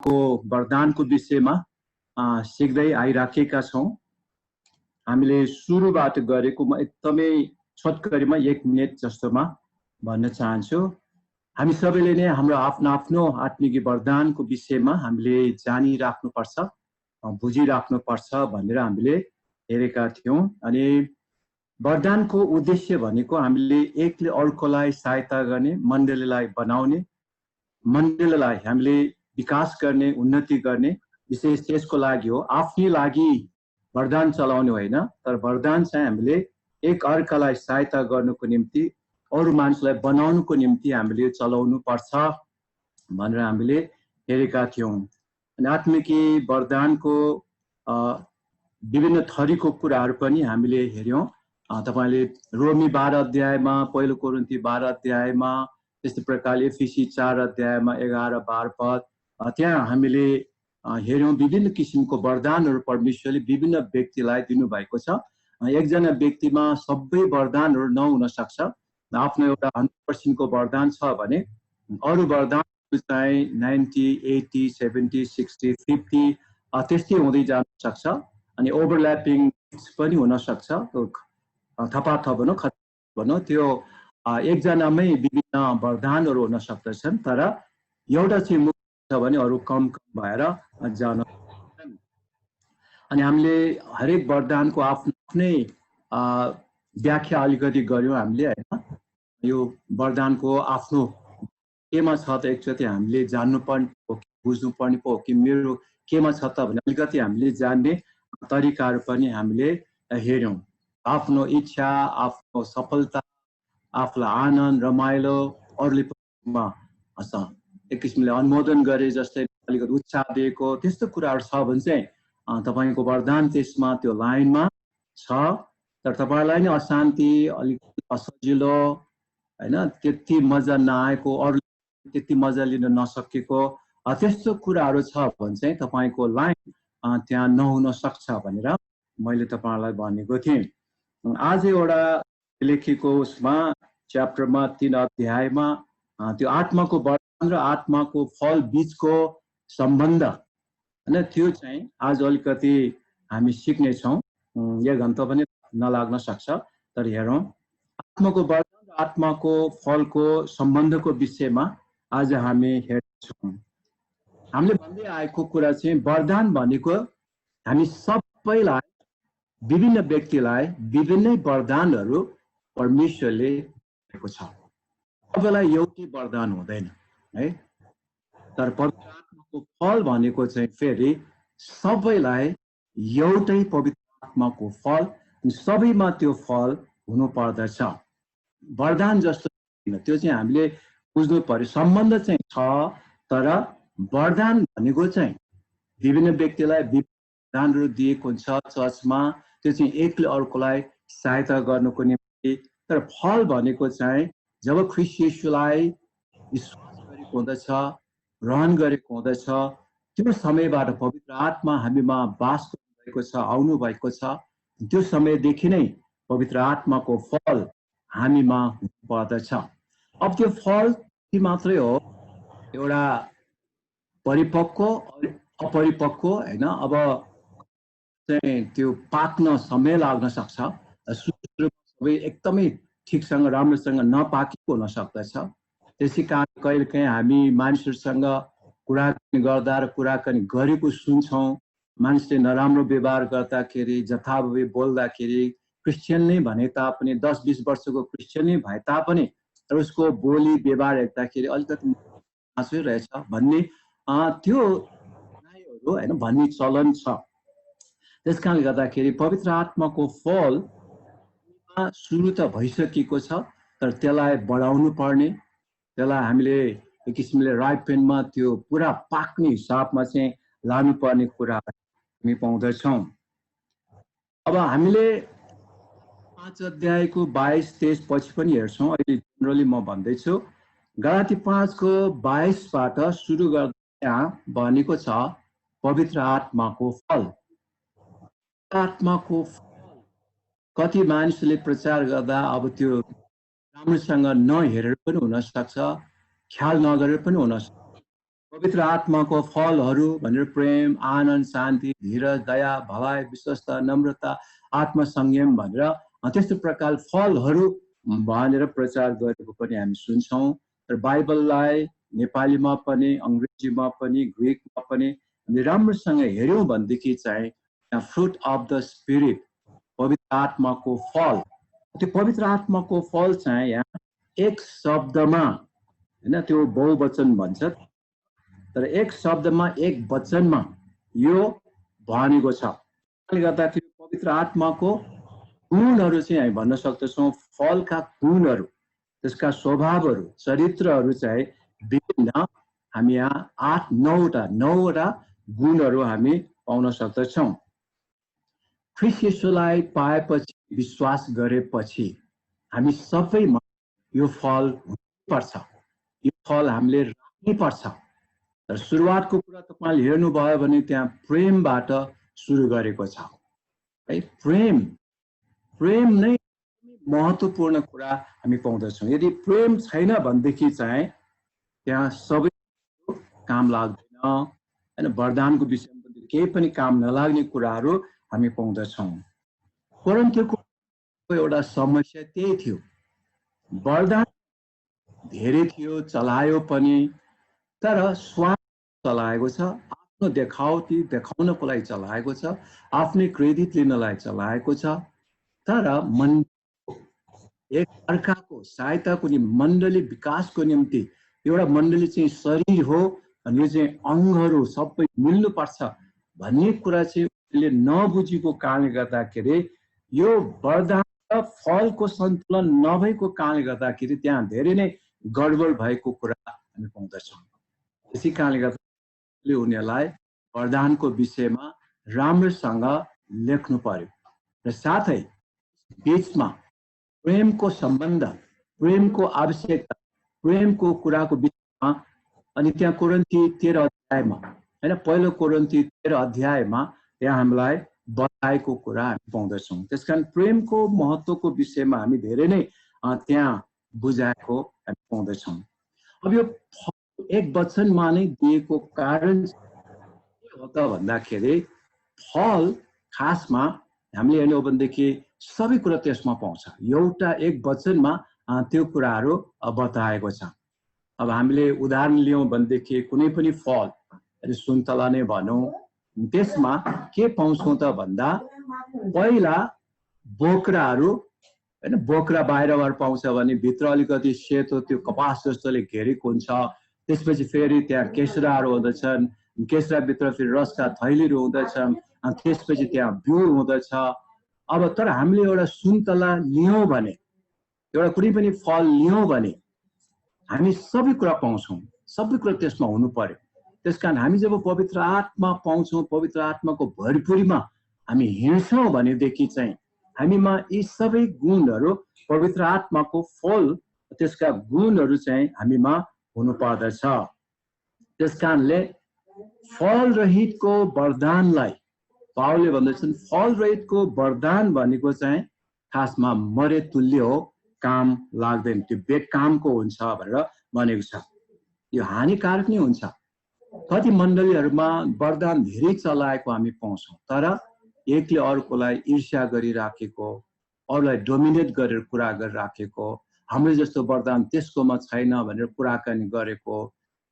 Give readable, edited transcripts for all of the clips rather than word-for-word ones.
को वरदानको विषयमा सिक्दै आइराखेका छौं। हामीले सुरुबाट गरेको म एकदमै छोटकरीमा 1 मिनेट जस्तोमा भन्न चाहन्छु। हामी सबैले नै हाम्रो आफ्नो आफ्नो आत्मिक वरदानको विषयमा हामीले जानिराख्नुपर्छ, बुझिराख्नुपर्छ भनेर हामीले हेरेका थियौं। अनि वरदानको उद्देश्य भनेको हामीले एकले अर्कोलाई सहायता गर्ने, मण्डलीलाई बनाउने, मण्डलीलाई हामीले विकास गर्ने, उन्नति गर्ने, विशेष त्यसको लागि हो। आफ्नै लागि वरदान चलाउने होइन, तर वरदान चाहिँ हामीले एक अर्कालाई सहायता गर्नको निम्ति, अरू मानिसलाई बनाउनको निम्ति हामीले चलाउनु पर्छ भनेर हामीले हेरेका थियौं। अनि आत्मिक वरदानको विभिन्न थरीको कुराहरू पनि हामीले हेर्यौं। तपाईले रोमी 12 अध्यायमा, पहिलो कोरिन्थी 12 अध्यायमा, त्यस्तै प्रकारले एफिसी 4 अध्यायमा 11-12 पद त्यहाँ हामीले हेर्यौं। विभिन्न किसिमको वरदानहरू परमेश्वरले विभिन्न व्यक्तिलाई दिनुभएको छ। एकजना व्यक्तिमा सबै वरदानहरू नहुन सक्छ। आफ्नो एउटा 100% को वरदान छ भने अरू वरदान चाहिँ 90, 80, 70, 60, 50 त्यस्तै हुँदै जान सक्छ। अनि ओभरल्यापिङ पनि हुन सक्छ। थपाथप भनौँ त्यो एकजनामै विभिन्न वरदानहरू हुन सक्दछन्, तर एउटा चाहिँ मुख्य छ भने अरू कम भएर जान। अनि हामीले हरेक वरदानको आफ्नो आफ्नै व्याख्या अलिकति गर्यौं हामीले हैन। यो वरदानको आफ्नो केमा छ त एकचोटि हामीले जान्नुपर्ने हो कि बुझ्नुपर्ने पो हो कि मेरो केमा छ त भने अलिकति हामीले जान्ने तरिकाहरू पनि हामीले हेर्यौं। आफ्नो इच्छा, आफ्नो सफलता, आफूलाई आनन्द, रमाइलो, अरूले एक किसिमले अनुमोदन गरे जस्तै अलिकति उत्साह दिएको त्यस्तो कुराहरू छ भने चाहिँ तपाईको वरदान त्यसमा त्यो लाइनमा छ। तर तपाईलाई नै अशान्ति, अलिकति असजिलो हैन, त्यति मजा नआएको, अरू त्यति मजा लिन नसकेको त्यस्तो कुराहरू छ भने चाहिँ तपाईको लाइन त्यहाँ नहुन सक्छ भनेर मैले तपाईलाई भनेको थिएँ। आज एउटा लेखेको उसमा च्याप्टरमा 3 अध्यायमा त्यो आत्माको वरदान र आत्माको फल बीचको सम्बन्ध हैन, त्यो चाहिँ आज अलिकति हामी सिक्ने छौं। 1 घण्टा पनि नलाग्न सक्छ, तर हेरौं आत्माको वरदान र आत्माको फलको सम्बन्धको विषयमा आज हामी हेर्छौं। हामीले भन्दै आएको कुरा चाहिँ वरदान भनेको हामी सबैलाई, विभिन्न व्यक्तिलाई विभिन्नै वरदानहरू परमेश्वरले दिएको छ। सबैलाई एउटै वरदान हुँदैन है। तर पवित्र आत्माको फल भनेको चाहिँ फेरि सबैलाई एउटै पवित्र आत्माको फल, सबैमा त्यो फल हुनु पर्दछ। वरदान जस्तो होइन, त्यो चाहिँ हामीले बुझ्नु पर्यो। सम्बन्ध चाहिँ छ, तर वरदान भनेको चाहिँ विभिन्न व्यक्तिलाई वरदानहरू दिएको हुन्छ चर्चमा, त्यो चाहिँ एकले अर्कोलाई सहायता गर्नको निम्ति। तर फल भनेको चाहिँ जब ख्रीष्ट येशूलाई विश्वास गरेको हुँदछ, ग्रहण गरेको हुँदछ, त्यो समयबाट पवित्र आत्मा हामीमा वास गर्नुभएको छ, आउनु भएको छ, त्यो समयदेखि नै पवित्र आत्माको फल हामीमा हुनुपर्दछ। अब त्यो फल मात्रै हो, एउटा परिपक्व अपरिपक्व हैन, अब चाहिँ त्यो पाक्न समय लाग्न सक्छ। सुरुमा सबै एकदमै ठिकसँग राम्रोसँग नपाकेको हुन सक्दछ। त्यसै कारण कहिलेकाहीँ हामी मानिसहरूसँग कुराकानी गर्दा र कुराकानी गरेको सुन्छौँ, मानिसले नराम्रो व्यवहार गर्दाखेरि, जथाभावी बोल्दाखेरि, क्रिस्चियन नै भने तापनि 10-20 वर्षको क्रिस्चियन नै भए तापनि उसको बोली व्यवहार हेर्दाखेरि अलिकति आँसु रहेछ भन्ने त्यो हैन भन्ने चलन छ। त्यसकारणले गर्दाखेरि पवित्र आत्माको फल सुरु त भइसकेको छ, तर त्यसलाई बढाउनु पर्ने, त्यसलाई हामीले एक किसिमले राइपेनमा त्यो पुरा पाक्ने हिसाबमा चाहिँ लानुपर्ने कुरा हामी पाउँदछौँ। अब हामीले 5 अध्यायको 22-23 पछि पनि हेर्छौँ। अहिले जनरली म भन्दैछु गलाती 5 को 22 बाट सुरु गर्दा यहाँ भनेको छ पवित्र आत्माको फल। आत्माको कति मानिसले प्रचार गर्दा अब त्यो राम्रोसँग नहेरेर पनि हुन सक्छ, ख्याल नगरेर पनि हुन सक्छ। पवित्र आत्माको फलहरू भनेर प्रेम, आनन्द, शान्ति, धीरज, दया, भलाइ, विश्वस्त, नम्रता, आत्मसंयम भनेर त्यस्तो प्रकार फलहरू भनेर प्रचार गरेको पनि हामी सुन्छौँ। तर बाइबललाई नेपालीमा पनि, अङ्ग्रेजीमा पनि, ग्रिकमा पनि हामीले राम्रोसँग हेऱ्यौँ भनेदेखि चाहिँ फ्रुट अफ द स्पिरिट, पवित्र आत्माको फल, त्यो पवित्र आत्माको फल चाहिँ यहाँ एक शब्दमा, हैन, त्यो बहुवचन भन्छ, तर एक शब्दमा एक वचनमा यो भनेको छ। त्यसले गर्दाखेरि पवित्र आत्माको गुणहरू चाहिँ हामी भन्न सक्दछौँ, फलका गुणहरू, त्यसका स्वभावहरू, चरित्रहरू चाहिँ विभिन्न, हामी यहाँ 8-9वटा गुणहरू हामी पाउन सक्दछौँ। ख्रीष्ट येशूलाई पाएपछि, विश्वास गरेपछि हामी सबैमा यो फल हुनुपर्छ, यो फल हामीले राख्नुपर्छ। तर सुरुवातको कुरा तपाईले हेर्नुभयो भने त्यहाँ प्रेमबाट सुरु गरेको छ है। प्रेम नै महत्त्वपूर्ण कुरा हामी पाउँदछौँ। यदि प्रेम छैन भनेदेखि चाहिँ त्यहाँ सबै काम लाग्दैन, हैन, वरदानको विषयमा पनि केही पनि काम नलाग्ने कुराहरू हामी पाउँदछौँ। कोरिन्थको एउटा समस्या त्यही थियो, वरदान धेरै थियो, चलायो पनि, तर स्वार्थ चलाएको छ, आफ्नो देखाउनको लागि चलाएको छ, आफ्नै क्रेडिट लिनलाई चलाएको छ। तर मन एक अर्काको सहायताको निम्ति, मण्डली विकासको निम्ति, एउटा मण्डली चाहिँ शरीर हो अनि यो चाहिँ अङ्गहरू सबै मिल्नुपर्छ भन्ने कुरा चाहिँ उसले नबुझेको कारणले गर्दाखेरि, यो वरदान र फलको सन्तुलन नभएको कारणले गर्दाखेरि त्यहाँ धेरै नै गडबड भएको कुरा हामी पाउँदछौँ। त्यसै कारणले गर्दा उनीहरूलाई वरदानको विषयमा राम्रोसँग लेख्नु पर्यो र साथै बीचमा प्रेमको सम्बन्ध, प्रेमको आवश्यकता, प्रेमको कुराको विषयमा, अनि त्यहाँ कोरिन्थी 13 अध्यायमा, हैन, पहिलो कोरिन्थी 13 अध्यायमा त्यहाँ हामीलाई बताएको कुरा हामी पाउँदछौँ। त्यसकारण प्रेमको महत्त्वको विषयमा हामी धेरै नै त्यहाँ बुझाएको हामी पाउँदछौँ। अब यो एक वचनमा नै दिएको कारण के हो त भन्दाखेरि, फल खासमा हामीले हेर्नु हो भनेदेखि सबै कुरा त्यसमा पाउँछ, एउटा एक वचनमा त्यो कुराहरू बताएको छ। अब हामीले उदाहरण लियौँ भनेदेखि कुनै पनि फल, सुन्तला नै भनौँ, त्यसमा के पाउँछौँ त भन्दा पहिला बोक्राहरू, हैन, बोक्रा बाहिरबाट पाउँछ भने भित्र अलिकति सेतो त्यो कपास जस्तोले घेरेको हुन्छ। त्यसपछि फेरि त्यहाँ केसराहरू हुँदछन्, केसराभित्र फेरि रसका थैलीहरू हुँदछन्, अनि त्यसपछि त्यहाँ बिउ हुँदछ। अब तर हामीले एउटा सुन्तला लियौँ भने, एउटा कुनै पनि फल लियौँ भने हामी सबै कुरा पाउँछौँ, सबै कुरा त्यसमा हुनु पर्यो। त्यसकारण हामी जब पवित्र आत्मा पाउँछौँ, पवित्र आत्माको भरपुरीमा हामी हिँड्छौँ भनेदेखि चाहिँ हामीमा यी सबै गुणहरू, पवित्र आत्माको फल, त्यसका गुणहरू चाहिँ हामीमा हुनु पर्दछ। त्यसकारणले फल रहितको वरदानलाई पावलले भन्दछन्, फल रहितको वरदान भनेको चाहिँ खासमा मरे तुल्य हो, काम लाग्दैन, त्यो बेकामको हुन्छ भनेर भनेको छ। यो हानिकारक नै हुन्छ। कति मण्डलीहरूमा वरदान धेरै चलाएको हामी पाउँछौँ, तर एकले अर्कोलाई ईर्ष्या गरिराखेको, अरूलाई डोमिनेट गरेर कुरा गरिराखेको, हाम्रो जस्तो वरदान त्यसकोमा छैन भनेर कुराकानी गरेको,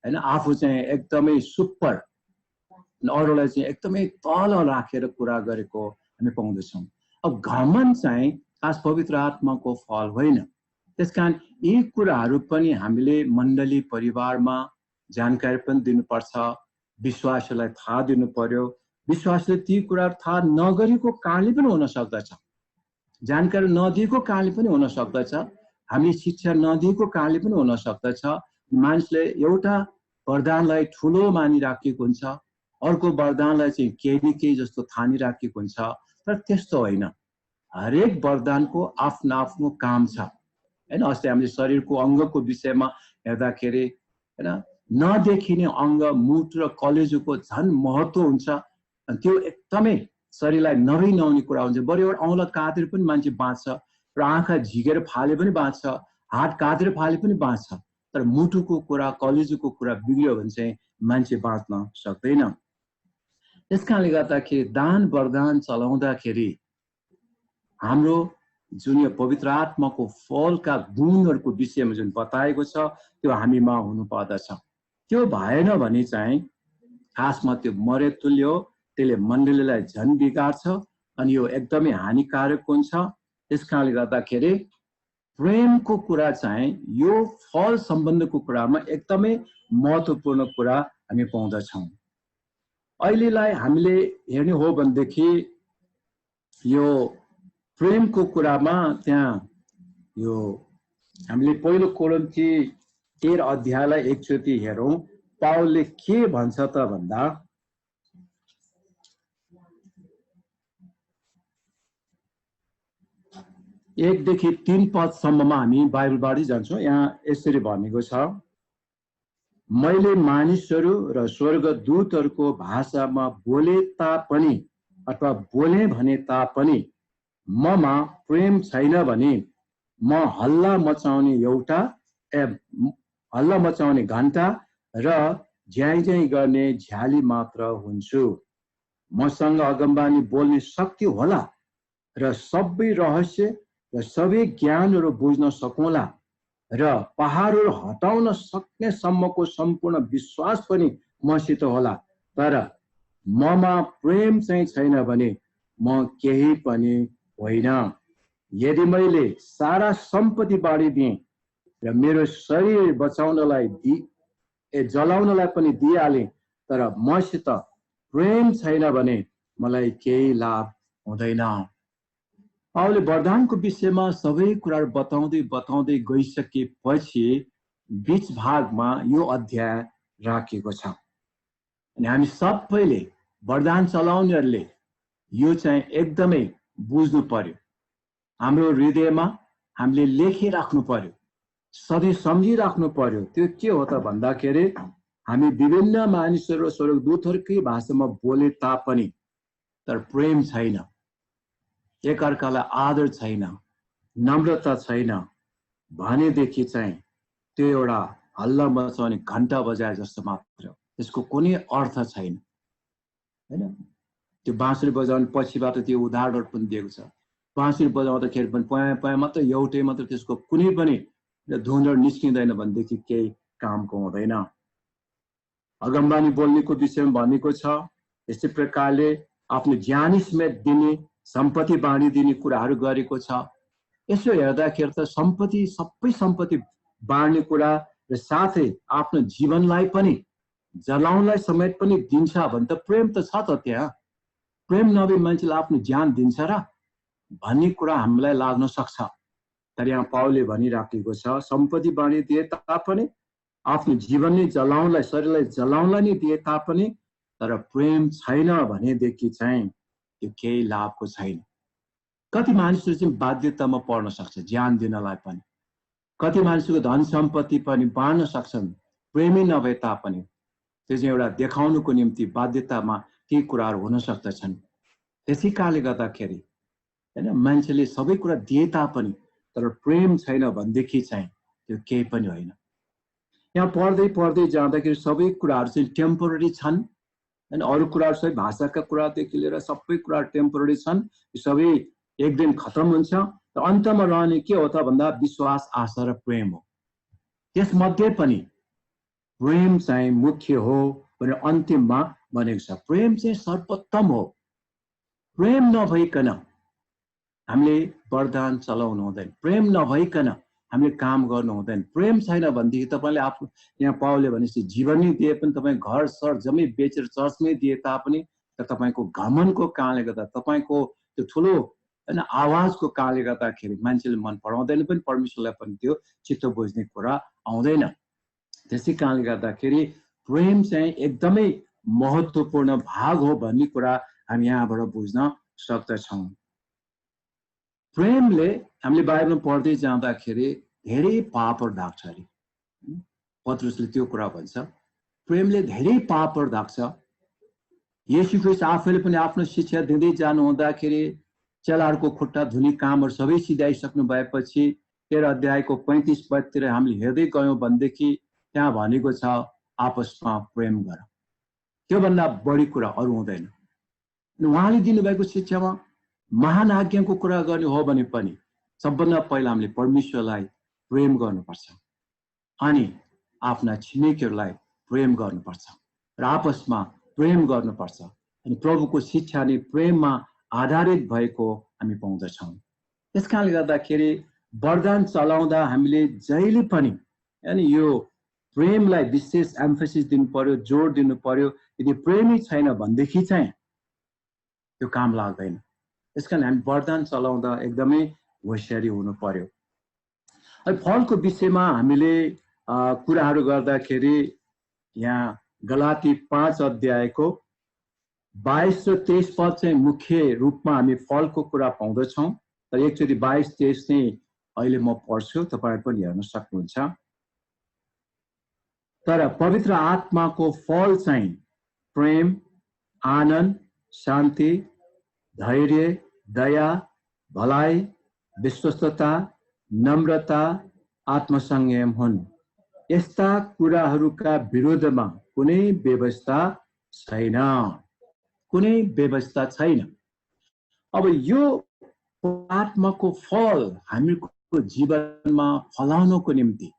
हैन, आफू चाहिँ एकदमै सुपर, अरूलाई चाहिँ एकदमै तल राखेर कुरा गरेको हामी पाउँदछौँ। अब घमण्ड चाहिँ खास पवित्र आत्माको फल होइन। त्यसकारण यी कुराहरू पनि हामीले मण्डली परिवारमा जानकारी पनि दिनुपर्छ, विश्वासलाई थाहा दिनु पर्यो। विश्वासले ती कुराहरू थाहा नगरेको कारणले पनि हुन सक्दछ, जानकारी नदिएको कारणले पनि हुन सक्दछ, हामीले शिक्षा नदिएको कारणले पनि हुन सक्दछ। मानिसले एउटा वरदानलाई ठुलो मानिराखेको हुन्छ, अर्को वरदानलाई चाहिँ केही केही जस्तो ठानिराखेको हुन्छ, तर त्यस्तो होइन। हरेक वरदानको आफ्नो आफ्नो काम छ, हैन। अस्ति हामीले शरीरको अङ्गको विषयमा हेर्दाखेरि, हैन, नदेखिने अङ्ग मुटु र कलेजोको झन् महत्त्व हुन्छ। अनि त्यो एकदमै शरीरलाई नभई नहुने कुरा हुन्छ। बरु एउटा औँला काटेर पनि मान्छे बाँच्छ, र आँखा झिकेर फाले पनि बाँच्छ, हात काटेर फाले पनि बाँच्छ, तर मुटुको कुरा, कलेजोको कुरा बिग्रियो भने चाहिँ मान्छे बाँच्न सक्दैन। त्यसकारणले गर्दाखेरि दान वरदान चलाउँदाखेरि हाम्रो जुन यो पवित्र आत्माको फलका गुणहरूको विषयमा जुन बताएको छ त्यो हामीमा हुनुपर्दछ। त्यो भएन भने चाहिँ खासमा त्यो मरे तुल्य हो, त्यसले मण्डलीलाई झन् बिगार्छ अनि यो एकदमै हानिकारक हुन्छ। त्यसकारणले गर्दाखेरि प्रेमको कुरा चाहिँ यो फल सम्बन्धको कुरामा एकदमै महत्त्वपूर्ण कुरा हामी पाउँदछौँ। अहिलेलाई हामीले हेर्ने हो भनेदेखि यो प्रेमको कुरामा त्यहाँ यो हामीले पहिलो कोरिन्थी 13 अध्यायलाई एकचोटि हेरौँ। पावलले के भन्छ त भन्दा 1 देखि 3 पदसम्ममा हामी बाइबलबाटै जान्छौँ। यहाँ यसरी भनेको छ, मैले मानिसहरू र स्वर्गदूतहरूको भाषामा बोले तापनि अथवा बोले भने तापनि ममा प्रेम छैन भने म हल्ला मचाउने घण्टा र झ्याइ झ्याइ गर्ने झ्याली मात्र हुन्छु। मसँग अगमबानी बोल्ने शक्ति होला र सबै रहस्य र सबै ज्ञानहरू बुझ्न सकौँला र पहाडहरू हटाउन सक्ने सम्मको सम्पूर्ण विश्वास पनि मसित होला, तर ममा प्रेम चाहिँ छैन भने म केही पनि होइन। यदि मैले सारा सम्पत्ति बाँडिदिएँ र मेरो शरीर जलाउनलाई पनि दिइहालेँ, तर मसित प्रेम छैन भने मलाई केही लाभ हुँदैन। पावलले वरदानको विषयमा सबै कुराहरू बताउँदै गइसकेपछि बीच भागमा यो अध्याय राखेको छ। अनि हामी सबैले वरदान चलाउनेहरूले यो चाहिँ एकदमै बुझ्नु पर्यो। हाम्रो हृदयमा हामीले लेखिराख्नु पर्यो, सधैँ सम्झिराख्नु पर्यो। त्यो के हो त भन्दाखेरि हामी विभिन्न मानिसहरू स्वर्गदूतहरूकै भाषामा बोले तापनि तर प्रेम छैन, एकअर्कालाई आदर छैन, नम्रता छैन भनेदेखि चाहिँ त्यो एउटा हल्ला मचाउने घण्टा बजाए जस्तो मात्र, त्यसको कुनै अर्थ छैन। हैन, त्यो बाँसुरी बजाउने पछिबाट त्यो उदाहरणहरू पनि दिएको छ। बाँसुरी बजाउँदाखेरि पनि पाया पाया मात्र एउटै मात्र त्यसको कुनै पनि धुनहरू निस्किँदैन भनेदेखि केही कामको हुँदैन। अगमबानी बोल्नेको विषयमा भनेको छ, यस्तै प्रकारले आफ्नो ज्ञानी समेत दिने, सम्पत्ति बाँडिदिने कुराहरू गरेको छ। यसो हेर्दाखेरि त सबै सम्पत्ति बाँड्ने कुरा र साथै आफ्नो जीवनलाई पनि जलाउनलाई समेत पनि दिन्छ भने त प्रेम त छ त त्यहाँ। प्रेम नभए मान्छेले आफ्नो ज्यान दिन्छ र भन्ने कुरा हामीलाई लाग्न सक्छ। तर यहाँ पावलले भनिराखेको छ, सम्पत्ति बाँडिदिए तापनि आफ्नो जीवनले जलाउनलाई, शरीरलाई जलाउनलाई नै दिए तापनि तर प्रेम छैन भनेदेखि चाहिँ त्यो केही लाभको छैन। कति मानिसहरू चाहिँ बाध्यतामा पर्न सक्छ ज्यान दिनलाई पनि, कति मानिसको धन सम्पत्ति पनि बाँड्न सक्छन् प्रेमै नभए तापनि। त्यो चाहिँ एउटा देखाउनुको निम्ति बाध्यतामा ती कुराहरू हुन सक्दछन्। त्यसै कारणले गर्दाखेरि हैन, मान्छेले सबै कुरा दिए तापनि तर प्रेम छैन भनेदेखि चाहिँ त्यो केही पनि होइन। यहाँ पढ्दै जाँदाखेरि सबै कुराहरू चाहिँ टेम्पोररी छन्। अनि अरू कुराहरू सबै भाषाका कुरादेखि लिएर सबै कुराहरू टेम्पोररी छन्। सबै एक दिन खतम हुन्छ र अन्तमा रहने के हो त भन्दा विश्वास, आशा र प्रेम हो। त्यसमध्ये पनि प्रेम चाहिँ मुख्य हो भनेर अन्तिममा भनेको छ। प्रेम चाहिँ सर्वोत्तम हो। प्रेम नभइकन हामीले वरदान चलाउनु हुँदैन, प्रेम नभइकन हामीले काम गर्नु हुँदैन। प्रेम छैन भनेदेखि तपाईँले आफ्नो, यहाँ पावलले भनेपछि जीवन नै दिए पनि, तपाईँ घर सर जम्मै बेचेर चर्चमै दिए तापनि तर तपाईँको घमनको कारणले गर्दा, तपाईँको त्यो ठुलो होइन आवाजको कारणले गर्दाखेरि मान्छेले मन पराउँदैन पनि, परमेश्वरलाई पनि त्यो चित्त बुझ्ने कुरा आउँदैन। त्यसै कारणले गर्दाखेरि प्रेम चाहिँ एकदमै महत्त्वपूर्ण भाग हो भन्ने कुरा हामी यहाँबाट बुझ्न सक्दछौँ। प्रेमले हामीले बाइबलमा पढ्दै जाँदाखेरि धेरै पापहरू ढाक्छ अरे। पत्रुसले त्यो कुरा भन्छ, प्रेमले धेरै पापहरू ढाक्छ। येशू ख्रीष्ट आफैले पनि आफ्नो शिक्षा दिँदै जानु हुँदाखेरि चेलाहरूको खुट्टा धुने कामहरू सबै सिधाइसक्नु भएपछि 13 अध्यायको 35 पदतिर हामीले हेर्दै गयौँ भनेदेखि त्यहाँ भनेको छ, आपसमा प्रेम गर। त्योभन्दा बढी कुरा अरू हुँदैन। उहाँले दिनुभएको शिक्षामा महान आज्ञाको कुरा गर्ने हो भने पनि सबभन्दा पहिला हामीले परमेश्वरलाई प्रेम गर्नुपर्छ, अनि आफ्ना छिमेकीहरूलाई प्रेम गर्नुपर्छ र आपसमा प्रेम गर्नुपर्छ। अनि प्रभुको शिक्षा नै प्रेममा आधारित भएको हामी पाउँदछौँ। त्यसकारणले गर्दाखेरि वरदान चलाउँदा हामीले जहिले पनि अनि यो प्रेमलाई विशेष एम्फेसिस दिनु पर्यो, जोड दिनु पर्यो। यदि प्रेमै छैन भनेदेखि चाहिँ त्यो काम लाग्दैन। त्यसकारण हामी वरदान चलाउँदा एकदमै होसियारी हुनु पर्यो। अनि फलको विषयमा हामीले कुराहरू गर्दाखेरि यहाँ गलाती 5 अध्यायको 22 र 23 पद चाहिँ मुख्य रूपमा हामी फलको कुरा पाउँदछौँ। तर एकचोटि 22-23 चाहिँ अहिले म पढ्छु, तपाईहरु पनि हेर्न सक्नुहुन्छ। तर पवित्र आत्माको फल चाहिँ प्रेम, आनन्द, शान्ति, धैर्य, दया, भलाइ, विश्वस्तता, नम्रता, आत्मसंयम हुन्। यस्ता कुराहरूका विरोधमा कुनै व्यवस्था छैन, कुनै व्यवस्था छैन। अब यो आत्माको फल हामीको जीवनमा फलाउनको निम्ति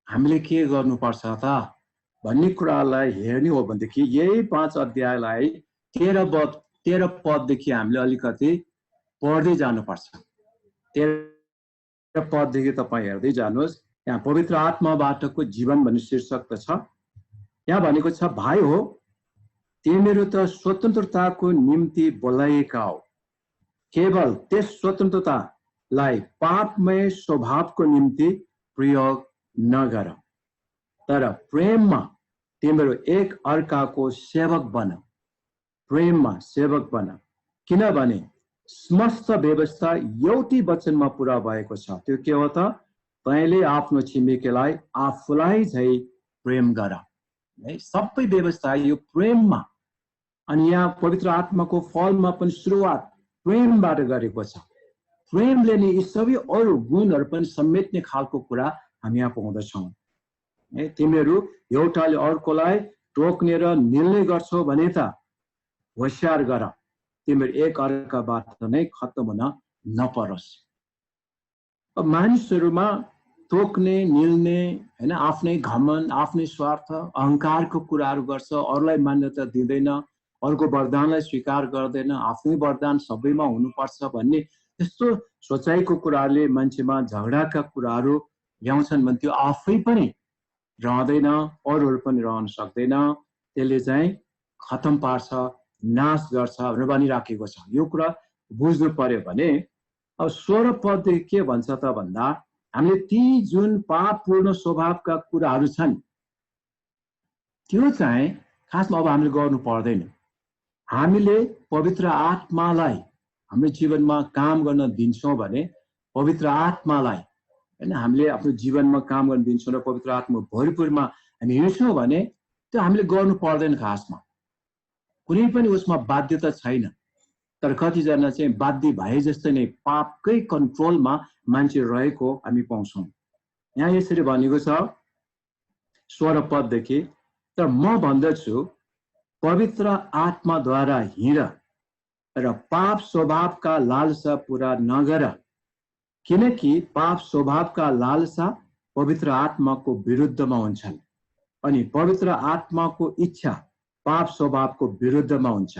हामीले के गर्नुपर्छ त भन्ने कुरालाई हेर्ने हो भनेदेखि यही 5 अध्यायलाई 13 पददेखि हामीले अलिकति पढ्दै जानुपर्छ। 13 पददेखि तपाईँ हेर्दै जानुहोस्। यहाँ पवित्र आत्माबाटको जीवन भन्ने शीर्षक त छ। यहाँ भनेको छ, भाइ हो तिमीहरू त स्वतन्त्रताको निम्ति बोलाइएका हो, केवल त्यस स्वतन्त्रतालाई पापमय स्वभावको निम्ति प्रयोग नगर, तर प्रेममा तिमीहरू एक अर्काको सेवक बन। प्रेममा सेवक बन, किनभने समस्त व्यवस्था एउटै वचनमा पूरा भएको छ। त्यो के हो त? तैँले आफ्नो छिमेकीलाई आफूलाई झै प्रेम गर। है, सबै व्यवस्था यो प्रेममा। अनि यहाँ पवित्र आत्माको फलमा पनि सुरुवात प्रेमबाट गरेको छ। प्रेमले नि यी सबै अरू गुणहरू पनि समेट्ने खालको कुरा हामी यहाँ पाउँदछौँ। तिमीहरू एउटाले अर्कोलाई टोक्ने र निल्ने गर्छौ भने त होसियार गर, तिमीहरू एक अर्काबाट नै खत्तम हुन नपरोस्। अब मानिसहरूमा टोक्ने, निल्ने, हैन, आफ्नै घमण्ड, आफ्नै स्वार्थ, अहंकारको कुराहरू गर्छ, अरूलाई मान्यता दिँदैन, अरूको वरदानलाई स्वीकार गर्दैन, आफ्नै वरदान सबैमा हुनुपर्छ भन्ने त्यस्तो सोचाइको कुराले मान्छेमा झगडाका कुराहरू ल्याउँछन् भने त्यो आफै पनि रहँदैन, अरूहरू पनि रहन सक्दैन। त्यसले चाहिँ खतम पार्छ, नाश गर्छ भनेर भनिराखेको छ। यो कुरा बुझ्नु पर्यो भने अब 16 पददेखि के भन्छ त भन्दा हामीले ती जुन पापपूर्ण स्वभावका कुराहरू छन् त्यो चाहिँ खासमा अब हामीले गर्नु पर्दैन। हामीले पवित्र आत्मालाई हाम्रो जीवनमा काम गर्न दिन्छौँ भने पवित्र आत्मालाई हैन हामीले आफ्नो जीवनमा काम गर्न दिन्छौँ र पवित्र आत्मा भरिपूरमा हामी हिँड्छौँ भने त्यो हामीले गर्नु पर्दैन। खासमा कुनै पनि उसमा बाध्यता छैन। तर कतिजना चाहिँ बाध्य भए जस्तै नै पापकै कन्ट्रोलमा मान्छे रहेको हामी पाउँछौँ। यहाँ यसरी भनेको छ 16 पददेखि, तर म भन्दछु पवित्र आत्माद्वारा हिँड र पाप स्वभावका लालसा पूरा नगर, किनकि पाप स्वभावका लालसा पवित्र आत्माको विरुद्धमा हुन्छन् अनि पवित्र आत्माको इच्छा पाप स्वभावको विरुद्धमा हुन्छ।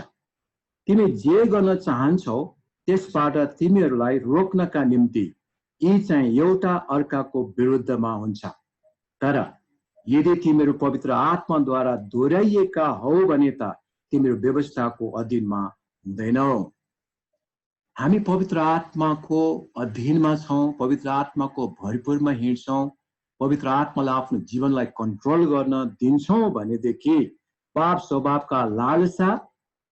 तिमी जे गर्न चाहन्छौ त्यसबाट तिमीहरूलाई रोक्नका निम्ति यी चाहिँ एउटा अर्काको विरुद्धमा हुन्छ। तर यदि तिमीहरू पवित्र आत्माद्वारा दोहोऱ्याइएका हौ भने त तिमीहरू व्यवस्थाको अधीनमा हुँदैनौ। हामी पवित्र आत्माको अधीनमा छौँ, पवित्र आत्माको भरपूरमा हिँड्छौँ, पवित्र आत्मालाई आफ्नो जीवनलाई कन्ट्रोल गर्न दिन्छौँ भनेदेखि पाप स्वभावका लालसा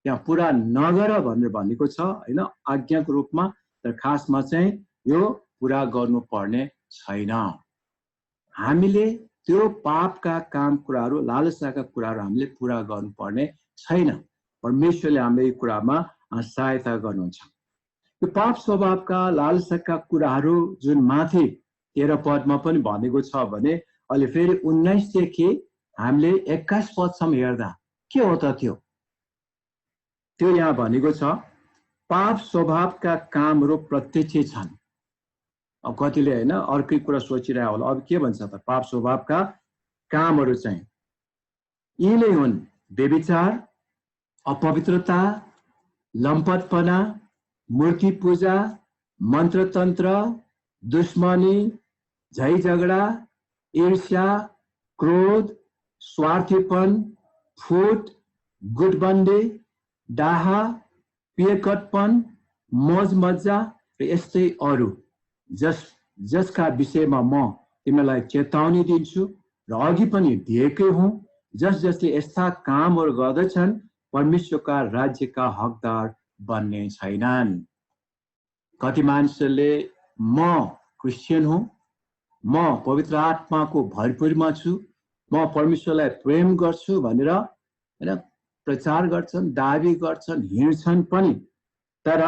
यहाँ पुरा नगर भनेर भनेको छ हैन, आज्ञाको रूपमा। तर खासमा चाहिँ यो पुरा गर्नुपर्ने छैन। हामीले त्यो पापका काम कुराहरू, लालसाका कुराहरू हामीले पुरा गर्नुपर्ने छैन। परमेश्वरले हामीलाई यो कुरामा सहायता गर्नुहुन्छ। यो पाप स्वभावका लालसाका कुराहरू जुन माथि 13 पदमा पनि भनेको छ भने अहिले फेरि 19 देखि हामीले 21 पदसम्म हेर्दा के हो त त्यो यहाँ भनेको छ पाप स्वभावका कामहरू प्रत्यक्ष छन्। अब कतिले हैन अर्कै कुरा सोचिरहेको होला, अब के भन्छ त पाप स्वभावका कामहरू चाहिँ यिनै हुन् व्यभिचार, अपवित्रता, लम्पटपना, मूर्ति पूजा, मन्त्रतन्त्र, दुश्मनी, झै झगडा, ईर्ष्या, क्रोध, स्वार्थीपन, फुट, गुटबन्दी, डाहा, पियकटपन, मौज मज्जा र यस्तै अरू जसका विषयमा म तिमीलाई चेतावनी दिन्छु र अघि पनि दिएकै हुँ। जसले यस्ता कामहरू गर्दछन् परमेश्वरका राज्यका हकदार बन्ने छैनन्। कति मानिसहरूले म क्रिस्चियन हुँ, म पवित्र आत्माको भरपुरमा छु, म परमेश्वरलाई प्रेम गर्छु भनेर हैन प्रचार गर्छन्, दाबी गर्छन्, हिँड्छन् पनि, तर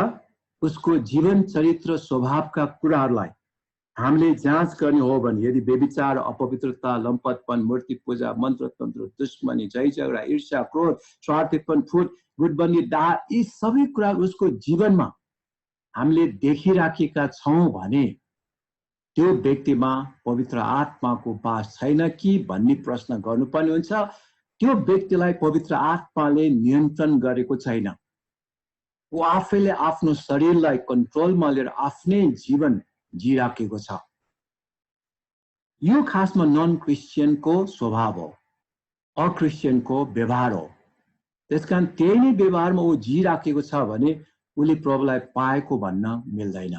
उसको जीवन चरित्र स्वभावका कुराहरूलाई हामीले जाँच गर्ने हो भने यदि व्यभिचार, अपवित्रता, लम्पटपन, मूर्ति पूजा, मन्त्रतन्त्र, दुश्मनी, झै झगडा, ईर्ष्या, क्रोध, स्वार्थीपन, फुट, गुटबन्दी, डाहा यी सबै कुरा उसको जीवनमा हामीले देखिराखेका छौं भने त्यो व्यक्तिमा पवित्र आत्माको वास छैन कि भन्ने प्रश्न गर्नुपर्ने हुन्छ। त्यो व्यक्तिलाई पवित्र आत्माले नियन्त्रण गरेको छैन। ऊ आफैले आफ्नो शरीरलाई कन्ट्रोलमा लिएर आफ्नै जीवन जिराखेको छ। यो खासमा नन क्रिस्चियनको स्वभाव हो, अक्रिस्चियनको व्यवहार हो। त्यसकारण त्यही नै व्यवहारमा ऊ जिराखेको छ भने उसले प्रभुलाई पाएको भन्न मिल्दैन।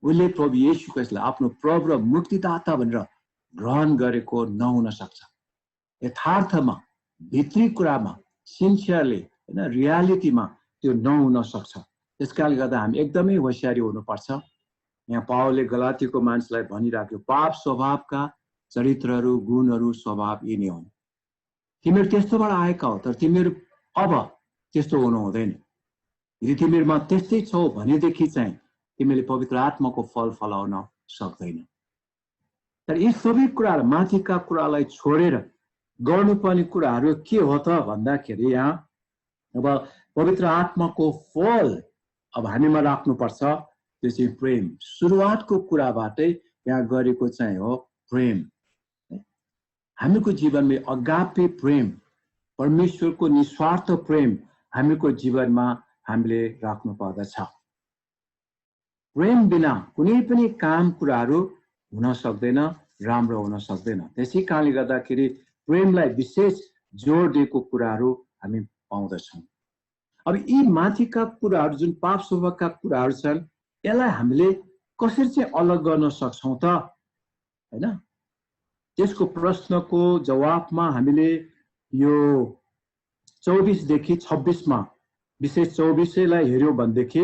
उसले प्रभु येशू ख्रीष्टलाई आफ्नो प्रभु र मुक्तिदाता भनेर ग्रहण गरेको नहुन सक्छ। यथार्थमा भित्री कुरामा सिन्सियरली हैन रियालिटीमा त्यो नहुन सक्छ। त्यसकारणले गर्दा हामी एकदमै होशियारी हुनुपर्छ। यहाँ पावलले गलातीको मानिसलाई भनिराख्यो पाप स्वभावका चरित्रहरू, गुणहरू, स्वभाव यी नै हुन्। तिमीहरू त्यस्तोबाट आएका हो, तर तिमीहरू अब त्यस्तो हुनु हुँदैन। यदि तिमीहरूमा त्यस्तै छौ भनेदेखि चाहिँ तिमीले पवित्र आत्माको फल फलाउन सक्दैन। तर यी सबै कुराहरू माथिका कुरालाई छोडेर गर्नुपर्ने कुराहरू के हो त भन्दाखेरि यहाँ अब पवित्र आत्माको फल अब हामीमा राख्नुपर्छ। त्यो चाहिँ प्रेम। सुरुवातको कुराबाटै यहाँ गरेको चाहिँ हो प्रेम। हामीको जीवनमा अगापे प्रेम, परमेश्वरको निस्वार्थ प्रेम हामीको जीवनमा हामीले राख्नु पर्दछ। प्रेम बिना कुनै पनि काम कुराहरू हुन सक्दैन, राम्रो हुन सक्दैन। त्यसै कारणले गर्दाखेरि प्रेमलाई विशेष जोड दिएको कुराहरू हामी पाउँदछौँ। अब यी माथिका कुराहरू जुन पाप स्वभावका कुराहरू छन् यसलाई हामीले कसरी चाहिँ अलग गर्न सक्छौँ त हैन? त्यसको प्रश्नको जवाफमा हामीले यो 24 देखि 26 मा विशेष 24लाई हेर्यो भनेदेखि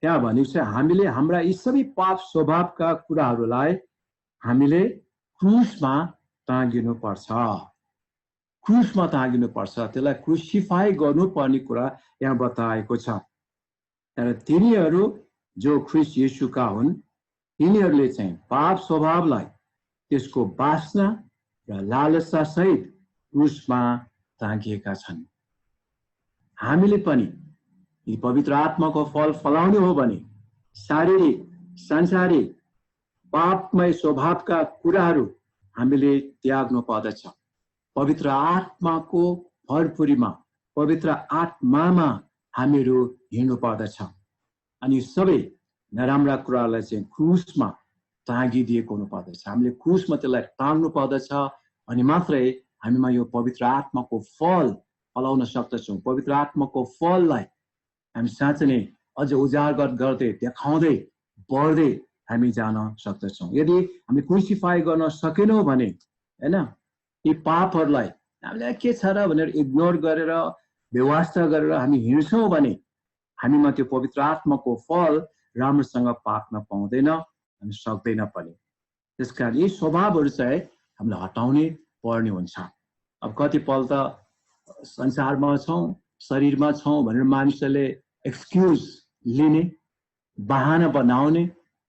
त्यहाँ भनेको छ हामीले हाम्रा यी सबै पाप स्वभावका कुराहरूलाई हामीले क्रुसमा टाँगिनु पर्छ। क्रुसमा टाँगिनु पर्छ, त्यसलाई क्रुसिफाई गर्नुपर्ने कुरा यहाँ बताएको छ। तर तिनीहरू जो ख्रीष्ट येशूका हुन् तिनीहरूले चाहिँ पाप स्वभावलाई त्यसको वासना र लालसा सहित क्रुसमा टाँगिएका छन्। हामीले पनि यदि पवित्र आत्माको फल फलाउने हो भने शारीरिक, सांसारिक, पापमय स्वभावका कुराहरू हामीले त्याग्नु पर्दछ। पवित्र आत्माको भरपुरीमा, पवित्र आत्मामा हामीहरू हिँड्नु पर्दछ। अनि सबै नराम्रा कुरालाई चाहिँ क्रुसमा टाँगिदिएको हुनु पर्दछ। हामीले क्रुसमा त्यसलाई टाँग्नु पर्दछ अनि मात्रै हामीमा यो पवित्र आत्माको फल फलाउन सक्दछौँ। पवित्र आत्माको फललाई हामी साँच्चै नै अझ उजागर गर्दै देखाउँदै बढ्दै हामी जान सक्दछौँ। यदि हामी क्रुसिफाई गर्न सकेनौँ भने हैन यी पापहरूलाई हामीले के छ र भनेर इग्नोर गरेर बेवास्ता गरेर हामी हिँड्छौँ भने हामीमा त्यो पवित्र आत्माको फल राम्रोसँग पाक्न पाउँदैन, हामी सक्दैन पनि। त्यसकारण यी स्वभावहरू चाहिँ हामीले हटाउनै पर्ने हुन्छ। अब कतिपल्ट संसारमा छौँ, शरीरमा छौँ भनेर मानिसहरूले एक्सक्युज लिने, बहाना बनाउने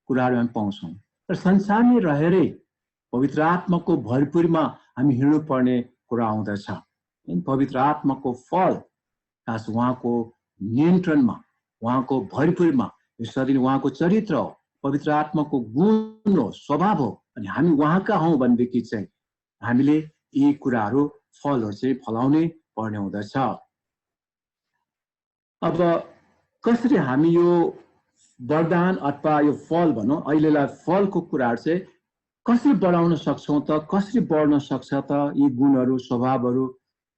कुराहरू हामी पाउँछौँ। तर संसारमै रहेरै पवित्र आत्माको भरपुरमा हामी हिँड्नु पर्ने कुरा आउँदछ। पवित्र आत्माको फल खास उहाँको नियन्त्रणमा, उहाँको भरपुरमा, यसरी उहाँको चरित्र हो, पवित्र आत्माको गुण हो, स्वभाव हो, अनि हामी उहाँका हौं भनेदेखि चाहिँ हामीले यी कुराहरू फलहरू चाहिँ फलाउनै पर्ने हुँदछ। अब कसरी हामी यो वरदान अथवा यो फल भनौँ, अहिलेलाई फलको कुराहरू चाहिँ कसरी बढाउन सक्छौँ त, कसरी बढ्न सक्छ त यी गुणहरू स्वभावहरू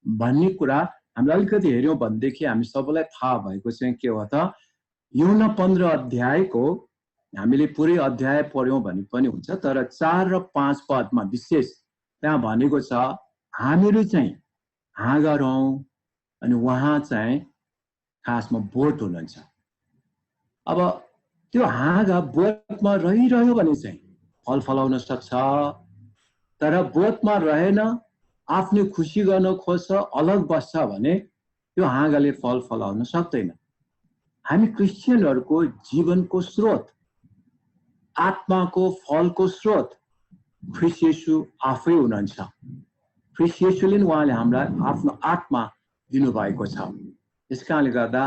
भन्ने कुरा हामीले अलिकति हेऱ्यौँ भनेदेखि हामी सबैलाई थाहा भएको चाहिँ के हो त, यूहन्ना 15 अध्यायको हामीले पुरै अध्याय पढ्यौँ भने पनि हुन्छ, तर 4 र 5 पदमा विशेष त्यहाँ भनेको छ हामीहरू चाहिँ हाँगा हौँ अनि उहाँ चाहिँ खासमा बोट हुनुहुन्छ। अब त्यो हाँगा बोटमा रहिरह्यो भने चाहिँ फल फलाउन सक्छ, तर बोटमा रहेन, आफ्नै खुसी गर्न खोज्छ, अलग बस्छ भने त्यो हाँगाले फल फलाउन सक्दैन। हामी क्रिस्चियनहरूको जीवनको स्रोत, आत्माको फलको स्रोत ख्रीष्ट येशू आफै हुनुहुन्छ। ख्रीष्ट येशूले नै उहाँले हामीलाई आफ्नो आत्मा दिनुभएको छ। यसकारणले गर्दा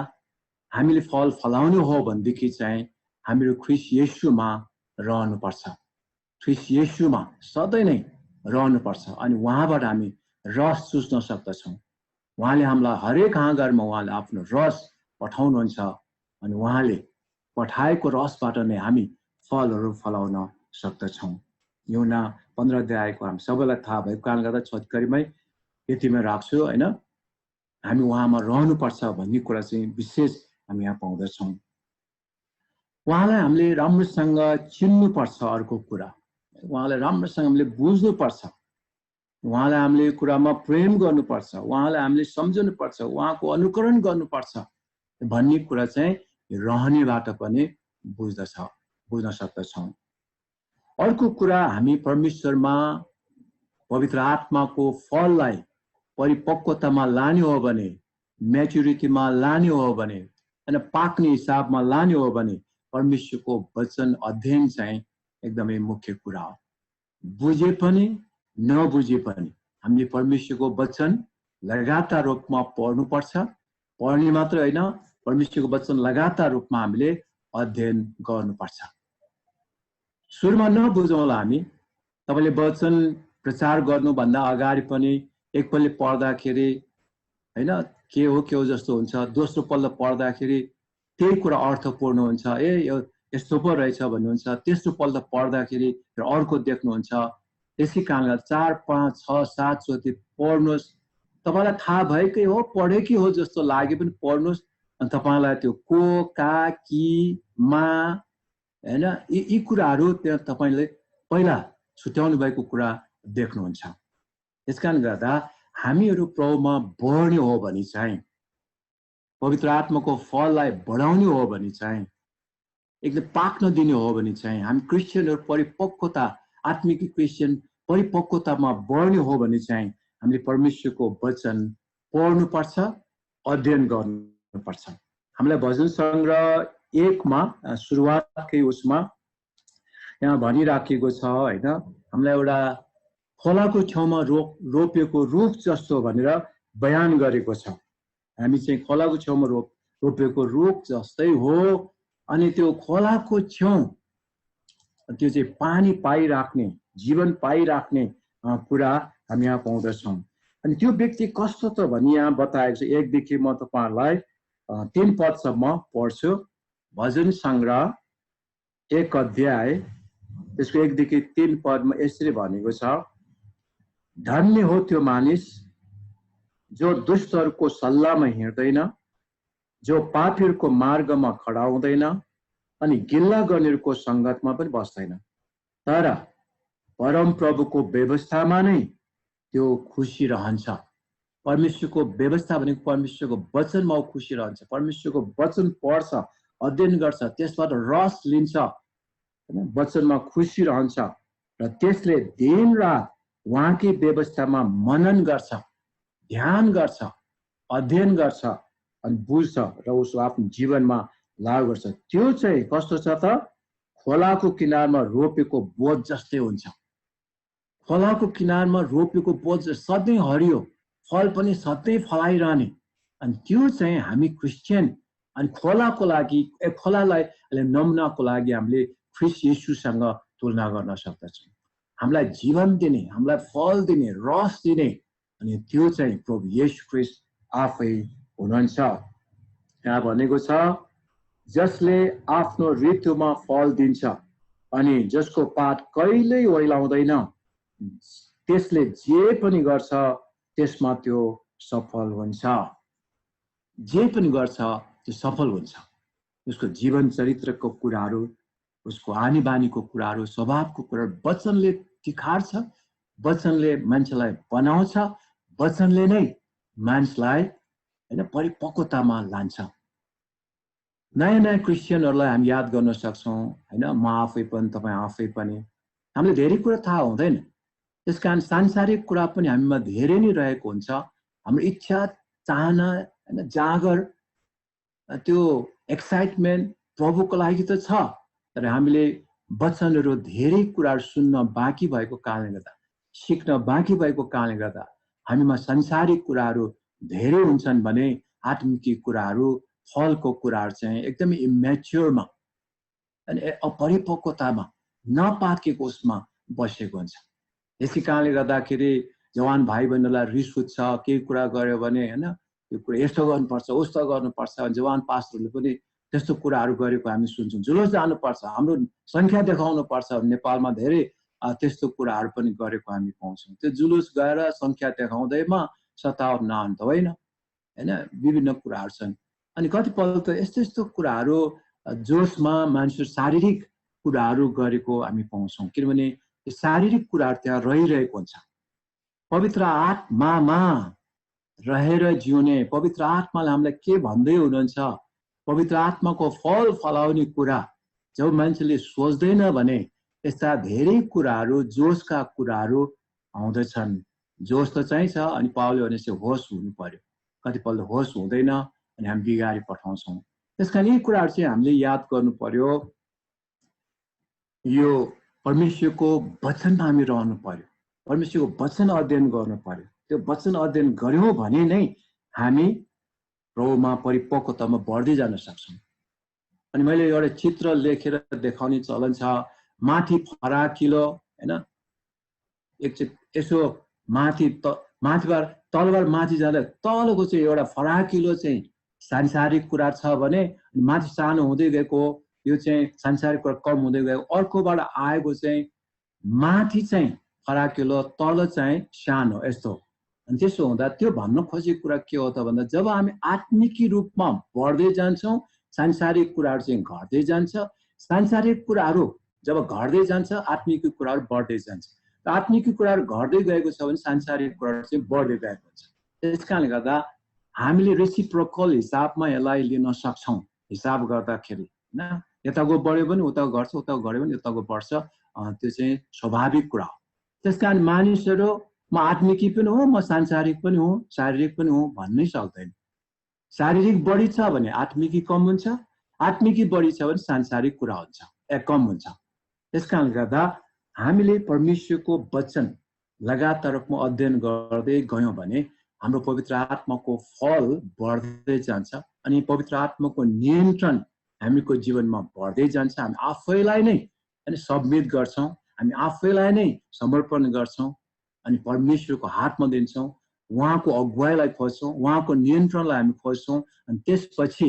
हामीले फल फलाउनु हो भनेदेखि चाहिँ हामीहरू ख्रीष्ट येशूमा रहनुपर्छ, ख्रीष्ट येशूमा सधैँ नै रहनुपर्छ, अनि उहाँबाट हामी रस चुस्न सक्दछौँ। उहाँले हामीलाई हरेक हाँगामा उहाँले आफ्नो रस पठाउनुहुन्छ अनि उहाँले पठाएको रसबाट नै हामी फलहरू फलाउन सक्दछौँ। यूहन्ना 15 अध्यायको हामी सबैलाई थाहा भएको कारणले गर्दा छोटकरीमै यतिमै राख्छु हैन। हामी उहाँमा रहनुपर्छ भन्ने कुरा चाहिँ विशेष हामी यहाँ पाउँदछौँ। उहाँलाई हामीले राम्रोसँग चिन्नुपर्छ, अर्को कुरा उहाँलाई राम्रोसँग हामीले बुझ्नुपर्छ, उहाँलाई हामीले कुरामा प्रेम गर्नुपर्छ, उहाँलाई हामीले सम्झनुपर्छ, उहाँको अनुकरण गर्नुपर्छ भन्ने कुरा चाहिँ रहनेबाट पनि बुझ्न सक्दछौँ। अर्को कुरा हामी परमेश्वरमा पवित्र आत्माको फललाई परिपक्वतामा लाने हो भने, म्याच्युरिटीमा लाने हो भने, होइन पाक्ने हिसाबमा लाने हो भने परमेश्वरको वचन अध्ययन चाहिँ एकदमै मुख्य कुरा हो। बुझे पनि नबुझे पनि हामीले परमेश्वरको वचन लगातार रूपमा पढ्नुपर्छ। पढ्ने मात्र होइन, परमेश्वरको वचन लगातार रूपमा हामीले अध्ययन गर्नुपर्छ। सुरुमा नबुझौँला हामी, तपाईँले वचन प्रचार गर्नुभन्दा अगाडि पनि एकपल्ट पढ्दाखेरि होइन के हो जस्तो हुन्छ, दोस्रो पल्ट पढ्दाखेरि त्यही कुरा अर्थपूर्ण हुन्छ, यो यस्तो पो रहेछ भन्नुहुन्छ, तेस्रो पल्ट पढ्दाखेरि अर्को देख्नुहुन्छ। त्यसै कारणले 4, 5, 6, 7 चोटि पढ्नुहोस्, तपाईँलाई थाहा भएकै हो, पढेकै हो जस्तो लागे पनि पढ्नुहोस्, अनि तपाईँलाई त्यो को, का, कि, मा हैन यी कुराहरू त्यहाँ तपाईँले पहिला छुट्याउनु भएको कुरा देख्नुहुन्छ। यसकारण गर्दा हामीहरू प्रभुमा बढ्ने हो भने चाहिँ, पवित्र आत्माको फललाई बढाउने हो भने चाहिँ, एकदम पाक्न दिने हो भने चाहिँ, हामी क्रिस्चियनहरू परिपक्वता, आत्मिक क्रिस्चियन परिपक्वतामा बढ्ने हो भने चाहिँ हामीले परमेश्वरको वचन पढ्नुपर्छ, अध्ययन गर्नुपर्छ। हामीलाई भजन सङ्ग्रह 1 मा सुरुवातकै उसमा यहाँ भनिराखेको छ होइन, हामीलाई एउटा खोलाको छेउमा रोपेको रुख जस्तो भनेर बयान गरेको छ। हामी चाहिँ खोलाको छेउमा रोपेको रुख जस्तै हो, अनि त्यो खोलाको छेउ त्यो चाहिँ पानी पाइराख्ने, जीवन पाइराख्ने कुरा हामी यहाँ पाउँदछौँ। अनि त्यो व्यक्ति कस्तो त भनी यहाँ बताएको छ। 1 देखि म तपाईँहरूलाई 3 पदसम्म पढ्छु। भजन सङ्ग्रह 1 अध्याय त्यसको 1 देखि 3 पदमा यसरी भनेको छ, धन्य हो त्यो मानिस जो दुष्टहरूको सल्लाहमा हिँड्दैन, जो पापीहरूको मार्गमा खडा हुँदैन, अनि गिल्ला गर्नेहरूको सङ्गतमा पनि बस्दैन, तर परम प्रभुको व्यवस्थामा नै त्यो खुसी रहन्छ। परमेश्वरको व्यवस्था भनेको परमेश्वरको वचनमा खुसी रहन्छ। परमेश्वरको वचन पढ्छ, अध्ययन गर्छ, त्यसबाट रस लिन्छ, वचनमा खुसी रहन्छ र त्यसले दिन रात उहाँकै व्यवस्थामा मनन गर्छ, ध्यान गर्छ, अध्ययन गर्छ अनि बुझ्छ र उसको आफ्नो जीवनमा लागु गर्छ। त्यो चाहिँ कस्तो छ त, खोलाको किनारमा रोपेको बोट जस्तै हुन्छ। खोलाको किनारमा रोपेको बोझ सधैँ हरियो, फल पनि सधैँ फलाइरहने। अनि त्यो चाहिँ हामी क्रिस्चियन अनि खोलाको लागि खोलालाई नमुनाको लागि हामीले ख्रीष्ट येशूसँग तुलना गर्न सक्दछौँ। हामीलाई जीवन दिने, हामीलाई फल दिने, रस दिने, अनि त्यो चाहिँ प्रभु येशू ख्रीष्ट आफै हुनुहुन्छ। यहाँ भनेको छ जसले आफ्नो ऋतुमा फल दिन्छ अनि जसको पात कहिल्यै ओइलाउँदैन, त्यसले जे पनि गर्छ त्यसमा त्यो सफल हुन्छ। जे पनि गर्छ त्यो सफल हुन्छ। उसको जीवन चरित्रको कुराहरू, उसको आनी बानीको कुराहरू, स्वभावको कुराहरू वचनले तिखार्छ, वचनले मान्छेलाई बनाउँछ, वचनले नै मान्छेलाई परिपक्वतामा लान्छ। नयाँ नयाँ क्रिस्चियनहरूलाई हामी याद गर्न सक्छौँ हैन, म आफै पनि तपाईँ आफै पनि हामीले धेरै कुरा थाहा हुँदैन, त्यसकारण सांसारिक कुरा पनि हामीमा धेरै नै रहेको हुन्छ। हाम्रो इच्छा चाहना हैन, जागर, त्यो एक्साइटमेन्ट प्रभुको लागि त छ, तर हामीले वचनहरू धेरै कुराहरू सुन्न बाँकी भएको कारणले गर्दा, सिक्न बाँकी भएको कारणले गर्दा हामीमा सांसारिक कुराहरू धेरै हुन्छन् भने आत्मिक कुराहरू, फलको कुराहरू चाहिँ एकदमै इम्याच्योरमा अनि अपरिपक्वतामा नपाकेको उसमा बसेको हुन्छ। यसै कारणले गर्दाखेरि जवान भाइ बहिनीलाई रिस उठ्छ, केही कुरा गर्यो भने हैन, यो कुरा यस्तो गर्नुपर्छ, उस्तो गर्नुपर्छ। जवान पास्टरले पनि त्यस्तो कुराहरू गरेको हामी सुन्छौँ। जुलुस जानुपर्छ, हाम्रो सङ्ख्या देखाउनु पर्छ। नेपालमा धेरै त्यस्तो कुराहरू पनि गरेको हामी पाउँछौँ। त्यो जुलुस गएर सङ्ख्या देखाउँदैमा सताव नआउनु त होइन हैन, विभिन्न कुराहरू छन्। अनि कतिपल्ट त यस्तो यस्तो कुराहरू जोसमा मान्छे शारीरिक कुराहरू गरेको हामी पाउँछौँ, किनभने शारीरिक कुराहरू त्यहाँ रहिरहेको हुन्छ। पवित्र आत्मामा रहेर जिउने, पवित्र आत्माले हामीलाई के भन्दै हुनुहुन्छ, पवित्र आत्माको फल फलाउने कुरा जब मान्छेले सोच्दैन भने यस्ता धेरै कुराहरू, जोसका कुराहरू आउँदछन्। जोस त चाहिन्छ, अनि पावलले भनेपछि होस हुनु पर्यो। कतिपल्ट होस हुँदैन अनि हामी बिगारी पठाउँछौँ। त्यसकारण यी कुराहरू चाहिँ हामीले याद गर्नु पर्यो। यो परमेश्वरको वचनमा हामी रहनु पर्यो, परमेश्वरको वचन अध्ययन गर्नु पर्यो। त्यो वचन अध्ययन गर्यौँ भने नै हामी प्रभुमा परिपक्वतामा बढ्दै जान सक्छौँ। अनि मैले एउटा चित्र लेखेर देखाउने चलन छ, माथि फराकिलो हैन, एकचोटि यसो माथिबाट तलबाट माथि जाँदा तलको चाहिँ एउटा फराकिलो चाहिँ सांसारिक कुरा छ भने माथि सानो हुँदै गएको, यो चाहिँ सांसारिक कुरा कम हुँदै गएको। अर्कोबाट आएको चाहिँ माथि चाहिँ फराकिलो, तल चाहिँ सानो, यस्तो। अनि त्यसो हुँदा त्यो भन्न खोजेको कुरा के हो त भन्दा जब हामी आत्मिकी रूपमा बढ्दै जान्छौँ, सांसारिक कुराहरू चाहिँ घट्दै जान्छ। सांसारिक कुराहरू जब घट्दै जान्छ, आत्मिक कुराहरू बढ्दै जान्छ। आत्मिक कुराहरू घट्दै गएको छ भने सांसारिक कुराहरू चाहिँ बढ्दै गएको हुन्छ। त्यस कारणले गर्दा हामीले रेसिप्रोकल हिसाबमा यसलाई लिन सक्छौँ। हिसाब गर्दाखेरि होइन, यताको बढ्यो भने उताको घट्छ, उताको घट्यो भने यताको बढ्छ, त्यो चाहिँ स्वाभाविक कुरा हो। त्यस कारण मानिसहरू म आत्मिकी पनि हो, म सांसारिक पनि हो, शारीरिक पनि हो भन्नै सक्दैन। शारीरिक बढी छ भने आत्मिकी कम हुन्छ, आत्मिकी बढी छ भने सांसारिक कुरा हुन्छ, कम हुन्छ। त्यस कारणले गर्दा हामीले परमेश्वरको वचन लगातार रूपमा अध्ययन गर्दै गयौँ भने हाम्रो पवित्र आत्माको फल बढ्दै जान्छ अनि पवित्र आत्माको नियन्त्रण हामीको जीवनमा बढ्दै जान्छ। हामी आफैलाई नै अनि सबमिट गर्छौँ, हामी आफैलाई नै समर्पण गर्छौँ अनि परमेश्वरको हातमा दिन्छौँ, उहाँको अगुवाईलाई खोज्छौँ, उहाँको नियन्त्रणलाई हामी खोज्छौँ। अनि त्यसपछि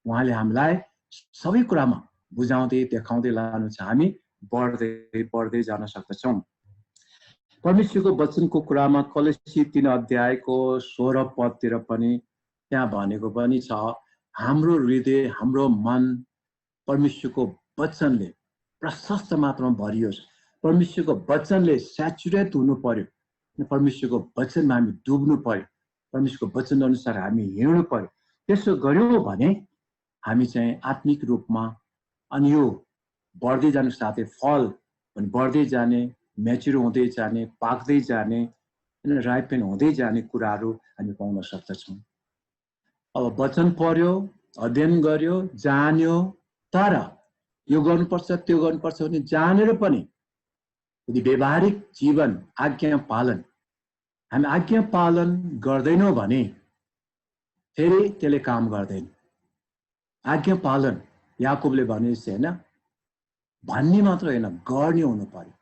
उहाँले हामीलाई सबै कुरामा बुझाउँदै देखाउँदै लानु छ, हामी बढ्दै जान सक्दछौँ। परमेश्वरको वचनको कुरामा कलोसी 3 अध्यायको 16 पदतिर पनि त्यहाँ भनेको पनि छ, हाम्रो हृदय, हाम्रो मन परमेश्वरको वचनले प्रशस्त मात्रामा भरियोस्। परमेश्वरको वचनले स्याचुरेट हुनु पर्यो, परमेश्वरको वचनमा हामी डुब्नु पर्यो, परमेश्वरको वचन अनुसार हामी हिँड्नु पर्यो। त्यसो गर्यौँ भने हामी चाहिँ आत्मिक रूपमा अनि यो बढ्दै जानु साथै फल पनि बढ्दै जाने, म्याच्युर हुँदै जाने, पाक्दै जाने, राइपेन हुँदै जाने कुराहरू हामी पाउन सक्दछौँ। अब वचन पढ्यो, अध्ययन गर्यो, जान्यो, तर यो गर्नुपर्छ त्यो गर्नुपर्छ भने जानेर पनि यदि व्यवहारिक जीवन आज्ञा पालन हामी आज्ञा पालन गर्दैनौं भने फेरि त्यसले काम गर्दैन। आज्ञा पालन याकुबले भनेपछि हैन भन्ने मात्र हैन गर्ने हुनु पर्यो,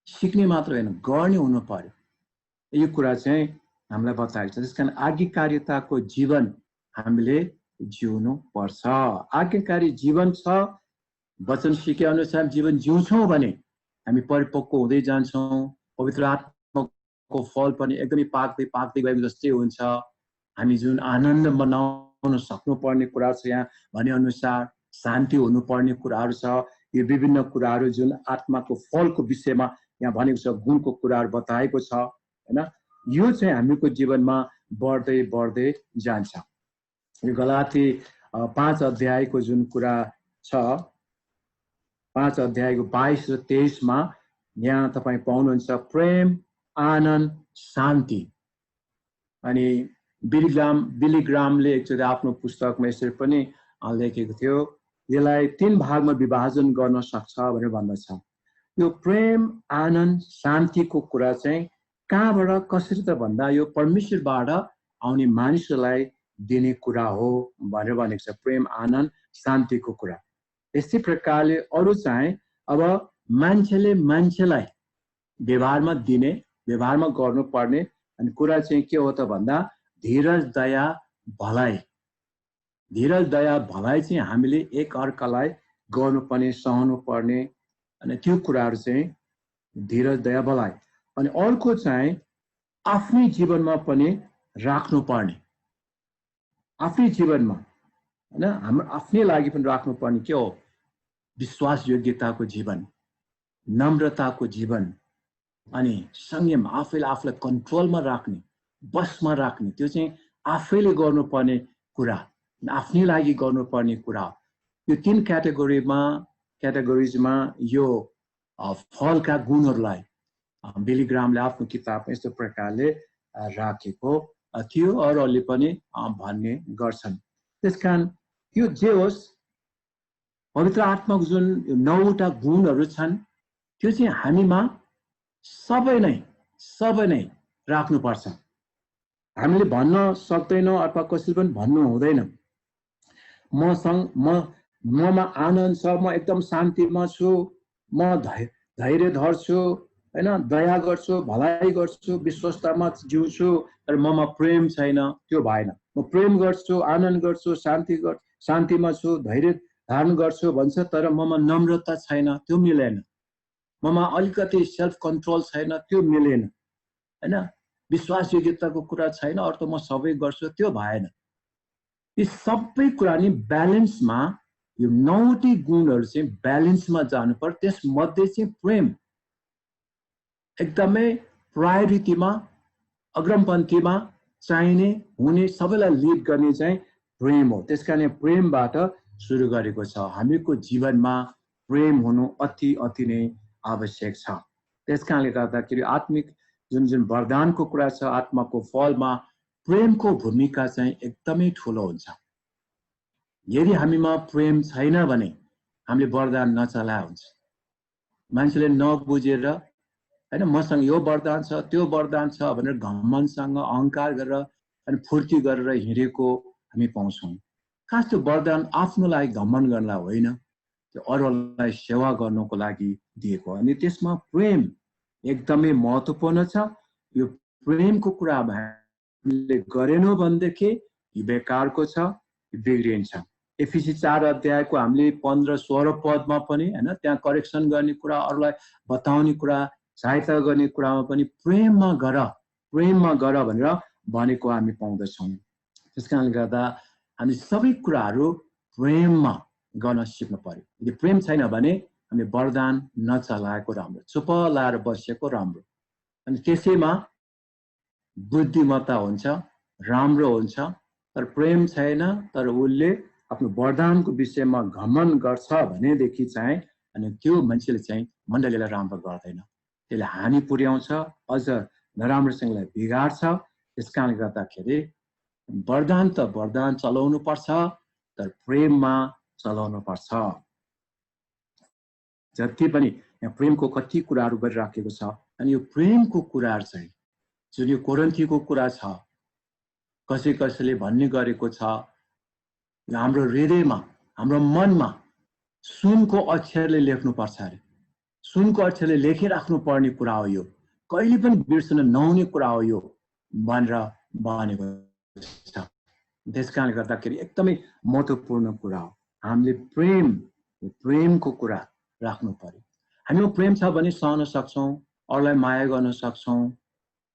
सिक्ने मात्र हैन गर्ने हुनु पर्यो। यो कुरा चाहिँ हामीलाई बताएको छ। त्यसकारण आज्ञाकारिताको जीवन हामीले जिउनु पर्छ। आज्ञाकारी जीवन छ, वचन सिके अनुसार जीवन जिउँछौं भने हामी परिपक्व हुँदै जान्छौं। पवित्र आत्माको फल पनि एकदमै पाक्दै पाक्दै गएको जस्तै हुन्छ। हामी जुन आनन्द मनाउन सक्नुपर्ने कुरा छ यहाँ भने अनुसार शान्ति हुनुपर्ने कुराहरू छ। यो विभिन्न कुराहरू जुन आत्माको फलको विषयमा यहाँ भनेको छ, गुणको कुराहरू बताएको छ हैन, यो चाहिँ हामीको जीवनमा बढ्दै बढ्दै जान्छ। यो गलाती 5 अध्यायको जुन कुरा छ, 5 अध्यायको 22 र 23 मा यहाँ तपाई पाउनुहुन्छ प्रेम, आनन्द, शान्ति। अनि बिली ग्रामले एकचोटि आफ्नो पुस्तकमा यसरी पनि लेखेको थियो, यसलाई 3 भागमा विभाजन गर्न सक्छ भनेर भन्दछ। यो प्रेम, आनन्द, शान्तिको कुरा चाहिँ कहाँबाट कसरी त भन्दा यो परमेश्वरबाट आउने मानिसहरूलाई दिने कुरा हो भनेर भनेको छ। प्रेम, आनन्द, शान्तिको कुरा। यस्तै प्रकारले अरू चाहिँ अब मान्छेले मान्छेलाई व्यवहारमा दिने, व्यवहारमा गर्नुपर्ने अनि कुरा चाहिँ के हो त भन्दा धीरज, दया, भलाइ। धीरज, दया, भलाइ चाहिँ हामीले एक अर्कालाई गर्नुपर्ने, सहनु पर्ने अनि त्यो कुराहरू चाहिँ धीरज, दया, भलाइ। अनि अर्को चाहिँ आफ्नै जीवनमा पनि राख्नुपर्ने, आफ्नै जीवनमा हैन हाम्रो आफ्नै लागि पनि राख्नुपर्ने के हो? विश्वास योग्यताको जीवन, नम्रताको जीवन अनि संयम, आफूलाई कन्ट्रोलमा राख्ने, बसमा राख्ने, त्यो चाहिँ आफैले गर्नुपर्ने कुरा, आफ्नै लागि गर्नुपर्ने कुरा। यो 3 क्याटेगोरिजमा यो फलका गुणहरूलाई बिली ग्रामले आफ्नो किताबमा यस्तो प्रकारले राखेको थियो, अरूले पनि भन्ने गर्छन्। त्यसकारण यो जे होस्, पवित्र आत्माको जुन 9वटा गुणहरू छन् त्यो चाहिँ हामीमा सबै नै राख्नुपर्छ। हामीले भन्न सक्दैनौँ अथवा कसैले पनि भन्नु हुँदैन ममा आनन्द छ, म एकदम शान्तिमा छु, म धैर्य धर्छु हैन, दया गर्छु, भलाइ गर्छु, विश्वस्तमा जिउँछु, तर ममा प्रेम छैन, त्यो भएन। म प्रेम गर्छु, आनन्द गर्छु, शान्तिमा छु, धैर्य धारण गर्छु भन्छ, तर ममा नम्रता छैन, त्यो मिलेन। ममा अलिकति सेल्फ कन्ट्रोल छैन, त्यो मिलेन हैन। विश्वास योग्यताको कुरा छैन, अरू त म सबै गर्छु, त्यो भएन। यी सबै कुरा नि ब्यालेन्समा, यो 9वटी गुणहरू चाहिँ ब्यालेन्समा जानु पर्छ। त्यसमध्ये चाहिँ प्रेम एकदमै प्रायोरिटीमा, अग्रमपन्थीमा चाहिने, हुने, सबैलाई लिड गर्ने चाहिँ प्रेम हो। त्यसकारण प्रेमबाट सुरु गरेको छ। हामीको जीवनमा प्रेम हुनु अति अति नै आवश्यक छ। त्यसकारणले गर्दाखेरि आत्मिक जुन वरदानको कुरा छ, आत्माको फलमा प्रेमको भूमिका चाहिँ एकदमै ठुलो हुन्छ। यदि हामीमा प्रेम छैन भने हामीले वरदान नचलाए हुन्छ। मान्छेले नबुझेर हैन मसँग यो वरदान छ, त्यो वरदान छ भनेर घमण्डसँग अहंकार गरेर अनि फुर्ती गरेर हिँडेको हामी पाउँछौँ। खास त्यो वरदान आफ्नो लागि घमण्ड गर्नलाई होइन, त्यो अरूलाई सेवा गर्नको लागि दिएको। अनि त्यसमा प्रेम एकदमै महत्त्वपूर्ण छ। यो प्रेमको कुरा हामीले गरेनौँ भनेदेखि यो बेकारको छ, बिग्रिन्छ। एफिसी 4 अध्यायको हामीले 15-16 पदमा पनि हैन, त्यहाँ करेक्सन गर्ने कुरा, अरूलाई बताउने कुरा, सहायता गर्ने कुरामा पनि प्रेममा गर भनेर भनेको हामी पाउँदछौँ। त्यसकारणले गर्दा हामी सबै कुराहरू प्रेममा गर्न सिक्नु पर्यो। यदि प्रेम छैन भने हामीले वरदान नचलाएको राम्रो, चुप लाएर बसेको राम्रो। अनि त्यसैमा बुद्धिमत्ता हुन्छ, राम्रो हुन्छ। तर प्रेम छैन, तर उसले आफ्नो वरदानको विषयमा घमण्ड गर्छ भनेदेखि चाहिँ अनि त्यो मान्छेले चाहिँ मण्डलीलाई राम्रो गर्दैन, त्यसले हानि पुर्याउँछ, अझ नराम्रोसँगलाई बिगार्छ। त्यसकारणले गर्दाखेरि वरदान त वरदान चलाउनु पर्छ, तर प्रेममा चलाउनु पर्छ। जति पनि यहाँ प्रेमको कति कुराहरू गरिराखेको छ। अनि यो प्रेमको कुराहरू चाहिँ जुन यो कोरिन्थीको कुरा छ, कसैले भन्ने गरेको छ हाम्रो हृदयमा, हाम्रो मनमा सुनको अक्षरले लेख्नुपर्छ अरे। सुनको अक्षरले लेखिराख्नु पर्ने कुरा हो यो, कहिले पनि बिर्सन नहुने कुरा हो यो भनेर भनेको छ। त्यसकारणले गर्दाखेरि एकदमै महत्त्वपूर्ण कुरा हो। हामीले प्रेमको कुरा राख्नु पर्यो। हामीमा प्रेम छ भने सहन सक्छौँ, अरूलाई माया गर्न सक्छौँ।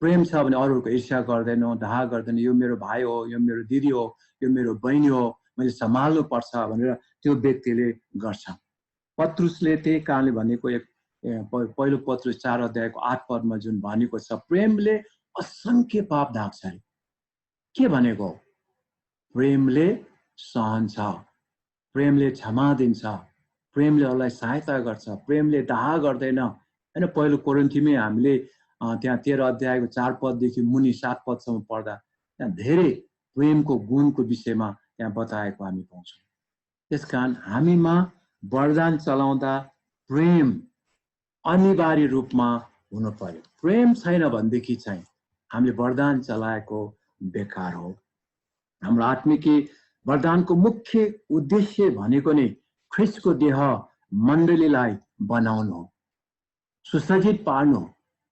प्रेम छ भने अरूहरूको ईर्ष्या गर्दैनौँ, डाहा गर्दैनौँ। यो मेरो भाइ हो, यो मेरो दिदी हो, यो मेरो बहिनी हो, मैले सम्हाल्नु पर्छ भनेर त्यो व्यक्तिले गर्छ। पत्रुसले त्यही कारणले भनेको पहिलो पत्रुस 4 अध्यायको 8 पदमा जुन भनेको छ, प्रेमले असंख्य पाप ढाक्छ अरे। के भनेको? प्रेमले सहन्छ, प्रेमले क्षमा दिन्छ, प्रेमले अरूलाई सहायता गर्छ, प्रेमले डाहा गर्दैन। हैन, पहिलो कोरिन्थीमै हामीले त्यहाँ 13 अध्यायको 4 पददेखि मुनि 7 पदसम्म पढ्दा त्यहाँ धेरै प्रेमको गुणको विषयमा त्यहाँ बताएको हामी पाउँछौँ। त्यसकारण हामीमा वरदान चलाउँदा प्रेम अनिवार्य रूपमा हुनु पर्यो। प्रेम छैन भनेदेखि चाहिँ हामीले वरदान चलाएको बेकार हो। हाम्रो आत्मिकी वरदानको मुख्य उद्देश्य भनेको नै ख्रिस्टको देह मण्डलीलाई बनाउनु हो, सुसज्जित पार्नु हो,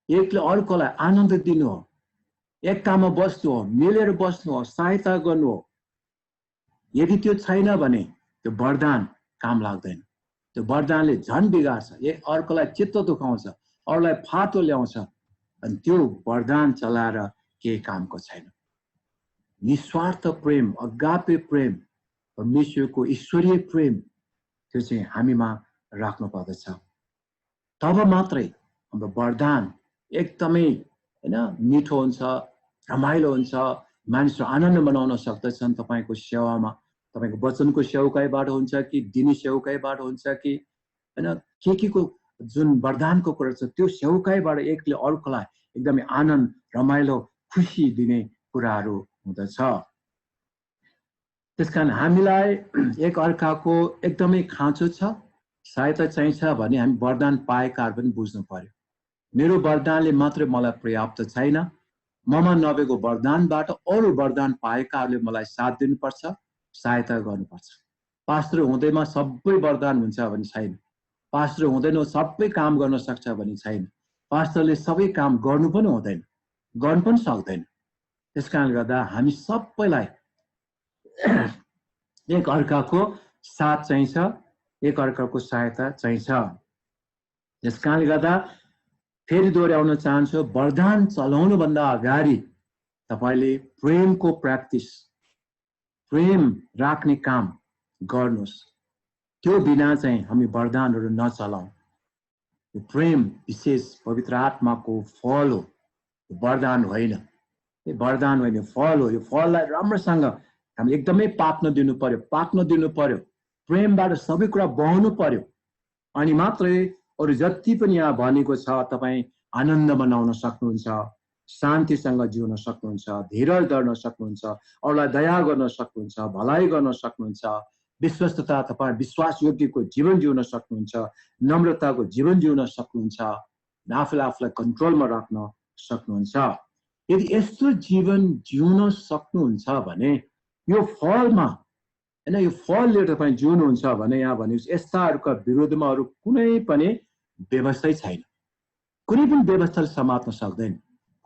एकले अर्कोलाई आनन्द दिनु हो, एकतामा बस्नु हो, मिलेर बस्नु हो, सहायता गर्नु हो। यदि त्यो छैन भने त्यो वरदान काम लाग्दैन। त्यो वरदानले झन् बिगार्छ, एक अर्कोलाई चित्त दुखाउँछ, अरूलाई फाटो ल्याउँछ, अनि त्यो वरदान चलाएर केही कामको छैन। निस्वार्थ प्रेम, अगापे प्रेम, परमेश्वरको ईश्वरीय प्रेम, त्यो चाहिँ हामीमा राख्नु पर्दछ। तब मात्रै हाम्रो वरदान एकदमै हैन मिठो हुन्छ, रमाइलो हुन्छ, मानिसहरू आनन्द मनाउन सक्दछन्। तपाईँको सेवामा, तपाईँको वचनको सेवकाईबाट हुन्छ कि दिनी सेवकाईबाट हुन्छ कि हैन के को जुन वरदानको कुरा छ, त्यो सेवकाईबाट एकले अर्कोलाई एकदमै आनन्द, रमाइलो, खुसी दिने कुराहरू हुँदछ। त्यसकारण हामीलाई एक अर्काको एकदमै खाँचो छ, सहायता चाहिन्छ भने हामी वरदान पाएकाहरू पनि बुझ्नु पर्यो। मेरो वरदानले मात्रै मलाई पर्याप्त छैन, ममा नभएको वरदानबाट अरू वरदान पाएकाहरूले मलाई साथ दिनुपर्छ, सहायता गर्नुपर्छ। पास्टर हुँदैमा सबै वरदान हुन्छ भने छैन, पास्टर हुँदैन सबै काम गर्न सक्छ भने छैन, पास्टरले सबै काम गर्नु पनि हुँदैन, गर्नु पनि सक्दैन। त्यसकारणले गर्दा हामी सबैलाई एक अर्काको साथ चाहिन्छ, एक अर्काको सहायता चाहिन्छ। त्यसकारणले गर्दा फेरि दोहोऱ्याउन चाहन्छु, वरदान चलाउनु भन्दा अगाडि तपाईले प्रेमको प्र्याक्टिस, प्रेम राख्ने काम गर्नुहोस्। त्यो बिना चाहिँ हामी वरदानहरू नचलाऊ। यो प्रेम विशेष पवित्र आत्माको फल हो, वरदान होइन। यो वरदान होइन, फल हो। यो फललाई राम्रोसँग हामीले एकदमै पाक्न दिनु पर्यो, पाक्न दिनु पर्यो। प्रेमबाट सबै कुरा बहनु पर्यो, अनि मात्रै अरू जति पनि यहाँ भनेको छ तपाईँ आनन्द मनाउन सक्नुहुन्छ, शान्तिसँग जिउन सक्नुहुन्छ, धीरज धर्न सक्नुहुन्छ, अरूलाई दया गर्न सक्नुहुन्छ, भलाइ गर्न सक्नुहुन्छ, विश्वस्तता, तपाईँ विश्वासयोग्यको जीवन जिउन सक्नुहुन्छ, नम्रताको जीवन जिउन सक्नुहुन्छ, आफूलाई कन्ट्रोलमा राख्न सक्नुहुन्छ। यदि यस्तो जीवन जिउन सक्नुहुन्छ भने यो फलमा हैन, यो फल लिएर तपाईँ जिउनुहुन्छ भने यहाँ भनेपछि यस्ताहरूका विरोधमा अरू कुनै पनि व्यवस्थै छैन। कुनै पनि व्यवस्थाले समात्न सक्दैन,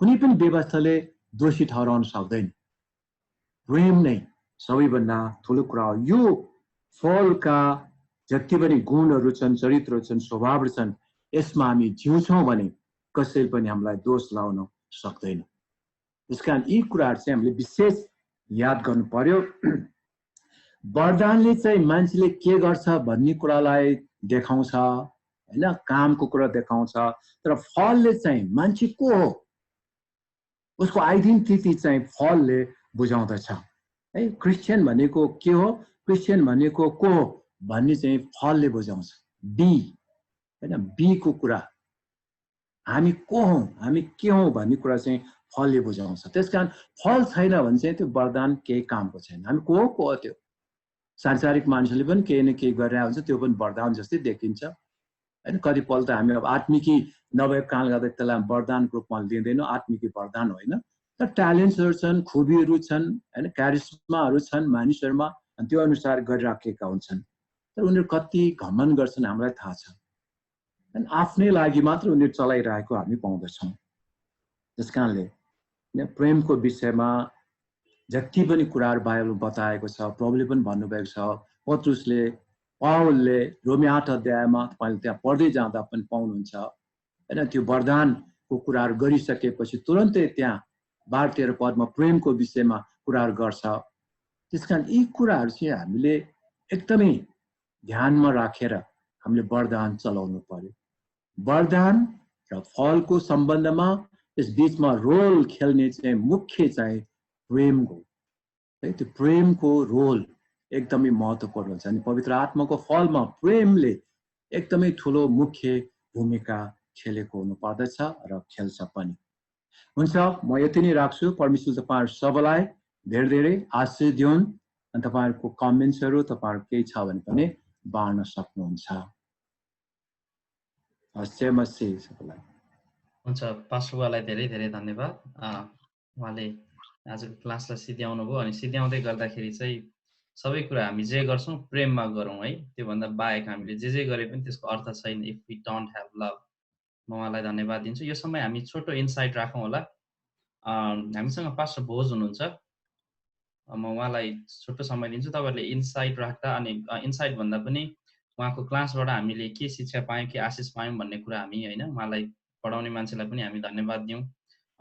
कुनै पनि व्यवस्थाले दोषी ठहराउन सक्दैन। प्रेम नै सबैभन्दा ठुलो कुरा हो। यो फलका जति पनि गुणहरू छन्, चरित्रहरू छन्, स्वभावहरू छन्, यसमा हामी जिउँछौँ भने कसैले पनि हामीलाई दोष लाउन सक्दैन। त्यसकारण यी कुराहरू चाहिँ हामीले विशेष याद गर्नु पर्यो। वरदानले चाहिँ मान्छेले के गर्छ भन्ने कुरालाई देखाउँछ हैन, कामको कुरा देखाउँछ, तर फलले चाहिँ मान्छे को हो, उसको आइडेन्टिटी चाहिँ फलले बुझाउँदछ है। क्रिस्चियन भनेको के हो, क्रिस्चियन भनेको को हो भन्ने चाहिँ फलले बुझाउँछ। बी हैन, बी को कुरा, हामी को हौं, हामी के हौं भन्ने कुरा चाहिँ फलले बुझाउँछ। त्यसकारण फल छैन भने चाहिँ त्यो वरदान केही कामको छैन। हामी को हो त्यो सांसारिक मान्छेले पनि केही न केही गरिरहेको हुन्छ, त्यो पनि वरदान जस्तै देखिन्छ हैन। कतिपल्ट त हामी अब आत्मिकी नभएको कारणले गर्दा त्यसलाई वरदानको रूपमा लिँदैनौँ, आत्मिकी वरदान होइन। तर ट्यालेन्ट्सहरू छन्, खुबीहरू छन् हैन, क्यारिस्माहरू छन् मानिसहरूमा, अनि त्यो अनुसार गरिराखेका हुन्छन्। तर उनीहरू कति घमण्ड गर्छन् हामीलाई थाहा छ। अनि आफ्नै लागि मात्र उनीहरू चलाइरहेको हामी पाउँदछौँ। त्यस कारणले प्रेमको विषयमा जति पनि कुराहरू बाइबलमा बताएको छ, प्रभुले पनि भन्नुभएको छ, पत्रुसले, पावलले रोमी 8 अध्यायमा तपाईँले त्यहाँ पढ्दै जाँदा पनि पाउनुहुन्छ हैन। त्यो वरदानको कुराहरू गरिसकेपछि तुरन्तै त्यहाँ 12-13 पदमा प्रेमको विषयमा कुराहरू गर्छ। त्यसकारण यी कुराहरू चाहिँ हामीले एकदमै ध्यानमा राखेर हामीले वरदान चलाउनु पर्यो। वरदान र फलको सम्बन्धमा यस बीचमा रोल खेल्ने चाहिँ मुख्य चाहिँ प्रेमको है, त्यो प्रेमको रोल एकदमै महत्त्वपूर्ण हुन्छ। अनि पवित्र आत्माको फलमा प्रेमले एकदमै ठुलो मुख्य भूमिका खेलेको हुनुपर्दछ र खेल्छ पनि। हुन्छ, म यति नै राख्छु। परमेश्वर तपाईँहरू सबैलाई धेरै धेरै आशीष दिउन्। अनि तपाईँहरूको कमेन्ट्सहरू तपाईँहरू केही छ भने पनि बाँड्न सक्नुहुन्छ। हस्, जय मसीह सबैलाई। हुन्छ, पास्टरलाई धेरै धेरै धन्यवाद। उहाँले आजको क्लासलाई सिध्याउनु भयो, अनि सिध्याउँदै गर्दाखेरि चाहिँ सबै कुरा हामी जे गर्छौँ प्रेममा गरौँ है। त्योभन्दा बाहेक हामीले जे गरे पनि त्यसको अर्थ छैन if we don't have love. म उहाँलाई धन्यवाद दिन्छु। यो समय हामी छोटो इन्साइट राखौँ होला। हामीसँग पास्टर भोज हुनुहुन्छ, म उहाँलाई छोटो समय दिन्छु। तपाईँहरूले इन्साइट राख्दा, अनि इन्साइट भन्दा पनि उहाँको क्लासबाट हामीले के शिक्षा पायौँ, के आशिष पायौँ भन्ने कुरा हामी होइन, उहाँलाई पढाउने मान्छेलाई पनि हामी धन्यवाद दिउँ।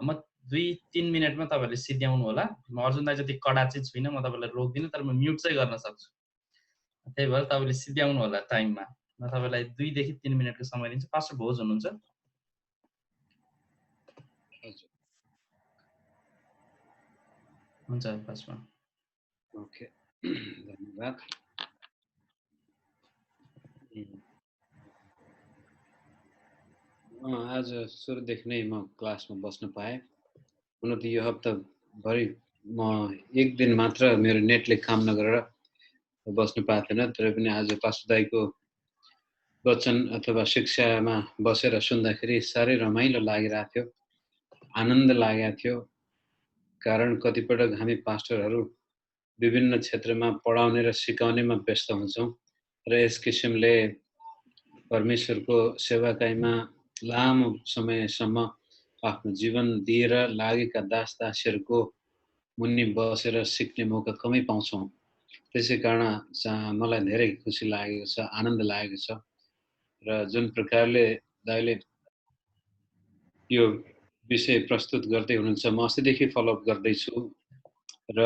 म 2-3 मिनटमा तपाईँहरूले सिध्याउनु होला। म अर्जुन दाइ जति कडा चाहिँ छुइनँ, म तपाईँलाई रोक्दिनँ, तर म म्युट चाहिँ गर्न सक्छु। त्यही भएर तपाईँले सिध्याउनु होला टाइममा। म तपाईँलाई 2 देखि 3 मिनटको समय दिन्छु। पास्टर भोज हुनुहुन्छ? हुन्छ पास्टर। ओके, धन्यवाद। आज सुरुदेखि नै म क्लासमा बस्न पाएँ। हुन त यो हप्ताभरि म एक दिन मात्र मेरो नेटले काम नगरेर बस्नु पाएको थिएन, तर पनि आज पास्टर दाइको वचन अथवा शिक्षामा बसेर सुन्दाखेरि साह्रै रमाइलो लागिरहेको थियो, आनन्द लागेको थियो। कारण कतिपटक हामी पास्टरहरू विभिन्न क्षेत्रमा पढाउने र सिकाउनेमा व्यस्त हुन्छौँ र यस किसिमले परमेश्वरको सेवाकाईमा लामो समयसम्म आफ्नो जीवन दिएर लागेका दास दासीहरूको मुनि बसेर सिक्ने मौका कमै पाउँछौँ। त्यसै कारण मलाई धेरै खुसी लागेको छ, आनन्द लागेको छ। र जुन प्रकारले दाइले यो विषय प्रस्तुत गर्दै हुनुहुन्छ, म अस्तिदेखि फलोअप गर्दैछु। र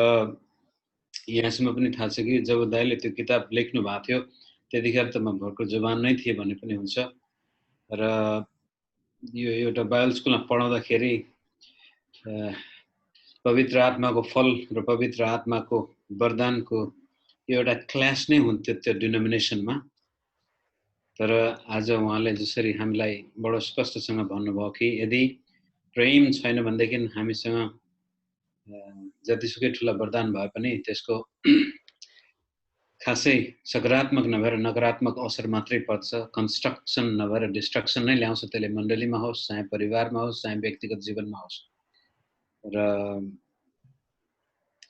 यहाँसम्म पनि थाहा छ कि जब दाइले त्यो किताब लेख्नु भएको थियो त्यतिखेर त म भर्खर जवान नै थिएँ भन्ने पनि हुन्छ। र यो एउटा बाइबल स्कुलमा पढाउँदाखेरि पवित्र आत्माको फल र पवित्र आत्माको वरदानको एउटा क्लास नै हुन्थ्यो त्यो डिनोमिनेसनमा। तर आज उहाँले जसरी हामीलाई बडो स्पष्टसँग भन्नुभयो कि यदि प्रेम छैन भनेदेखि हामीसँग जतिसुकै ठुला वरदान भए पनि त्यसको खासै सकारात्मक नभएर नकारात्मक असर मात्रै पर्छ, कन्स्ट्रक्सन नभएर डिस्ट्रक्सन नै ल्याउँछ। त्यसले मण्डलीमा होस्, चाहे परिवारमा होस्, चाहे व्यक्तिगत जीवनमा होस्।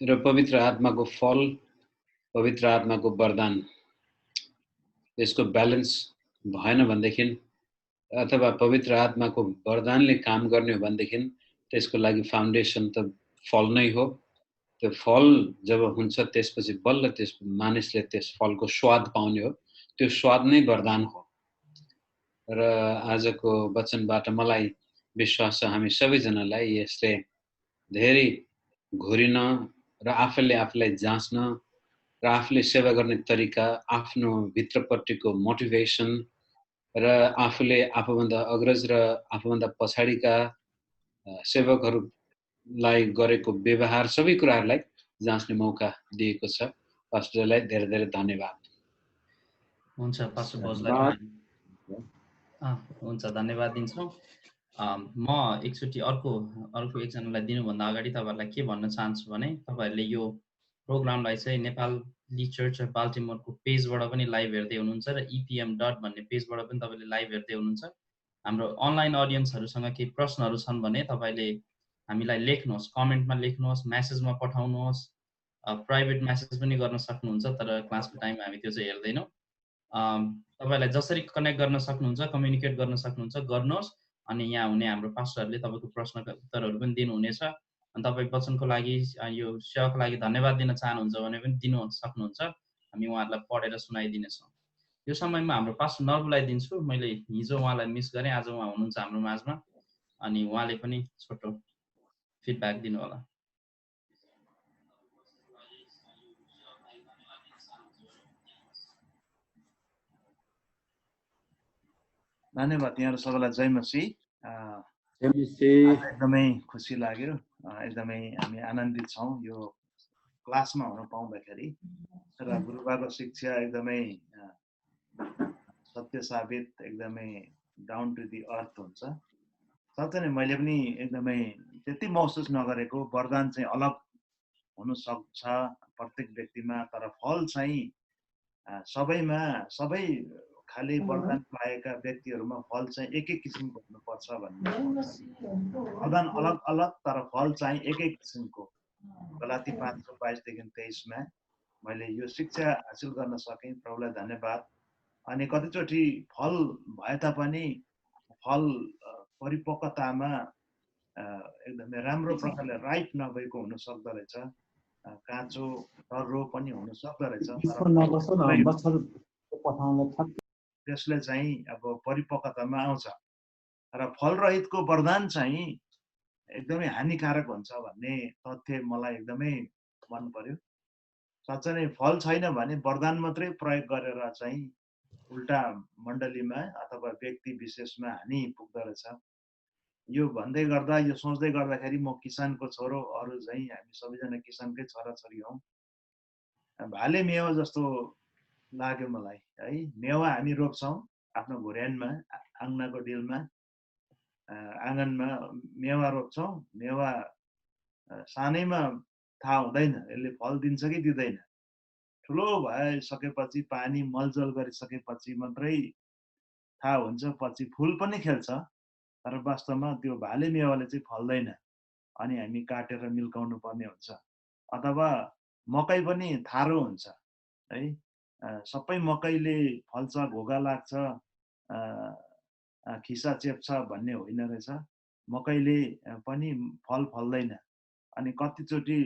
र पवित्र आत्माको फल, पवित्र आत्माको वरदान, यसको ब्यालेन्स भएन भनेदेखि अथवा पवित्र आत्माको वरदानले काम गर्ने हो भनेदेखि त्यसको लागि फाउन्डेसन त फल नै हो। त्यो फल जब हुन्छ त्यसपछि बल्ल त्यस मानिसले त्यस फलको स्वाद पाउने हो। त्यो स्वाद नै वरदान हो। र आजको वचनबाट मलाई विश्वास छ हामी सबैजनालाई यसले धेरै घुरिन र आफूलाई जाँच्न र आफूले सेवा गर्ने तरिका, आफ्नो भित्रपट्टिको मोटिभेसन र आफूले आफूभन्दा अग्रज र आफूभन्दा पछाडिका सेवकहरूलाई गरेको व्यवहार सबै कुराहरूलाई जाँच्ने मौका दिएको छ। पास्टरलाई धेरै धेरै धन्यवाद। हुन्छ पास्टर भोजलाई हुन्छ धन्यवाद दिन्छौँ। म एकचोटि अर्को एकजनालाई दिनुभन्दा अगाडि तपाईँहरूलाई के भन्न चाहन्छु भने तपाईँहरूले यो प्रोग्रामलाई चाहिँ नेपाल ली चर्च अफ बाल्टिमोरको पेजबाट पनि लाइभ हेर्दै हुनुहुन्छ र EPM डट भन्ने पेजबाट पनि तपाईँले लाइभ हेर्दै हुनुहुन्छ। हाम्रो अनलाइन अडियन्सहरूसँग केही प्रश्नहरू छन् भने तपाईँले हामीलाई लेख्नुहोस्, कमेन्टमा लेख्नुहोस्, म्यासेजमा पठाउनुहोस्, प्राइभेट म्यासेज पनि गर्न सक्नुहुन्छ, तर क्लासको टाइममा हामी त्यो चाहिँ हेर्दैनौँ। तपाईँलाई जसरी कनेक्ट गर्न सक्नुहुन्छ, कम्युनिकेट गर्न सक्नुहुन्छ गर्नुहोस्, अनि यहाँ हुने हाम्रो पास्टरहरूले तपाईँको प्रश्नका उत्तरहरू पनि दिनुहुनेछ। अनि तपाईँ वचनको लागि यो सेवाको लागि धन्यवाद दिन चाहनुहुन्छ भने पनि दिनु सक्नुहुन्छ, हामी उहाँहरूलाई पढेर सुनाइदिनेछौँ। यो समयमा हाम्रो पास्टर नर्बुलाई दिन्छु। मैले हिजो उहाँलाई मिस गरेँ, आज उहाँ हुनुहुन्छ हाम्रो माझमा, अनि उहाँले पनि छोटो फिडब्याक दिनु होला। धन्यवाद यहाँहरू सबैलाई। जय मसीह। एकदमै खुसी लाग्यो, एकदमै हामी आनन्दित छौँ यो क्लासमा हुन पाउँदाखेरि र गुरुबाको शिक्षा एकदमै सत्य साबित, एकदमै डाउन टु दि अर्थ हुन्छ। साँच्चै नै मैले पनि एकदमै त्यति महसुस नगरेको वरदान चाहिँ अलग हुन सक्छ प्रत्येक व्यक्तिमा, तर फल चाहिँ सबैमा, सबै खाली वरदान पाएका व्यक्तिहरूमा फल चाहिँ एक एक किसिमको हुनुपर्छ भन्ने। वरदान अलग अलग तर फल चाहिँ एक एक किसिमको। गलाती 5:22-23 मैले यो शिक्षा हासिल गर्न सकेँ, प्रभुलाई धन्यवाद। अनि कतिचोटि फल भए तापनि फल परिपक्वतामा एकदमै राम्रो प्रकारले राइट नभएको हुन सक्दो रहेछ, काँचो टर्रो पनि हुन सक्दो रहेछ। त्यसले चाहिँ अब परिपक्वतामा आउँछ र फलरहितको वरदान चाहिँ एकदमै हानिकारक हुन्छ भन्ने तथ्य मलाई एकदमै मन पर्यो। साँच्चै नै फल छैन भने वरदान मात्रै प्रयोग गरेर चाहिँ उल्टा मण्डलीमा अथवा व्यक्ति विशेषमा हानि पुग्दो रहेछ। यो भन्दै गर्दा, यो सोच्दै गर्दाखेरि म किसानको छोरो, अरू चाहिँ हामी सबैजना किसानकै छोराछोरी हौँ। भाले मेवा जस्तो लाग्यो मलाई है। मेवा हामी रोप्छौँ आफ्नो घुर्यानमा, आँगनको डिलमा, आँगनमा मेवा रोप्छौँ। मेवा सानैमा थाहा हुँदैन यसले फल दिन्छ कि दिँदैन। ठुलो भइसकेपछि, पानी मलजल गरिसकेपछि मात्रै थाहा हुन्छ। पछि फुल पनि खेल्छ, तर वास्तवमा त्यो भाले मेवाले चाहिँ फल्दैन, अनि हामी काटेर मिल्काउनु पर्ने हुन्छ। अथवा मकै पनि थारो हुन्छ है। सबै मकैले फल्छ, घोगा लाग्छ, खिसा चेप्छ भन्ने होइन रहेछ। मकैले पनि फल फल्दैन। अनि कतिचोटि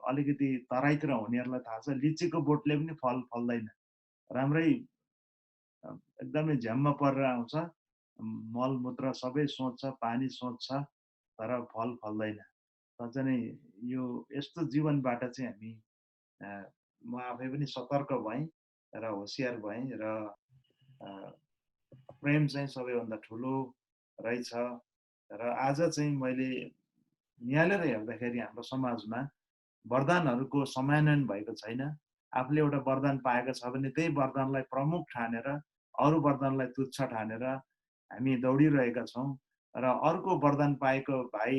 अलिकति तराईतिर हुनेहरूलाई थाहा छ, लिचीको बोटले पनि फल फल्दैन। राम्रै एकदमै झ्याममा परेर आउँछ, मलमूत्र सबै सोच्छ, पानी सोच्छ, तर फल फल्दैन। साँच्चै नै यो यस्तो जीवनबाट चाहिँ हामी, म आफै पनि सतर्क भएँ र होसियार भएँ र प्रेम चाहिँ सबैभन्दा ठुलो रहेछ। र आज चाहिँ मैले निहालेर हेर्दाखेरि हाम्रो समाजमा वरदानहरूको समानन भएको छैन। आफूले एउटा वरदान पाएको छ भने त्यही वरदानलाई प्रमुख ठानेर, अरू वरदानलाई तुच्छ ठानेर हामी दौडिरहेका छौँ र अर्को वरदान पाएको भाइ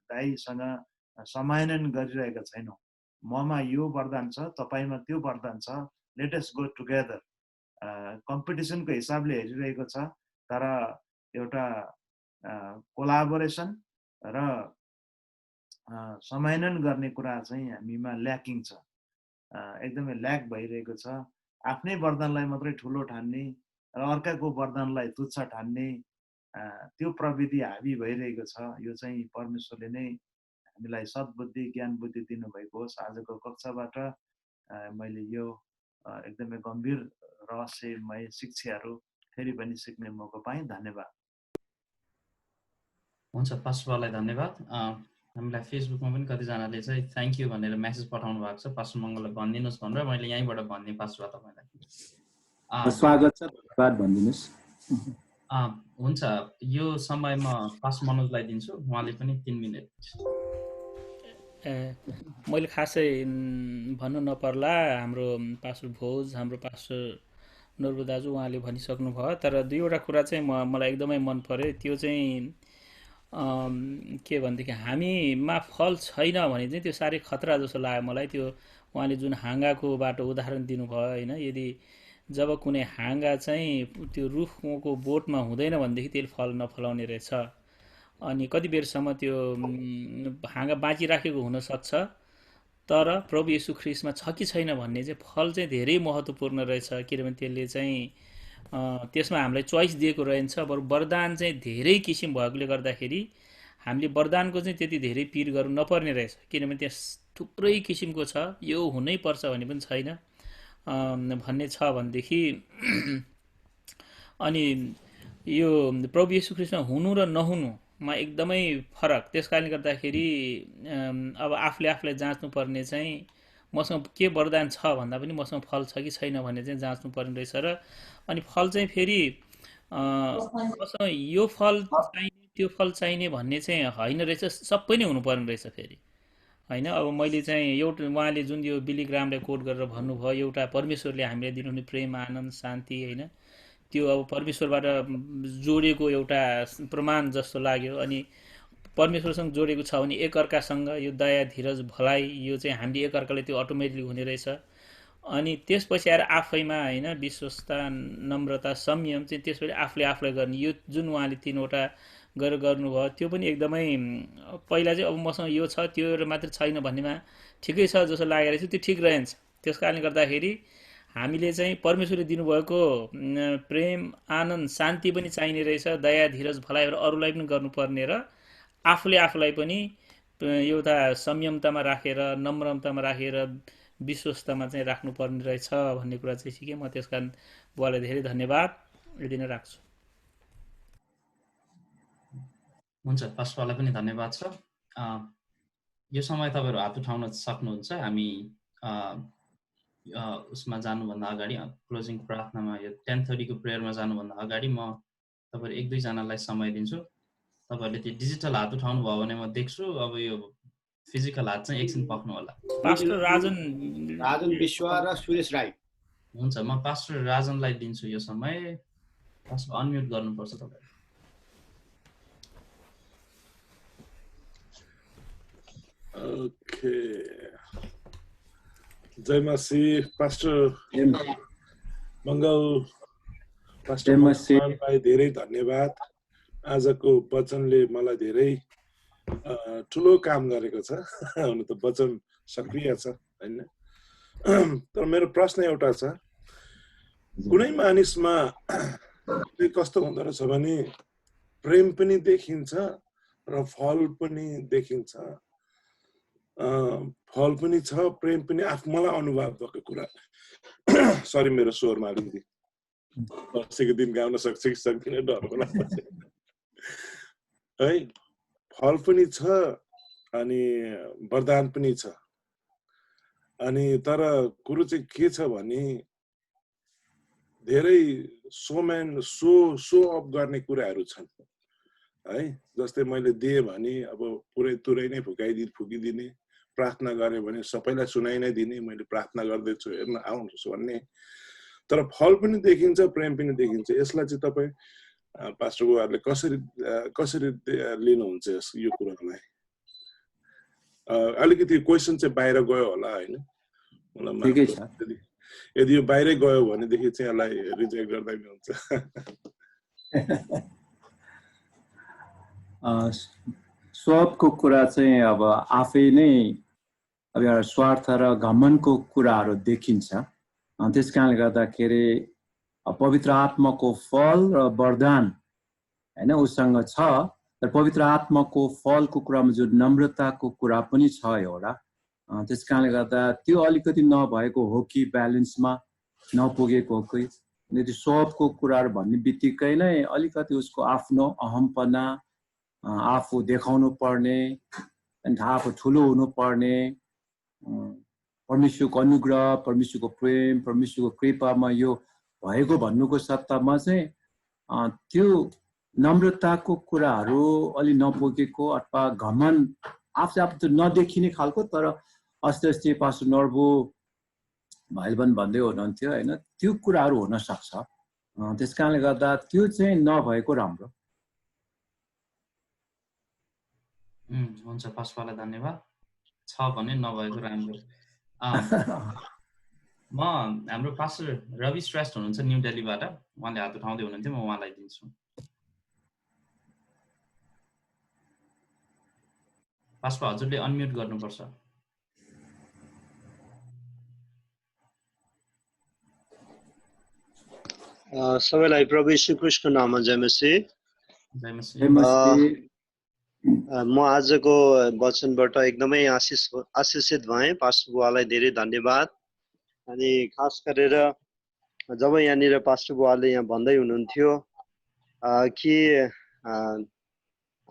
दाइसँग समानन गरिरहेका छैनौँ। ममा यो वरदान छ, तपाईँमा त्यो वरदान छ, लेट अस गो टुगेदर। कम्पिटिसनको हिसाबले हेरिरहेको छ, तर एउटा कोलाबोरेसन र समानन गर्ने कुरा चाहिँ हामीमा ल्याकिङ छ, एकदमै ल्याक भइरहेको छ। आफ्नै वरदानलाई मात्रै ठुलो ठान्ने र अर्काको वरदानलाई तुच्छ ठान्ने त्यो प्रविधि हावी भइरहेको छ। यो चाहिँ परमेश्वरले नै हामीलाई सद्बुद्धि, ज्ञान बुद्धि दिनुभएको होस्। आजको कक्षाबाट मैले यो एकदमै गम्भीर रहस्यमय शिक्षाहरू फेरि पनि सिक्ने मौका पाएँ। धन्यवाद। हुन्छ, पास्टरलाई धन्यवाद। हामीलाई फेसबुकमा पनि कतिजनाले चाहिँ थ्याङ्क यू भनेर मेसेज पठाउनु भएको छ, पास्टर मङ्गललाई भनिदिनुहोस् भनेर। मैले यहीँबाट भनिदिएँ पास्टर तपाईँलाई स्वागत छ, धन्यवाद भनिदिनुहोस्। हुन्छ, यो समयमा पास्टर मनोजलाई दिन्छु, उहाँले पनि 3 मिनट। मैले खासै भन्नु नपर्ला, हाम्रो पास्टर भोज, हाम्रो पास्टर नर्बु दाजु उहाँले भनिसक्नु भयो। तर दुईवटा कुरा चाहिँ मलाई एकदमै मन पर्यो। त्यो चाहिँ के भनेदेखि हामीमा फल छैन भने चाहिँ त्यो साह्रै खतरा जस्तो लाग्यो मलाई। त्यो उहाँले जुन हाँगाकोबाट उदाहरण दिनुभयो होइन, यदि जब कुनै हाँगा चाहिँ त्यो रुखको बोटमा हुँदैन भनेदेखि त्यसले फल नफलाउने रहेछ। अनि कति बेरसम्म त्यो हाँगा बाँचिराखेको हुनसक्छ, तर प्रभु येशू ख्रीष्टमा छ कि छैन भन्ने चाहिँ फल चाहिँ धेरै महत्त्वपूर्ण रहेछ। किनभने त्यसले चाहिँ त्यसमा हामीलाई चोइस दिएको रहन्छ। बरु वरदान चाहिँ धेरै किसिम भएकोले गर्दाखेरि हामीले वरदानको चाहिँ त्यति धेरै पिर गर्नु नपर्ने रहेछ। किनभने त्यस थुप्रै किसिमको छ, यो हुनै पर्छ भन्ने पनि छैन भन्ने छ भनेदेखि अनि यो प्रभु येशू ख्रीष्टमा हुनु र नहुनुमा एकदमै फरक। त्यस कारणले गर्दाखेरि अब आफूलाई जाँच्नुपर्ने चाहिँ मसँग के वरदान छ भन्दा पनि मसँग फल छ कि छैन भन्ने चाहिँ जाँच्नुपर्ने रहेछ। र अनि फल चाहिँ फेरि मसँग यो फल चाहिने त्यो फल चाहिने भन्ने चाहिँ होइन रहेछ, सबै नै हुनुपर्ने रहेछ फेरि होइन। अब मैले चाहिँ एउटा उहाँले जुन यो बिली ग्रामलाई कोट गरेर भन्नुभयो, एउटा परमेश्वरले हामीलाई दिनुहुने प्रेम, आनन्द, शान्ति होइन, त्यो अब परमेश्वरबाट जोडिएको एउटा प्रमाण जस्तो लाग्यो। अनि परमेश्वरसँग जोडिएको छ भने एकअर्कासँग यो दया, धीरज, भलाइ यो चाहिँ हामीले एकअर्काले त्यो अटोमेटिकली हुने रहेछ। अनि त्यसपछि आएर आफैमा होइन विश्वस्ता, नम्रता, संयम चाहिँ त्यसपछि आफूलाई गर्ने, यो जुन उहाँले 3वटा गरेर गर्नुभयो त्यो पनि एकदमै पहिला चाहिँ अब मसँग यो छ त्यो मात्र छैन भन्नेमा ठिकै छ जस्तो लागेको रहेछ, त्यो ठिक रहन्छ। त्यस कारणले गर्दाखेरि हामीले चाहिँ परमेश्वरले दिनुभएको प्रेम, आनन्द, शान्ति पनि चाहिने रहेछ, दया, धीरज, भलाइ अरूलाई पनि गर्नुपर्ने, र आफूलाई पनि एउटा संयमतामा राखेर, नम्रतामा राखेर, विश्वस्तमा चाहिँ राख्नुपर्ने रहेछ भन्ने कुरा चाहिँ सिकेँ म। त्यस कारण बुवालाई धेरै धन्यवाद, यति नै राख्छु। हुन्छ, पास्टरलाई पनि धन्यवाद छ। यो समय तपाईँहरू हात उठाउन सक्नुहुन्छ। हामी उसमा जानुभन्दा अगाडि क्लोजिङ प्रार्थनामा यो 10:30 को प्रेयरमा जानुभन्दा अगाडि म तपाईँहरू 1-2 जनालाई समय दिन्छु। तपाईँहरूले त्यो डिजिटल हात उठाउनु भयो भने म देख्छु, अब यो फिजिकल हात चाहिँ एकछिन पक्नु होला। पास्टर राजन विश्वा र सुरेश राई। हुन्छ, म पास्टर राजनलाई दिन्छु यो समय। पास्टर अनम्युट गर्नुपर्छ तपाईँ। ओके, जय मसी पास्टर मङ्गल, पास्टर मङ्गललाई धेरै धन्यवाद। आजको वचनले मलाई धेरै ठुलो काम गरेको छ। हुन त वचन सक्रिय छ होइन, तर मेरो प्रश्न एउटा छ। कुनै मानिसमा कस्तो हुँदो रहेछ भने प्रेम पनि देखिन्छ र फल पनि देखिन्छ। फल पनि छ, प्रेम पनि। मलाई अनुभव भएको कुरा, सरी मेरो स्वरमा अलिकति बसेको दिन गाउन सक्छ कि सक्दिनँ डर होला है। फल पनि छ अनि वरदान पनि छ। अनि तर कुरो चाहिँ के छ भने धेरै सो अप गर्ने कुराहरू छन् है। जस्तै मैले दिएँ भने अब पुरै तुरै नै फुकिदिने, प्रार्थना गरेँ भने सबैलाई सुनाइ नै दिने, मैले प्रार्थना गर्दैछु हेर्न आउनुहोस् भन्ने। तर फल पनि देखिन्छ, प्रेम पनि देखिन्छ। यसलाई चाहिँ तपाईँ पास्टर बुवाहरूले कसरी लिनुहुन्छ यो कुरालाई? अलिकति क्वेसन चाहिँ बाहिर गयो होला होइन, यदि यो बाहिरै गयो भनेदेखि चाहिँ यसलाई रिजेक्ट गर्दा पनि हुन्छ। स्वको कुरा चाहिँ अब आफै नै अब एउटा स्वार्थ र घमनको कुराहरू देखिन्छ। त्यस कारणले गर्दाखेरि पवित्र आत्माको फल र वरदान होइन उसँग छ, तर पवित्र आत्माको फलको कुरामा जो नम्रताको कुरा पनि छ एउटा। त्यस कारणले गर्दा त्यो अलिकति नभएको हो कि ब्यालेन्समा नपुगेको हो कि। यदि स्वको कुराहरू भन्ने बित्तिकै नै अलिकति उसको आफ्नो अहमपना, आफू देखाउनु पर्ने, आफू ठुलो हुनुपर्ने, परमेश्वरको अनुग्रह, परमेश्वरको प्रेम, परमेश्वरको कृपामा यो भएको भन्नुको सत्तामा चाहिँ त्यो नम्रताको कुराहरू अलि नपुगेको अथवा घमन आफू नदेखिने खालको। तर अस्ति पास्टर नर्बु भाइबन भन्दै हुनुहुन्थ्यो होइन, त्यो कुराहरू हुन सक्छ। त्यस कारणले गर्दा त्यो चाहिँ नभएको राम्रो। हुन्छ, पास्टरलाई धन्यवाद। छ भने नभएको राम्रो। म हाम्रो पास्टर रवि श्रेष्ठ हुनुहुन्छ न्यू दिल्लीबाट, उहाँले हात उठाउँदै हुनुहुन्थ्यो, म उहाँलाई दिन्छु। पास्टर हजुरले अनम्युट गर्नुपर्छ। सबैलाई प्रभु यीशु ख्रीष्टको नाममा जय मसीह। म आजको वचनबाट एकदमै आशिषित भएँ। पास्टर बुवालाई धेरै धन्यवाद। अनि खास गरेर जब यहाँनिर पास्टर बुवाले यहाँ भन्दै हुनुहुन्थ्यो कि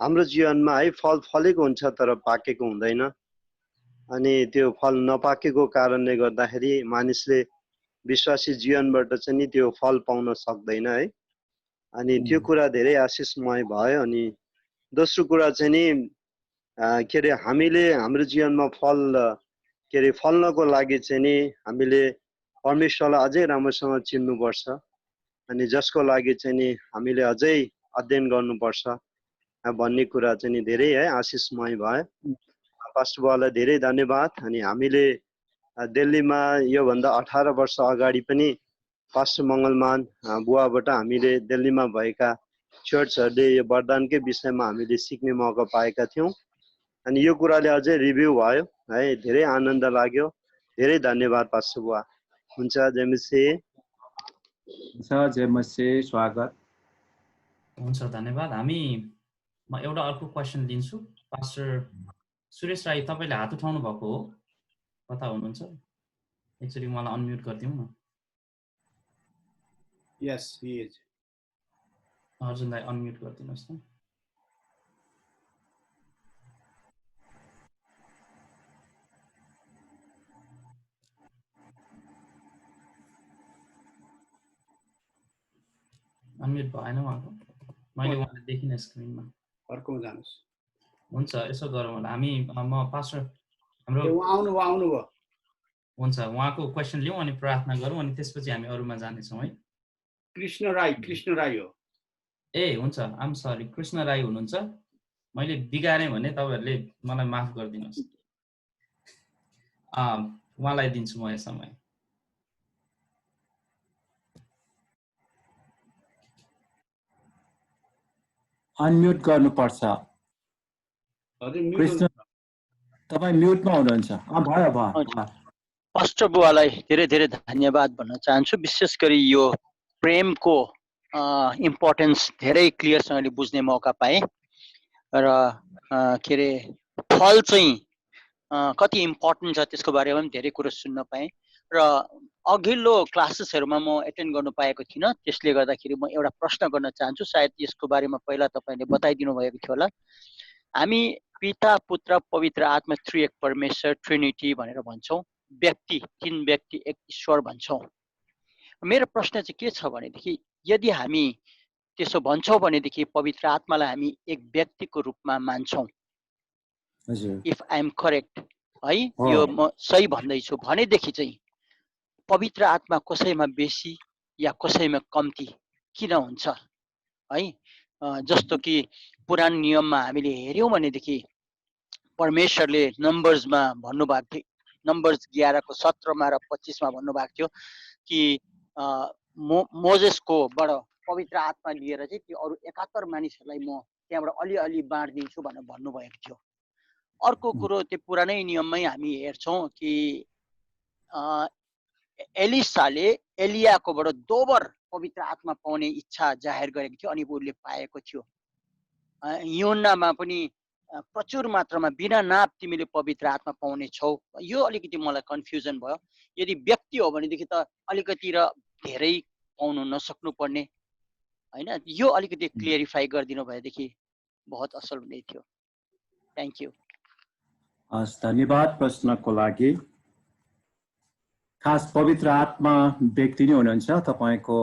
हाम्रो जीवनमा है फल फलेको हुन्छ तर पाकेको हुँदैन, अनि त्यो फल नपाकेको कारणले गर्दाखेरि मानिसले विश्वासी जीवनबाट चाहिँ नि त्यो फल पाउन सक्दैन है। अनि त्यो कुरा धेरै आशिषमय भयो। अनि दोस्रो कुरा चाहिँ नि के अरे हामीले हाम्रो जीवनमा फल्नको लागि चाहिँ नि हामीले परमेश्वरलाई अझै राम्रोसँग चिन्नुपर्छ। अनि जसको लागि चाहिँ नि हामीले अझै अध्ययन गर्नुपर्छ भन्ने कुरा चाहिँ नि धेरै है आशिषमय भयो। पास्टर बुवालाई धेरै धन्यवाद। अनि हामीले दिल्लीमा योभन्दा 18 वर्ष अगाडि पनि पास्टर मङ्गलमान बुवाबाट हामीले दिल्लीमा भएका चर्चहरूले यो वरदानकै विषयमा हामीले सिक्ने मौका पाएका थियौँ। अनि यो कुराले अझै रिभ्यू भयो है, धेरै आनन्द लाग्यो। धेरै धन्यवाद पास्टर बुवा। हुन्छ, जय मसीह। जय मसीह, स्वागत हुन्छ, धन्यवाद। म एउटा अर्को क्वेसन लिन्छु। पास्टर सुरेश राई, तपाईँले हात उठाउनु भएको हो, कता हुनुहुन्छ? एकचोटि मलाई अनम्युट गरिदिउँ न। यस, ही इज। अर्जुनलाई अनम्युट गरिदिनुहोस् न। अनम्युट भएन उहाँको, मैले उहाँलाई देखिनँ स्क्रिनमा। अर्कोमा जानुहोस्। हुन्छ, यसो गरौँ होला हामी। म पास्टर हाम्रो आउनुभयो। हुन्छ, उहाँको क्वेसन लिउँ अनि प्रार्थना गरौँ, अनि त्यसपछि हामी अरूमा जानेछौँ है। कृष्ण राई हो। ए हुन्छ, आम सरी, कृष्ण राई हुनुहुन्छ। मैले बिगारेँ भने तपाईँहरूले मलाई माफ गरिदिनुहोस्। उहाँलाई दिन्छु म यो समय। अनम्युट गर्नुपर्छ। कृष्ण, तपाईँ म्युटमा हुनुहुन्छ। भयो। पास्टर बुवालाई धेरै धेरै धन्यवाद भन्न चाहन्छु। विशेष गरी यो प्रेमको इम्पोर्टेन्स धेरै क्लियरसँगले बुझ्ने मौका पाएँ र के अरे फल चाहिँ कति इम्पोर्टेन्ट छ त्यसको बारेमा पनि धेरै कुरो सुन्न पाएँ। र अघिल्लो क्लासेसहरूमा म एटेन्ड गर्नु पाएको थिइनँ, त्यसले गर्दाखेरि म एउटा प्रश्न गर्न चाहन्छु। सायद यसको बारेमा पहिला तपाईँले बताइदिनु भएको थियो होला। हामी पिता, पुत्र, पवित्र आत्मा, त्रिएक परमेश्वर, ट्रिनिटी भनेर भन्छौँ। व्यक्ति, 3 व्यक्ति, एक ईश्वर भन्छौँ। मेरो प्रश्न चाहिँ के छ भनेदेखि, यदि हामी त्यसो भन्छौँ भनेदेखि पवित्र आत्मालाई हामी एक व्यक्तिको रूपमा मान्छौँ। इफ आई एम करेक्ट है, यो म सही भन्दैछु भनेदेखि चाहिँ पवित्र आत्मा कसैमा बेसी या कसैमा कम्ती किन हुन्छ है? जस्तो कि पुरानो नियममा हामीले हेऱ्यौँ भनेदेखि परमेश्वरले नम्बर्समा भन्नुभएको थियो, नम्बर्स 11 को 17 र 25 भन्नुभएको थियो कि मोजेसकोबाट पवित्र आत्मा लिएर चाहिँ त्यो अरू 71 मानिसहरूलाई म त्यहाँबाट अलिअलि बाँडिदिन्छु भनेर भन्नुभएको थियो। अर्को कुरो त्यो पुरानै नियममै हामी हेर्छौँ कि एलिसाले एलियाकोबाट दोबर पवित्र आत्मा पाउने इच्छा जाहेर गरेको थियो अनि उसले पाएको थियो। यूहन्नामा पनि प्रचुर मात्रामा बिना नाप तिमीले पवित्र आत्मा पाउने छौ। यो अलिकति मलाई कन्फ्युजन भयो। यदि व्यक्ति हो भनेदेखि त अलिकति र धेरै पाउनु नसक्नु पर्ने हैन? यो अलिकति क्लियरिफाई गरिदिनु भएदेखि बहुत असल हुने थियो। Thank you. धन्यवाद प्रश्नको लागि। खास पवित्र आत्मा व्यक्ति नै हुनुहुन्छ। तपाईको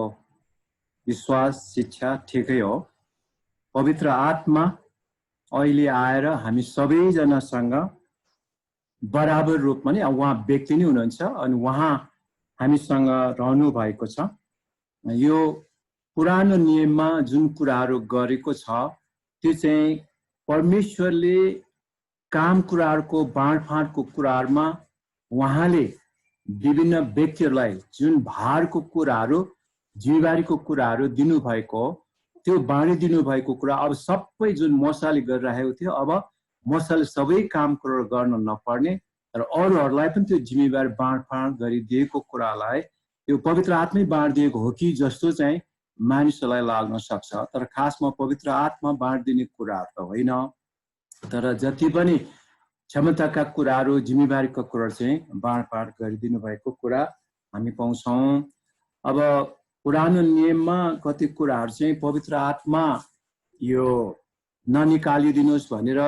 विश्वास, शिक्षा ठिकै हो। पवित्र आत्मा अहिले आएर हामी सबैजनासँग बराबर रूपमा नै उहाँ व्यक्ति नै हुनुहुन्छ अनि उहाँ हामीसँग रहनु भएको छ। यो पुरानो नियममा जुन कुराहरू गरेको छ त्यो चाहिँ परमेश्वरले काम कुराहरूको बाँडफाँडको कुराहरूमा उहाँले विभिन्न व्यक्तिहरूलाई जुन भारको कुराहरू जिम्मेवारीको कुराहरू दिनुभएको त्यो बाँडिदिनु भएको कुरा अब सबै जुन मोसाले गरिरहेको थियो अब मोसाले सबै काम कुरो गर्न नपर्ने तर अरूहरूलाई पनि त्यो जिम्मेवारी बाँडफाँड गरिदिएको कुरालाई त्यो पवित्र आत्मै बाँडिदिएको हो कि जस्तो चाहिँ मानिसहरूलाई लाग्न सक्छ। तर खासमा पवित्र आत्मा बाँडिदिने कुराहरू त होइन, तर जति पनि क्षमताका कुराहरू जिम्मेवारीका कुराहरू चाहिँ बाँडफाँड गरिदिनु भएको कुरा हामी पाउँछौँ। अब पुरानो नियममा कति कुराहरू चाहिँ पवित्र आत्मा यो ननिकालिदिनुहोस् भनेर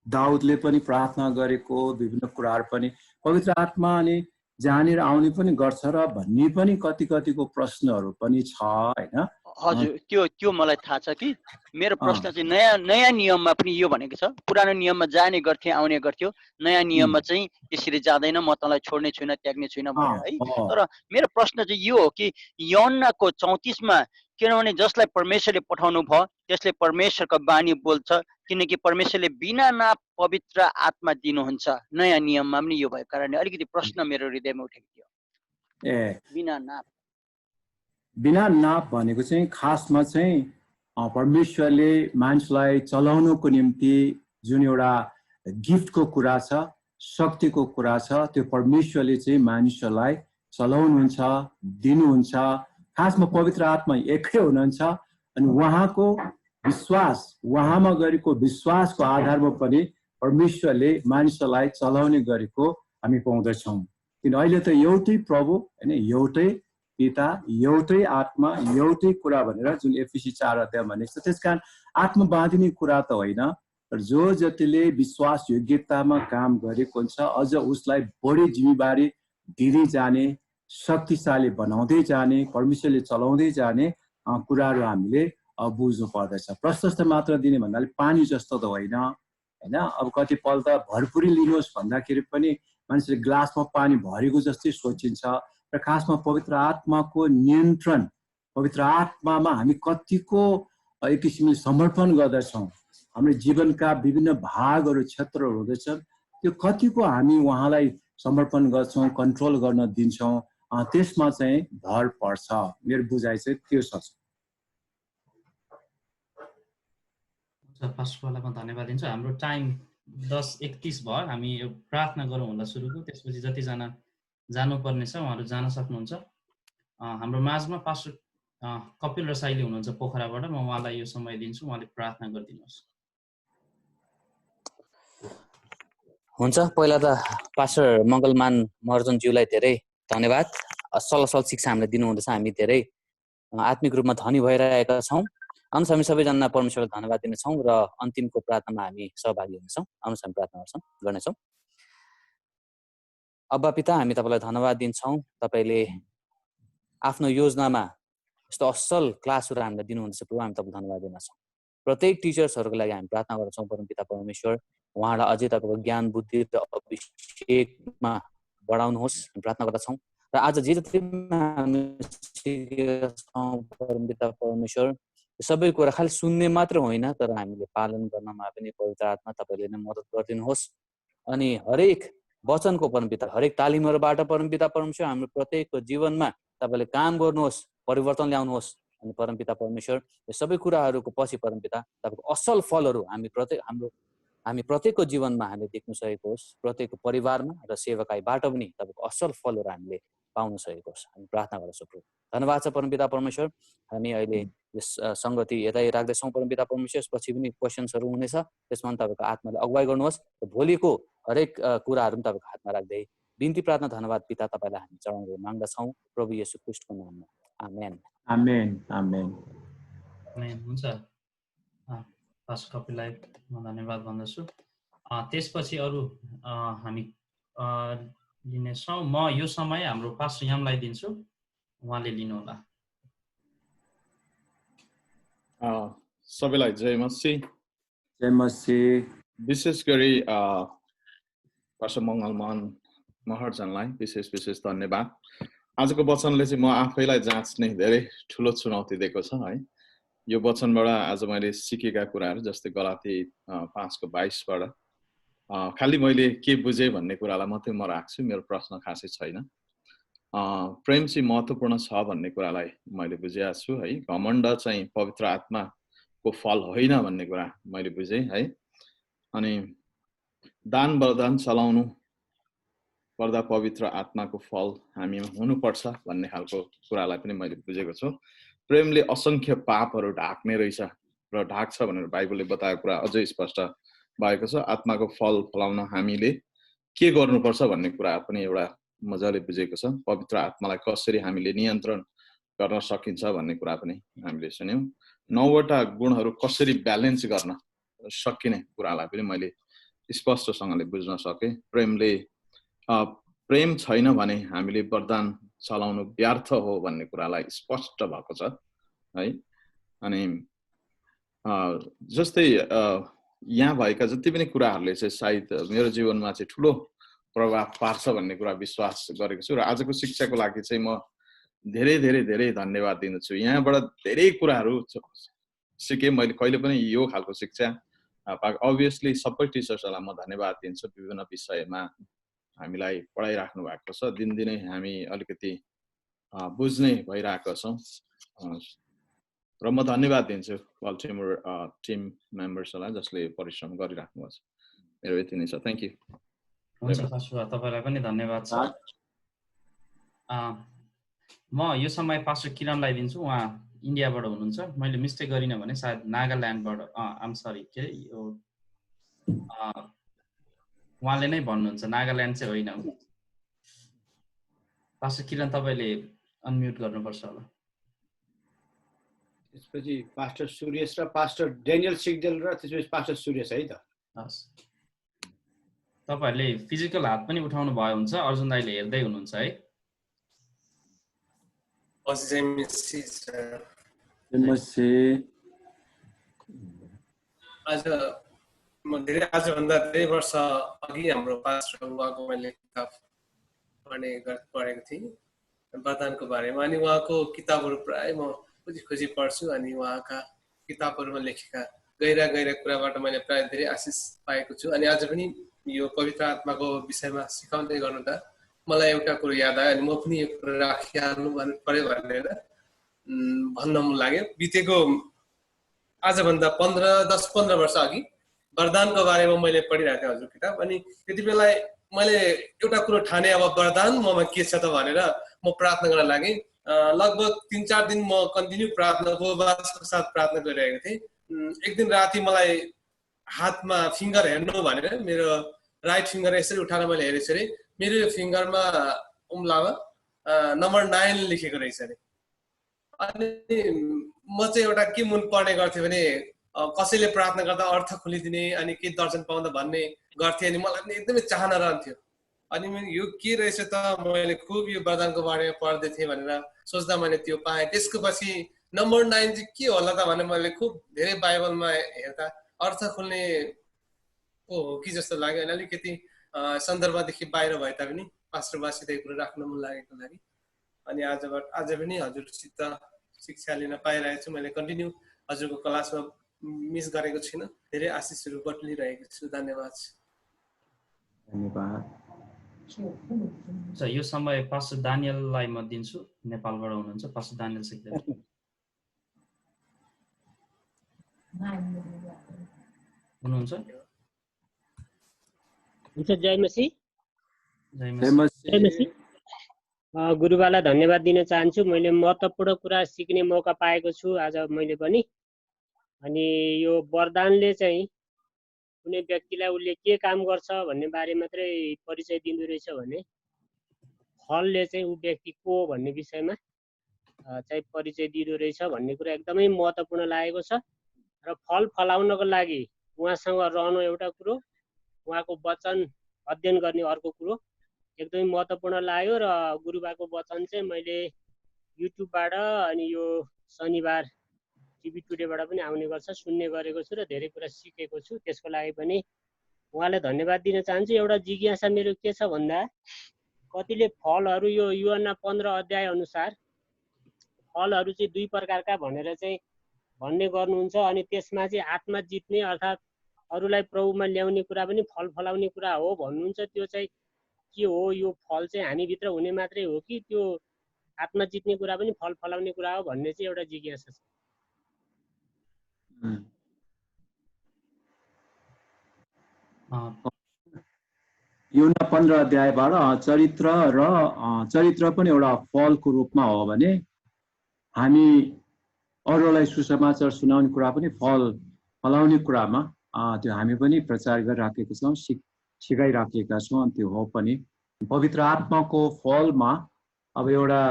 दाउदले पनि प्रार्थना गरेको विभिन्न कुराहरू पनि पवित्र आत्मा अनि जानेर आउने पनि गर्छ र भन्ने पनि कतिको प्रश्नहरू पनि छ हैन। हजुर, त्यो मलाई थाहा छ कि मेरो प्रश्न चाहिँ नयाँ नियममा पनि यो भनेको छ, पुरानो नियममा जाने गर्थे आउने गर्थ्यो, नयाँ नियममा चाहिँ यसरी जाँदैन, म तँलाई छोड्ने छुइनँ त्याग्ने छुइनँ भनेर है। तर मेरो प्रश्न चाहिँ यो हो कि यूहन्नाको 34मा किनभने जसलाई परमेश्वरले पठाउनु भयो त्यसले परमेश्वरको बानी बोल्छ, किनकि परमेश्वरले बिना नाप पवित्र आत्मा दिनुहुन्छ। नयाँ नियममा पनि यो भएको कारणले अलिकति प्रश्न मेरो हृदयमा उठेको थियो। बिना नाप भनेको चाहिँ खासमा चाहिँ परमेश्वरले मानिसलाई चलाउनको निम्ति जुन एउटा गिफ्टको कुरा छ, शक्तिको कुरा छ, त्यो परमेश्वरले चाहिँ मानिसहरूलाई चलाउनुहुन्छ, दिनुहुन्छ। खासमा पवित्र आत्मा एकै हुनुहुन्छ अनि उहाँको विश्वास, उहाँमा गरेको विश्वासको आधारमा पनि परमेश्वरले मानिसहरूलाई चलाउने गरेको हामी पाउँदछौँ। किन अहिले त एउटै प्रभु हैन, एउटै पिता, एउटै आत्मा, एउटै कुरा भनेर जुन एफिसी 4 अध्याय भनेको छ। त्यसकारण आत्मा बाँधिने कुरा त होइन, तर जो जतिले विश्वास योग्यतामा काम गरेको हुन्छ अझ उसलाई बढी जिम्मेवारी दिँदै जाने, शक्तिशाली बनाउँदै जाने, परमेश्वरले चलाउँदै जाने कुराहरू हामीले बुझ्नु पर्दछ। प्रशस्त मात्र दिने भन्नाले पानी जस्तो त होइन हैन। अब कतिपल्ट भरपुरी लिनुहोस् भन्दाखेरि पनि मान्छेले ग्लासमा पानी भरेको जस्तै सोचिन्छ। र खासमा पवित्र आत्माको नियन्त्रण, पवित्र आत्मामा हामी कतिको एक किसिमले समर्पण गर्दछौँ, हाम्रो जीवनका विभिन्न भागहरू क्षेत्रहरू हुँदछन्, त्यो कतिको हामी उहाँलाई समर्पण गर्छौँ, कन्ट्रोल गर्न दिन्छौँ, त्यसमा चाहिँ भर पर्छ। मेरो बुझाइ चाहिँ त्यो छ। पास्टरलाई म धन्यवाद दिन्छु। हाम्रो टाइम 10:31 भयो। हामी यो प्रार्थना गरौँ होला सुरुको, त्यसपछि जतिजना जानुपर्ने छ उहाँहरू जान सक्नुहुन्छ। हाम्रो माझमा पास्टर कपिल रसाइली हुनुहुन्छ पोखराबाट, म उहाँलाई यो समय दिन्छु, उहाँले प्रार्थना गरिदिनुहोस्। हुन्छ, पहिला त पास्टर मङ्गलमान महर्जनज्यूलाई धेरै धन्यवाद। असल शिक्षा हामीलाई दिनुहुँदैछ, हामी धेरै आत्मिक रूपमा धनी भइरहेका छौँ। आउनुहोस् हामी सबैजना परमेश्वरलाई धन्यवाद दिनेछौँ र अन्तिमको प्रार्थनामा हामी सहभागी हुनेछौँ। आउनुहोस् हामी प्रार्थना गर्नेछौँ। अब्बा पिता, हामी तपाईँलाई धन्यवाद दिन्छौँ, तपाईँले आफ्नो योजनामा यस्तो असल क्लासहरू हामीलाई दिनुहुँदैछ प्रभु, हामी तपाईँलाई धन्यवाद दिनेछौँ। प्रत्येक टिचर्सहरूको लागि हामी प्रार्थना गर्छौँ परमपिता परमेश्वर, उहाँलाई अझै तपाईँको ज्ञान बुद्धि र अभिषेकमा बढाउनुहोस्, हामी प्रार्थना गर्दछौँ। र आज जे जति हामी सिकेका छौँ परमपिता परमेश्वर, सबै कुरा खालि सुन्ने मात्र होइन तर हामीले पालन गर्नमा पनि पवित्र आत्मा तपाईँले नै मद्दत गरिदिनुहोस्। अनि हरेक वचनको परमपिता, हरेक तालिमहरूबाट परमपिता परमेश्वर हाम्रो प्रत्येकको जीवनमा तपाईँले काम गर्नुहोस्, परिवर्तन ल्याउनुहोस्। अनि परमपिता परमेश्वर, यो सबै कुराहरूको पछि परमपिता तपाईँको असल फलहरू हामी प्रत्येकको जीवनमा हामीले देख्न सकेको होस्, प्रत्येकको परिवारमा र सेवकाईबाट पनि तपाईँको असल फलहरू हामीले पाउन सकेको होस्। हामी प्रार्थना गर्छौँ प्रभु। धन्यवाद छ परमपिता परमेश्वर। हामी अहिले यस सङ्गति यतै राख्दैछौँ परमपिता परमेश्वर। यसपछि पनि क्वेसन्सहरू हुनेछ, त्यसमा पनि तपाईँको आत्माले अगुवाई गर्नुहोस्। र भोलिको हरेक कुराहरू पनि तपाईँको हातमा राख्दै बिन्ती प्रार्थना धन्यवाद पिता तपाईँलाई हामी चढाउँदै माग्दछौँ प्रभु येशू ख्रीष्टको नाममा, आमेन। आमेन आमेन आमेन। हुन्छ, पास्टर कपिललाई म धन्यवाद भन्दछु। त्यसपछि अरू हामी लिनेछौँ। म यो समय हाम्रो पास्टर यामलाई दिन्छु, उहाँले लिनुहोला। सबैलाई जय मसीह। जय मसीह। विशेष गरी पास्टर मङ्गलमान महर्जनलाई विशेष धन्यवाद। आजको वचनले चाहिँ म आफैलाई जाँच्ने धेरै ठुलो चुनौती दिएको छ है। यो वचनबाट आज मैले सिकेका कुराहरू जस्तै गलाती 5:22बाट खालि मैले के बुझेँ भन्ने कुरालाई मात्रै म राख्छु, मेरो प्रश्न खासै छैन। प्रेम चाहिँ महत्त्वपूर्ण छ भन्ने कुरालाई मैले बुझेको छु है। घमण्ड चाहिँ पवित्र आत्माको फल होइन भन्ने कुरा मैले बुझेँ है। अनि दान वरदान चलाउनु पर्दा पवित्र आत्माको फल हामीमा हुनुपर्छ भन्ने खालको कुरालाई पनि मैले बुझेको छु। प्रेमले असंख्य पापहरू ढाक्ने रहेछ र ढाक्छ भनेर बाइबलले बताएको कुरा अझै स्पष्ट भएको छ। आत्माको फल फलाउन हामीले के गर्नुपर्छ भन्ने कुरा पनि एउटा मजाले बुझेको छ। पवित्र आत्मालाई कसरी हामीले नियन्त्रण गर्न सकिन्छ भन्ने कुरा पनि हामीले सुन्यौँ। 9वटा गुणहरू कसरी ब्यालेन्स गर्न सकिने कुरालाई पनि मैले स्पष्टसँगले बुझ्न सकेँ। प्रेम छैन भने हामीले वरदान चलाउनु व्यर्थ हो भन्ने कुरालाई स्पष्ट भएको छ है। अनि जस्तै यहाँ भएका जति पनि कुराहरूले चाहिँ सायद मेरो जीवनमा चाहिँ ठुलो प्रभाव पार्छ भन्ने कुरा विश्वास गरेको छु र आजको शिक्षाको लागि चाहिँ म धेरै धेरै धेरै धन्यवाद दिन्छु। यहाँबाट धेरै कुराहरू सिकेँ मैले। कहिले पनि यो खालको शिक्षा अभियसली सबै टिचर्सहरूलाई म धन्यवाद दिन्छु। विभिन्न विषयमा हामीलाई पढाइराख्नु भएको छ। दिनदिनै हामी अलिकति बुझ्ने भइरहेका छौँ र म धन्यवाद दिन्छु बल्टिमोर टिम मेम्बर्सहरूलाई जसले परिश्रम गरिराख्नु भएको छ। मेरो यति नै छ। Thank you. हुन्छ पास्टर, तपाईँलाई पनि धन्यवाद छ। म यो समय पास्टर किरणलाई दिन्छु। उहाँ इन्डियाबाट हुनुहुन्छ। मैले मिस्टेक गरिनँ भने सायद नागाल्यान्डबाट आम सरी के अरे यो उहाँले नै भन्नुहुन्छ, नागाल्यान्ड चाहिँ होइन। पास्टर किरण तपाईँले अनम्युट गर्नुपर्छ होला। त्यसपछि पास्टर सुरेश र पास्टर डेनियल सिग्देल र त्यसपछि पास्टर सुरेश है त। हस्, तपाईँहरूले फिजिकल हात पनि उठाउनु भयो हुन्छ। अर्जुन दाइले हेर्दै हुनुहुन्छ है। आज म आजभन्दा धेरै वर्ष अघि हाम्रो पास्टर उहाँको मैले किताब पढेको थिएँ वरदानको बारेमा। अनि उहाँको किताबहरू प्राय म खोजी पढ्छु। अनि उहाँका किताबहरूमा लेखेका गहिरा कुराबाट मैले प्राय धेरै आशिष पाएको छु। अनि आज पनि यो पवित्र आत्माको विषयमा सिकाउँदै गर्नु त मलाई एउटा कुरो याद आयो। अनि म पनि यो कुरो राखिहाल्नु पर्यो भनेर भन्न मन लाग्यो। बितेको आजभन्दा 10-15 वर्ष अघि वरदानको बारेमा मैले पढिरहेको थिएँ हजुर किताब। अनि त्यति बेला मैले एउटा कुरो ठाने, अब वरदान ममा के छ त भनेर म प्रार्थना गर्न लागेँ। लगभग 3-4 दिन म कन्टिन्यू प्रार्थना उपवासको साथ प्रार्थना गरिरहेको थिएँ। एक दिन राति मलाई हातमा फिङ्गर हेर्नु भनेर मेरो राइट फिङ्गर यसरी उठाएर मैले हेरेको छु अरे मेरो फिङ्गरमा उम्लामा नम्बर 9 लेखेको रहेछ अरे। अनि म चाहिँ एउटा के मन पर्ने गर्थेँ भने कसैले प्रार्थना गर्दा अर्थ खोलिदिने अनि के दर्शन पाउँदा भन्ने गर्थेँ। अनि मलाई पनि एकदमै चाहना रहन्थ्यो। अनि यो के रहेछ त, मैले खुब यो वरदानको बारेमा पढ्दै थिएँ भनेर सोच्दा मैले त्यो पाएँ। त्यसको पछि नम्बर 9 चाहिँ के होला त भनेर मैले खुब धेरै बाइबलमा हेर्दा अर्थ खोल्ने हो कि जस्तो लाग्यो। अनि अलिकति सन्दर्भदेखि बाहिर भए तापनि पास्टरवासित यो कुरो राख्न मन लागेको लागि अनि आज पनि हजुरसित शिक्षा लिन पाइरहेको छु। मैले कन्टिन्यू हजुरको क्लासमा मिस गरेको छैन। धेरै आशिषहरू बटुलिरहेको छु। धन्यवाद। यो समय पास्टर दानियललाई म दिन्छु। नेपालबाट हुनुहुन्छ पास्टर दानियल सिग्देल। हुनुहुन्छ? जय मसी। गुरुबालाई धन्यवाद दिन चाहन्छु। मैले महत्त्वपूर्ण कुरा सिक्ने मौका पाएको छु आज मैले पनि। अनि यो वरदानले चाहिँ कुनै व्यक्तिलाई उसले के काम गर्छ भन्ने बारे मात्रै परिचय दिँदो रहेछ भने फलले चाहिँ ऊ व्यक्ति को भन्ने विषयमा चाहिँ परिचय दिँदो रहेछ भन्ने कुरा एकदमै महत्त्वपूर्ण लागेको छ। र फल फलाउनको लागि उहाँसँग रहनु एउटा कुरो, उहाँको वचन अध्ययन गर्ने अर्को कुरो एकदमै महत्त्वपूर्ण लाग्यो। र गुरुबाको वचन चाहिँ मैले युट्युबबाट अनि यो शनिबार टिभी टुडेबाट पनि आउने गर्छ, सुन्ने गरेको छु र धेरै कुरा सिकेको छु। त्यसको लागि पनि उहाँलाई धन्यवाद दिन चाहन्छु। एउटा जिज्ञासा मेरो के छ भन्दा कतिले फलहरू यो यूहन्ना 15 अध्याय अनुसार फलहरू चाहिँ 2 प्रकारका भनेर चाहिँ भन्ने गर्नुहुन्छ। अनि त्यसमा चाहिँ आत्मा जित्ने अर्थात् अरूलाई प्रभुमा ल्याउने कुरा पनि फल फलाउने कुरा हो भन्नुहुन्छ, त्यो चाहिँ के हो? यो फल चाहिँ हामीभित्र हुने मात्रै हो कि त्यो आत्मा जित्ने कुरा पनि फल फलाउने कुरा हो भन्ने चाहिँ एउटा जिज्ञासा छ। यूहन्ना 15 अध्यायबाट चरित्र पनि एउटा फलको रूपमा हो भने हामी अरूलाई सुसमाचार सुनाउने कुरा पनि फलाउने कुरामा त्यो हामी पनि प्रचार गरिराखेका छौँ, सिकाइराखेका छौँ। त्यो हो पनि पवित्र आत्माको फलमा अब एउटा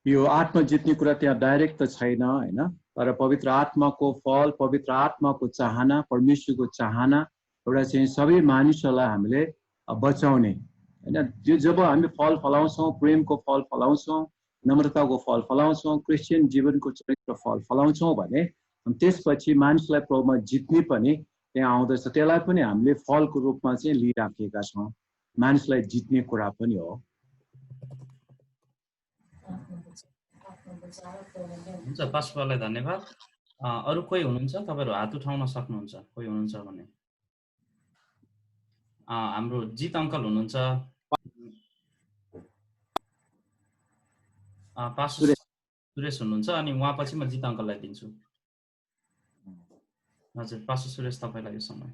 यो आत्मा जित्ने कुरा त्यहाँ डाइरेक्ट त छैन हैन, तर पवित्र आत्माको फल, पवित्र आत्माको चाहना, परमेश्वरको चाहना एउटा चाहिँ सबै मानिसहरूलाई हामीले बचाउने हैन। त्यो जब हामी फल फलाउँछौँ, प्रेमको फल फलाउँछौँ, नम्रताको फल फलाउँछौँ, क्रिस्चियन जीवनको चरित्र फल फलाउँछौँ भने त्यसपछि मानिसलाई प्रभुमा जित्ने पनि त्यहाँ आउँदछ। त्यसलाई पनि हामीले फलको रूपमा चाहिँ लिइराखेका छौँ, मानिसलाई जित्ने कुरा पनि हो। हुन्छ, पास्टरलाई धन्यवाद। अरू कोही हुनुहुन्छ? तपाईँहरू हात उठाउन सक्नुहुन्छ कोही हुनुहुन्छ भने। हाम्रो जित अङ्कल हुनुहुन्छ, पास्टर सुरेश हुनुहुन्छ, अनि उहाँपछि म जित अङ्कललाई दिन्छु। हजुर पास्टर सुरेश, तपाईँलाई यो समय।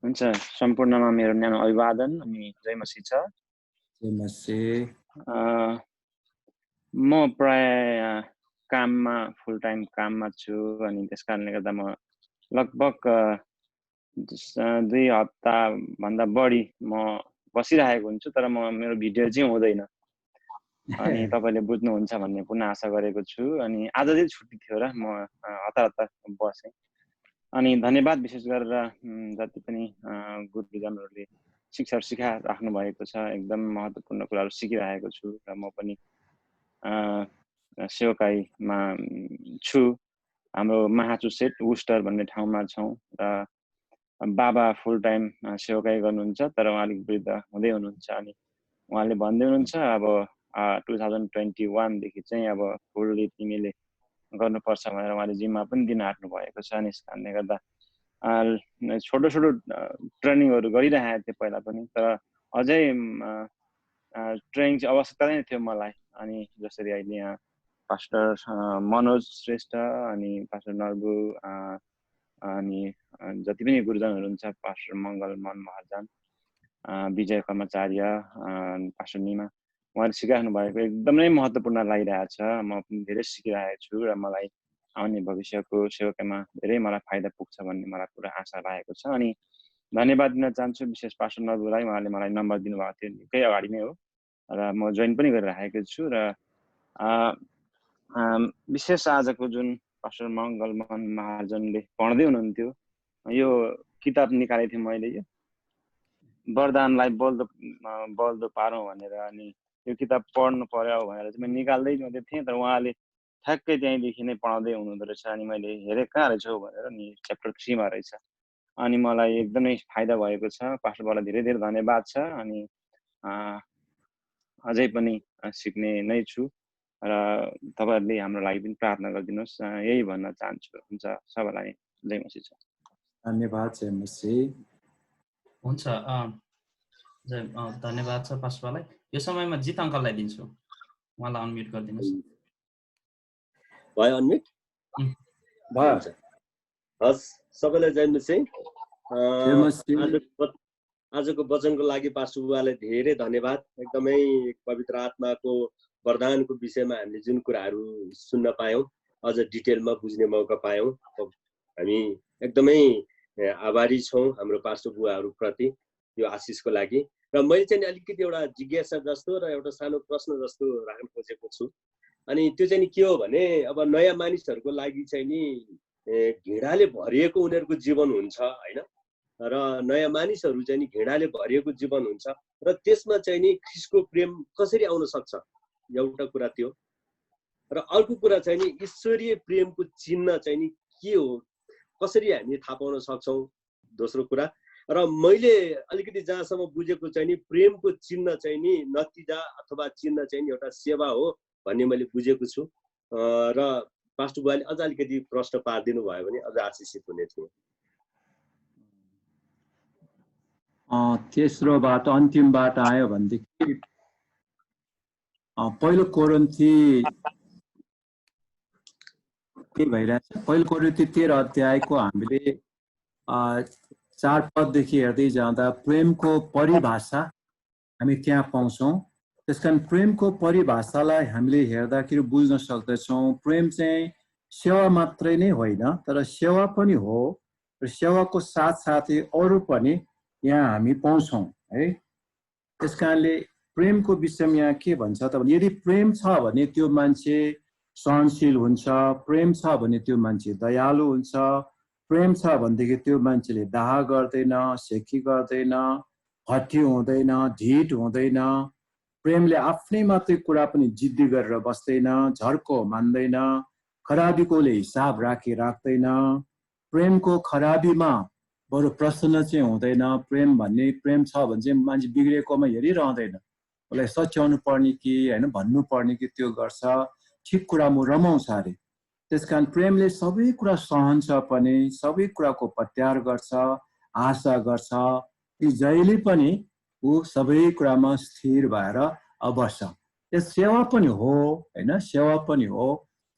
हुन्छ, सम्पूर्णमा मेरो न्यानो अभिवादन अनि जय मसीह छ। जय मसीह। म प्राय काममा फुल टाइम काममा छु अनि त्यस कारणले गर्दा म लगभग 2 हप्ता भन्दा बढी म बसिरहेको हुन्छु, तर मेरो भिडियो चाहिँ हुँदैन अनि तपाईँले बुझ्नुहुन्छ भन्ने पुनः आशा गरेको छु। अनि आज चाहिँ छुट्टी थियो र म हतार बसेँ। अनि धन्यवाद विशेष गरेर जति पनि गुरुजनहरूले शिक्षाहरू सिकाइराख्नु भएको छ, एकदम महत्त्वपूर्ण कुराहरू सिकिरहेको छु र म पनि सेवकाईमा छु। हाम्रो महाचुसेट वुस्टर भन्ने ठाउँमा छौँ र बाबा फुल टाइम सेवकाई गर्नुहुन्छ, तर उहाँ अलिक वृद्ध हुँदै हुनुहुन्छ अनि उहाँले भन्दै हुनुहुन्छ अब 2021 देखि चाहिँ अब फुल्ली तिमीले गर्नुपर्छ भनेर उहाँले जिम्मा पनि दिन आँट्नु भएको छ। अनि यस कारणले गर्दा छोटो ट्रेनिङहरू गरिरहेको थिएँ पहिला पनि, तर अझै ट्रेनिङ चाहिँ आवश्यकता नै थियो मलाई। अनि जसरी अहिले यहाँ पास्टर मनोज श्रेष्ठ अनि पास्टर नर्बु अनि जति पनि गुरुजनहरू हुन्छ, पास्टर मङ्गल मन महाजन, विजय कर्मचार्य, पास्टर निमा, उहाँले सिकाइराख्नु भएको एकदमै महत्त्वपूर्ण लागिरहेछ। म पनि धेरै सिकिरहेको छु र मलाई आउने भविष्यको सेवकामा धेरै मलाई फाइदा पुग्छ भन्ने मलाई पुरा आशा लागेको छ। अनि धन्यवाद दिन चाहन्छु विशेष पास्टर नर्बुलाई, उहाँले मलाई नम्बर दिनुभएको थियो निकै अगाडि नै हो र म जोइन पनि गरिरहेको छु। र विशेष आजको जुन पास्टर मङ्गलमन महाजनले पढ्दै हुनुहुन्थ्यो, यो किताब निकालेको थिएँ मैले, यो वरदानलाई बल्दो पारौँ भनेर। अनि यो किताब पढ्नु पर्यो भनेर चाहिँ मैले निकाल्दै मात्रै थिएँ, तर उहाँले ठ्याक्कै त्यहीँदेखि नै पढाउँदै हुनुहुँदो रहेछ। अनि मैले हेरेँ कहाँ रहेछौ भनेर, नि च्याप्टर 3 मा रहेछ। अनि मलाई एकदमै फाइदा भएको छ। पास्टरबाट धेरै धेरै धन्यवाद छ। अनि अझै पनि सिक्ने नै छु र तपाईँहरूले हाम्रो लागि पनि प्रार्थना गरिदिनुहोस्, यही भन्न चाहन्छु। हुन्छ, सबैलाई जय मसीह छ। धन्यवाद। जय मसीह। हुन्छ, धन्यवाद छ पास्टरलाई। यो समयमा जित अङ्कललाई दिन्छु, उहाँलाई अनम्युट गरिदिनुहोस्। भयो अनम्युट? भयो। हस्, सबैलाई जय मसीह। जय आजको वचनको लागि पास्टर बुवालाई धेरै धन्यवाद। एकदमै पवित्र आत्माको वरदानको विषयमा हामीले जुन कुराहरू सुन्न पायौँ, अझ डिटेलमा बुझ्ने मौका पायौँ। हामी एकदमै आभारी छौँ हाम्रो पास्टर बुवाहरूप्रति यो आशिषको लागि। र मैले चाहिँ अलिकति एउटा जिज्ञासा जस्तो र एउटा सानो प्रश्न जस्तो राख्न खोजेको छु। अनि त्यो चाहिँ के हो भने, अब नयाँ मानिसहरूको लागि चाहिँ नि घृणाले भरिएको उनीहरूको जीवन हुन्छ होइन, र नयाँ मानिसहरू चाहिँ नि घृणाले भरिएको जीवन हुन्छ र त्यसमा चाहिँ नि ख्रीष्टको प्रेम कसरी आउन सक्छ, एउटा कुरा त्यो। र अर्को कुरा चाहिँ नि ईश्वरीय प्रेमको चिन्ह चाहिँ नि के हो, कसरी हामी थाहा पाउन सक्छौँ, दोस्रो कुरा। र मैले अलिकति जहाँसम्म बुझेको चाहिँ नि प्रेमको चिन्ह चाहिँ नि नतिजा अथवा चिन्ह चाहिँ नि एउटा सेवा हो भन्ने मैले बुझेको छु। र पास्टर बुवाले अझ अलिकति प्रश्न पारिदिनु भयो भने अझ आशिषित हुने थियो। तेस्रोबाट अन्तिमबाट आयो भनेदेखि पहिलो कोरिन्थी के भइरहेछ, पहिलो कोरिन्थी 13 अध्यायको हामीले 4 पददेखि हेर्दै जाँदा प्रेमको परिभाषा हामी त्यहाँ पाउँछौँ। त्यसकारण प्रेमको परिभाषालाई हामीले हेर्दाखेरि बुझ्न सक्दछौँ प्रेम चाहिँ सेवा मात्रै नै होइन, तर सेवा पनि हो र सेवाको साथसाथै अरू पनि यहाँ हामी पाउँछौँ है। त्यसकारणले प्रेमको विषयमा यहाँ के भन्छ त भने, यदि प्रेम छ भने त्यो मान्छे सहनशील हुन्छ, प्रेम छ भने त्यो मान्छे दयालु हुन्छ, प्रेम छ भनेदेखि त्यो मान्छेले डाहा गर्दैन, सेकी गर्दैन, हठी हुँदैन, ढिट हुँदैन, प्रेमले आफ्नै मात्रै कुरा पनि जिद्दी गरेर बस्दैन, झर्को मान्दैन, खराबीकोले हिसाब राख्दैन, प्रेमको खराबीमा बरु प्रसन्न चाहिँ हुँदैन। प्रेम छ भने चाहिँ मान्छे बिग्रेकोमा हेरिरहँदैन, उसलाई सच्याउनु पर्ने कि होइन भन्नु पर्ने कि त्यो गर्छ, ठिक कुरामा रमाउँछ अरे। त्यसकारण प्रेमले सबै कुरा सहन्छ पनि, सबै कुराको प्रत्याहार गर्छ, आशा गर्छ, ती जहिले पनि ऊ सबै कुरामा स्थिर भएर बस्छ। यस सेवा पनि हो होइन, सेवा पनि हो,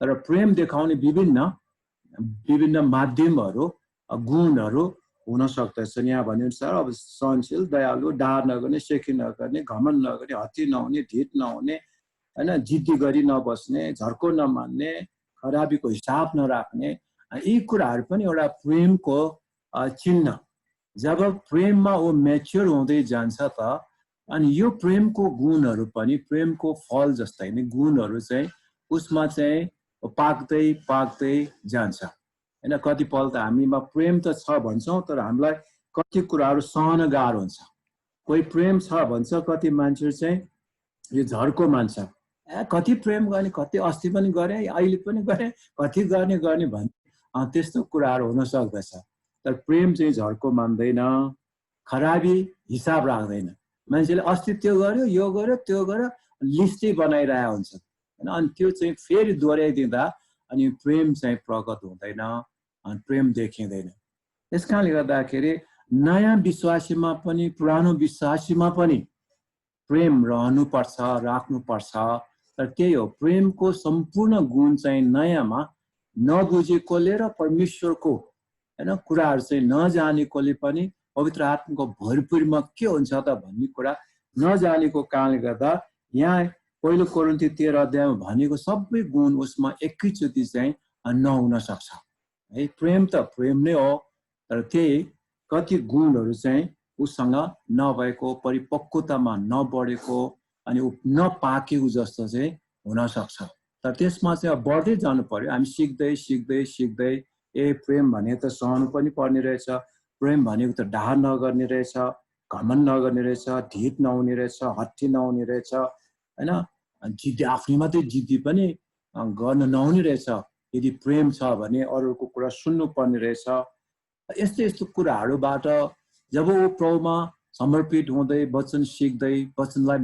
तर प्रेम देखाउने विभिन्न माध्यमहरू गुणहरू हुन सक्दछन्। यहाँ भनेअनुसार अब सहनशील, दयालु, डाहा नगर्ने, सेकी नगर्ने, घमण्ड नगर्ने, हत्ती नहुने, ढिट नहुने, होइन जिद्दी गरी नबस्ने, झर्को नमान्ने, खराबीको हिसाब नराख्ने, यी कुराहरू पनि एउटा प्रेमको चिन्ह। जब प्रेममा ऊ मेच्योर हुँदै जान्छ त अनि यो प्रेमको गुणहरू पनि प्रेमको फल जस्तै नै गुणहरू चाहिँ उसमा चाहिँ पाक्दै पाक्दै जान्छ होइन। कतिपल्ट त हामीमा प्रेम त छ भन्छौँ, तर हामीलाई कति कुराहरू सहन गाह्रो हुन्छ। कोही प्रेम छ भन्छ, कति मान्छे चाहिँ यो झर्को मान्छ, कति प्रेम गर्ने, कति अस्ति पनि गरे, अहिले पनि गरे, कति गर्ने भन् त्यस्तो कुराहरू हुन सक्दछ। तर प्रेम चाहिँ झर्को मान्दैन, खराबी हिसाब राख्दैन। मान्छेले अस्ति त्यो गर्यो, यो गर्यो, त्यो गर्यो, लिस्टै बनाइरहेको हुन्छ होइन। अनि त्यो चाहिँ फेरि दोहोऱ्याइदिँदा अनि प्रेम चाहिँ प्रकट हुँदैन, अनि प्रेम देखिँदैन। त्यस कारणले गर्दाखेरि नयाँ विश्वासीमा पनि पुरानो विश्वासीमा पनि प्रेम रहनुपर्छ, राख्नुपर्छ। तर त्यही हो, प्रेमको सम्पूर्ण गुण चाहिँ नयाँमा नबुझेकोले र परमेश्वरको होइन कुराहरू चाहिँ नजानेकोले पनि पवित्र आत्माको भरपुरमा के हुन्छ त भन्ने कुरा नजानेको कारणले गर्दा यहाँ पहिलो कोरिन्थी 13 अध्यायमा भनेको सबै गुण उसमा एकैचोटि चाहिँ नहुन सक्छ है। प्रेम त प्रेम नै हो, तर त्यही कति गुणहरू चाहिँ उसँग नभएको, परिपक्वतामा नबढेको अनि नपाकेको जस्तो चाहिँ हुन सक्छ। तर त्यसमा चाहिँ बढ्दै जानु पर्यो। हामी सिक्दै सिक्दै सिक्दै प्रेम भने त सहनु पनि पर्ने रहेछ, प्रेम भनेको त डाहा नगर्ने रहेछ, घमण्ड नगर्ने रहेछ, ढिट नहुने रहेछ, हट्टी नहुने रहेछ होइन, जिद्दी आफ्नै मात्रै जिद्दी पनि गर्न नहुने रहेछ। यदि प्रेम छ भने अरूको कुरा सुन्नु पर्ने रहेछ। यस्तो यस्तो कुराहरूबाट जब ऊ प्रभुमा समर्पित हुँदै वचन सिक्दै वचनलाई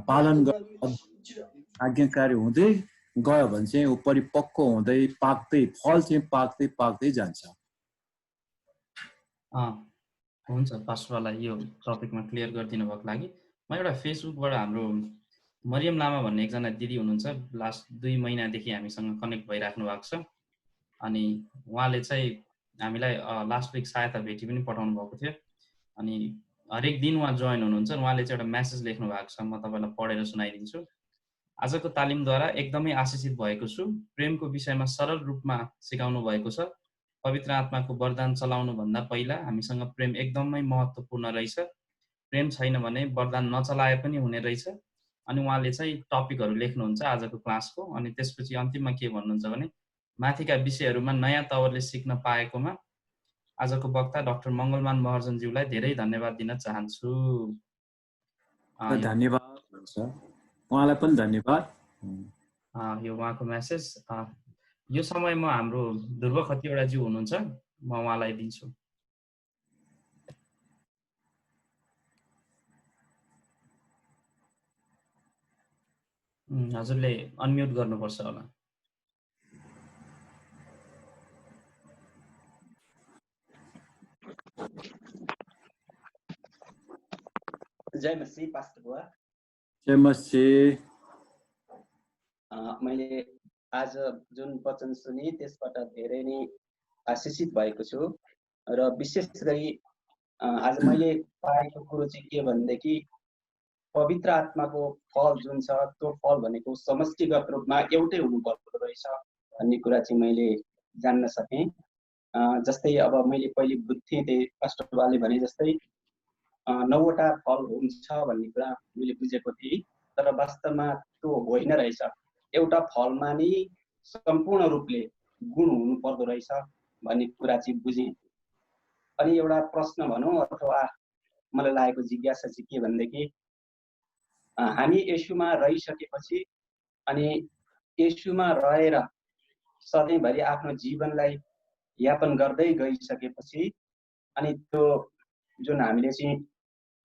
पालन गर्दै आज्ञाकारी हुँदै गयो भने चाहिँ ऊ परिपक्व हुँदै पाक्दै फल चाहिँ पाक्दै पाक्दै जान्छ। हुन्छ पास्टरलाई यो टपिकमा क्लियर गरिदिनु भएको लागि। म एउटा फेसबुकबाट हाम्रो मरियम लामा भन्ने एकजना दिदी हुनुहुन्छ, लास्ट 2 महिनादेखि हामीसँग कनेक्ट भइराख्नु भएको छ। अनि उहाँले चाहिँ हामीलाई लास्ट विक सहायता भेटी पनि पठाउनु भएको थियो। अनि हरेक दिन उहाँ जोइन हुनुहुन्छ। उहाँले चाहिँ एउटा मेसेज लेख्नु भएको छ, म तपाईँलाई पढेर सुनाइदिन्छु। आजको तालिमद्वारा एकदमै आशिषित भएको छु। प्रेमको विषयमा सरल रूपमा सिकाउनु भएको छ। पवित्र आत्माको वरदान चलाउनुभन्दा पहिला हामीसँग प्रेम एकदमै महत्त्वपूर्ण रहेछ। प्रेम छैन भने वरदान नचलाए पनि हुने रहेछ। अनि उहाँले चाहिँ टपिकहरू लेख्नुहुन्छ आजको क्लासको। अनि त्यसपछि अन्तिममा के भन्नुहुन्छ भने, माथिका विषयहरूमा नयाँ तवरले सिक्न पाएकोमा आजको वक्ता डाक्टर मङ्गलमान महर्जनज्यूलाई धेरै धन्यवाद दिन चाहन्छु। धन्यवाद हुन्छ, उहाँलाई पनि धन्यवाद। यो उहाँको मेसेज। यो समयमा हाम्रो ध्रुव खतिवडाज्यू हुनुहुन्छ, म उहाँलाई दिन्छु। हजुरले अनम्युट गर्नुपर्छ होला। जय मसी पास्टर बुवा। जय मसी। मैले आज जुन वचन सुने त्यसबाट धेरै नै आशिषित भएको छु र विशेष गरी आज मैले पाएको कुरो चाहिँ के भनेदेखि पवित्र आत्माको फल जुन छ त्यो फल भनेको समष्टिगत रूपमा एउटै हुनुपर्दो रहेछ भन्ने कुरा चाहिँ मैले जान्न सकेँ। जस्तै अब मैले पहिले बुझ्थेँ त्यही पास्टर बुवाले भने जस्तै 9वटा फल हुन्छ भन्ने कुरा मैले बुझेको थिएँ, तर वास्तवमा त्यो होइन रहेछ। एउटा फलमा नै सम्पूर्ण रूपले गुण हुनु पर्दो रहेछ भन्ने कुरा चाहिँ बुझेँ। अनि एउटा प्रश्न भनौँ अथवा मलाई लागेको जिज्ञासा चाहिँ के भनेदेखि हामी येशूमा रहिसकेपछि अनि येशूमा रहेर सधैँभरि आफ्नो जीवनलाई यापन गर्दै गइसकेपछि अनि त्यो जुन हामीले चाहिँ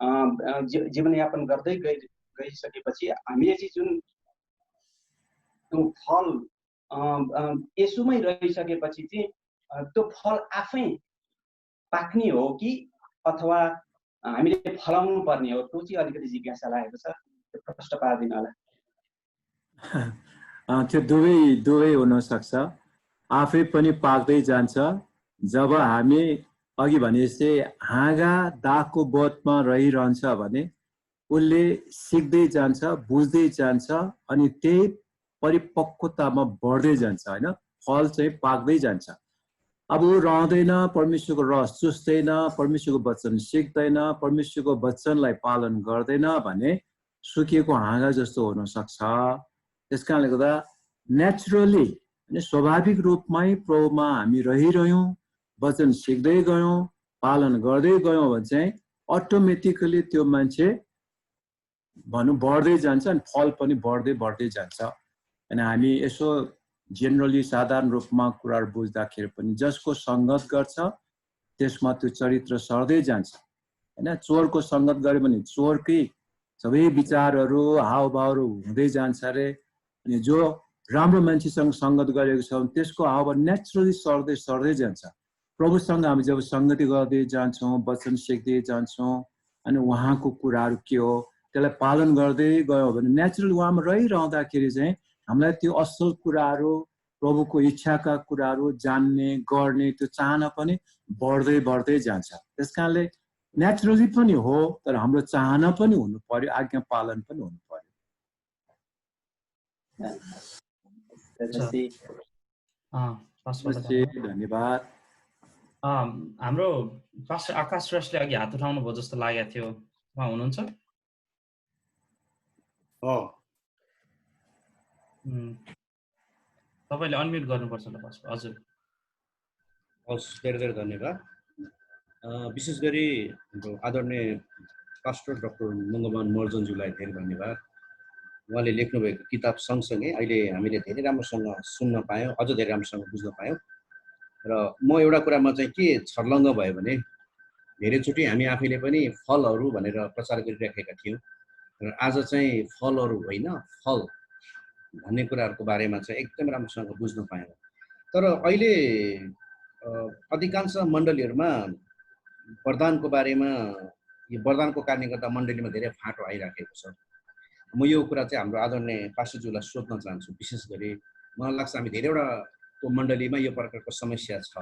जीवनयापन गर्दै गइसकेपछि हामीले चाहिँ जुन त्यो फल येशूमै रहिसकेपछि चाहिँ त्यो फल आफै पाक्ने हो कि अथवा हामीले फलाउनु पर्ने हो, त्यो चाहिँ अलिकति जिज्ञासा लागेको छ। त्यो प्रश्न पार्दिन होला। त्यो दुवै हुन सक्छ। आफै पनि पाक्दै जान्छ। जब हामी अघि भने जस्तै हाँगा दागको बोधमा रहिरहन्छ भने उसले सिक्दै जान्छ, बुझ्दै जान्छ अनि त्यही परिपक्वतामा बढ्दै जान्छ हैन, फल चाहिँ पाक्दै जान्छ। अब ऊ रहँदैन, परमेश्वरको रस चुस्दैन, परमेश्वरको वचन सिक्दैन, परमेश्वरको वचनलाई पालन गर्दैन भने सुकिएको हाँगा जस्तो हुन सक्छ। त्यसकारणले गर्दा नेचुरली स्वाभाविक रूपमै प्रभुमा हामी रहिरह्यौँ, वचन सिक्दै गयौँ, पालन गर्दै गयौँ भने चाहिँ अटोमेटिकली त्यो मान्छे भनौँ बढ्दै जान्छ अनि फल पनि बढ्दै जान्छ। अनि हामी यसो जेनरली साधारण रूपमा कुराहरू बुझ्दाखेरि पनि जसको सङ्गत गर्छ त्यसमा त्यो चरित्र सर्दै जान्छ हैन। चोरको सङ्गत गर्यो भने चोरकै सबै विचारहरू हावभावहरू हुँदै जान्छ अरे। अनि जो राम्रो मान्छेसँग सङ्गत गरेको छ भने त्यसको हावभाव नेचुरली सर्दै जान्छ। प्रभुसँग हामी जब सङ्गति गर्दै जान्छौँ, वचन सिक्दै जान्छौँ अनि उहाँको कुराहरू के हो त्यसलाई पालन गर्दै गयौँ भने नेचुरली उहाँमा रहिरहँदाखेरि चाहिँ हामीलाई त्यो असल कुराहरू, प्रभुको इच्छाका कुराहरू जान्ने गर्ने त्यो चाहना पनि बढ्दै जान्छ। त्यस कारणले नेचुरली पनि हो, तर हाम्रो चाहना पनि हुनु पर्यो, आज्ञा पालन पनि हुनु पर्यो। धन्यवाद। हाम्रो पास्टर आकाश श्रेष्ठले अघि हात उठाउनु भयो जस्तो लागेको थियो, उहाँ हुनुहुन्छ? तपाईले अनम्युट गर्नुपर्छ होला पास्टर। हजुर। हस्, धेरै धन्यवाद। विशेष गरी हाम्रो आदरणीय पास्टर डाक्टर मङ्गमान मर्जनज्यूलाई धेरै धन्यवाद। उहाँले लेख्नुभएको किताब सँगसँगै अहिले हामीले धेरै राम्रोसँग सुन्न पायौँ, अझ धेरै राम्रोसँग बुझ्न पायौँ। र म एउटा कुरामा चाहिँ के छर्लङ्ग भयो भने धेरैचोटि हामी आफैले पनि फलहरू भनेर प्रचार गरिराखेका थियौँ र आज चाहिँ फलहरू होइन फल भन्ने कुराहरूको बारेमा चाहिँ एकदम राम्रोसँग बुझ्न पायौँ। तर अहिले अधिकांश मण्डलीहरूमा वरदानको बारेमा, यो वरदानको कारणले गर्दा मण्डलीमा धेरै फाँटो आइराखेको छ। म यो कुरा चाहिँ हाम्रो आदरणीय पास्टरज्यूलाई सोध्न चाहन्छु। विशेष गरी मलाई लाग्छ हामी धेरैवटा मण्डलीमा यो प्रकारको समस्या छ।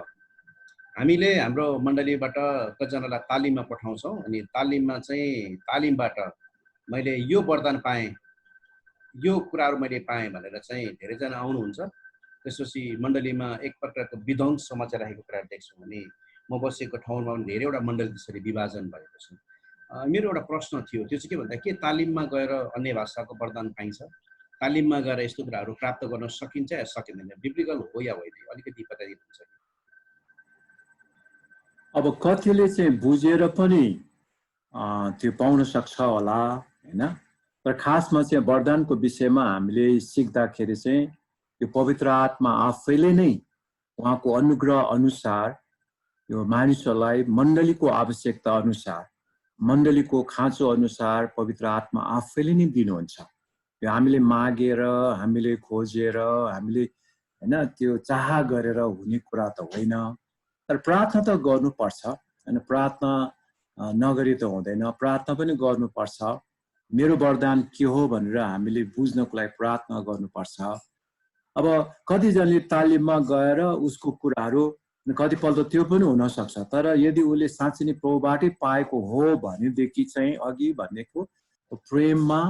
हामीले हाम्रो मण्डलीबाट कतिजनालाई तालिममा पठाउँछौँ अनि तालिमबाट मैले यो वरदान पाएँ, यो कुराहरू मैले पाएँ भनेर चाहिँ धेरैजना आउनुहुन्छ। त्यसपछि मण्डलीमा एक प्रकारको विध्वंस समाचार राखेको कुरा देख्छौँ भने म बसेको ठाउँमा पनि धेरैवटा मण्डली त्यसरी विभाजन भएको छ। मेरो एउटा प्रश्न थियो, त्यो चाहिँ के भन्दा के तालिममा गएर अन्य भाषाको वरदान पाइन्छ? तालिममा गएर यस्तो कुराहरू प्राप्त गर्न सकिन्छ या सकिँदैन? बिब्लिकल हो या होइन? अलिकति बताइदिनुहुन्छ। अब कतिले चाहिँ बुझेर पनि त्यो पाउन सक्छ होला हैन, तर खासमा चाहिँ वरदानको विषयमा हामीले सिक्दाखेरि चाहिँ यो पवित्र आत्मा आफैले नै उहाँको अनुग्रह अनुसार यो मानिसहरूलाई मण्डलीको आवश्यकता अनुसार, मण्डलीको खाँचो अनुसार पवित्र आत्मा आफैले नै दिनुहुन्छ। यो हामीले मागेर, हामीले खोजेर, हामीले हैन त्यो चाह गरेर हुने कुरा त होइन। तर प्रार्थना त गर्नुपर्छ। अनि प्रार्थना नगरी त हुँदैन, प्रार्थना पनि गर्नुपर्छ। मेरो वरदान के हो भनेर हामीले बुझ्नको लागि प्रार्थना गर्नुपर्छ। अब कतिजनाले तालिममा गएर उसको कुराहरू कतिपल्ट त्यो पनि हुनसक्छ, तर यदि उसले साँच्चै नै प्रभुबाटै पाएको हो भनेदेखि चाहिँ अघि भनेको प्रेममा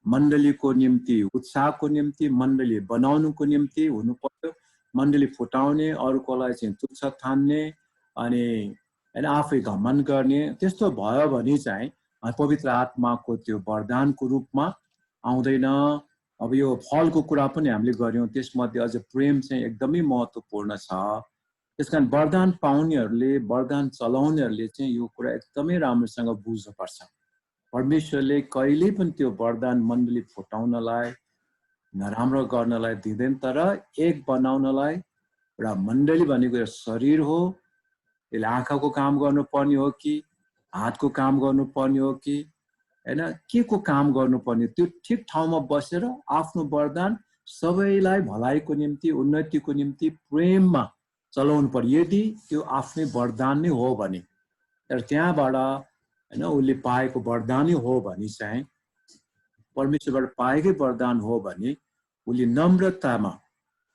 मण्डलीको निम्ति, उत्साहको निम्ति, मण्डली बनाउनुको निम्ति हुनु पर्यो। मण्डली फुटाउने, अरूकोलाई चाहिँ तुच्छ ठान्ने अनि आफै घमण्ड गर्ने त्यस्तो भयो भने चाहिँ पवित्र आत्माको त्यो वरदानको रूपमा आउँदैन। अब यो फलको कुरा पनि हामीले गऱ्यौँ, त्यसमध्ये अझ प्रेम चाहिँ एकदमै महत्त्वपूर्ण छ। त्यसकारण वरदान पाउनेहरूले, वरदान चलाउनेहरूले चाहिँ यो कुरा एकदमै राम्रोसँग बुझ्नुपर्छ। परमेश्वरले कहिल्यै पनि त्यो वरदान मण्डली फुटाउनलाई, नराम्रो गर्नलाई दिँदैन, तर एक बनाउनलाई। एउटा मण्डली भनेको एउटा शरीर हो, त्यसले आँखाको काम गर्नुपर्ने हो कि हातको काम गर्नुपर्ने हो कि हैन, के को काम गर्नुपर्ने, त्यो ठिक ठाउँमा बसेर आफ्नो वरदान सबैलाई भलाइको निम्ति, उन्नतिको निम्ति प्रेममा चलाउनु पर्यो। यदि त्यो आफ्नै वरदान नै हो भने, तर त्यहाँबाट हैन उसले पाएको वरदानै हो भने चाहिँ, परमेश्वरबाट पाएकै वरदान हो भने उसले नम्रतामा,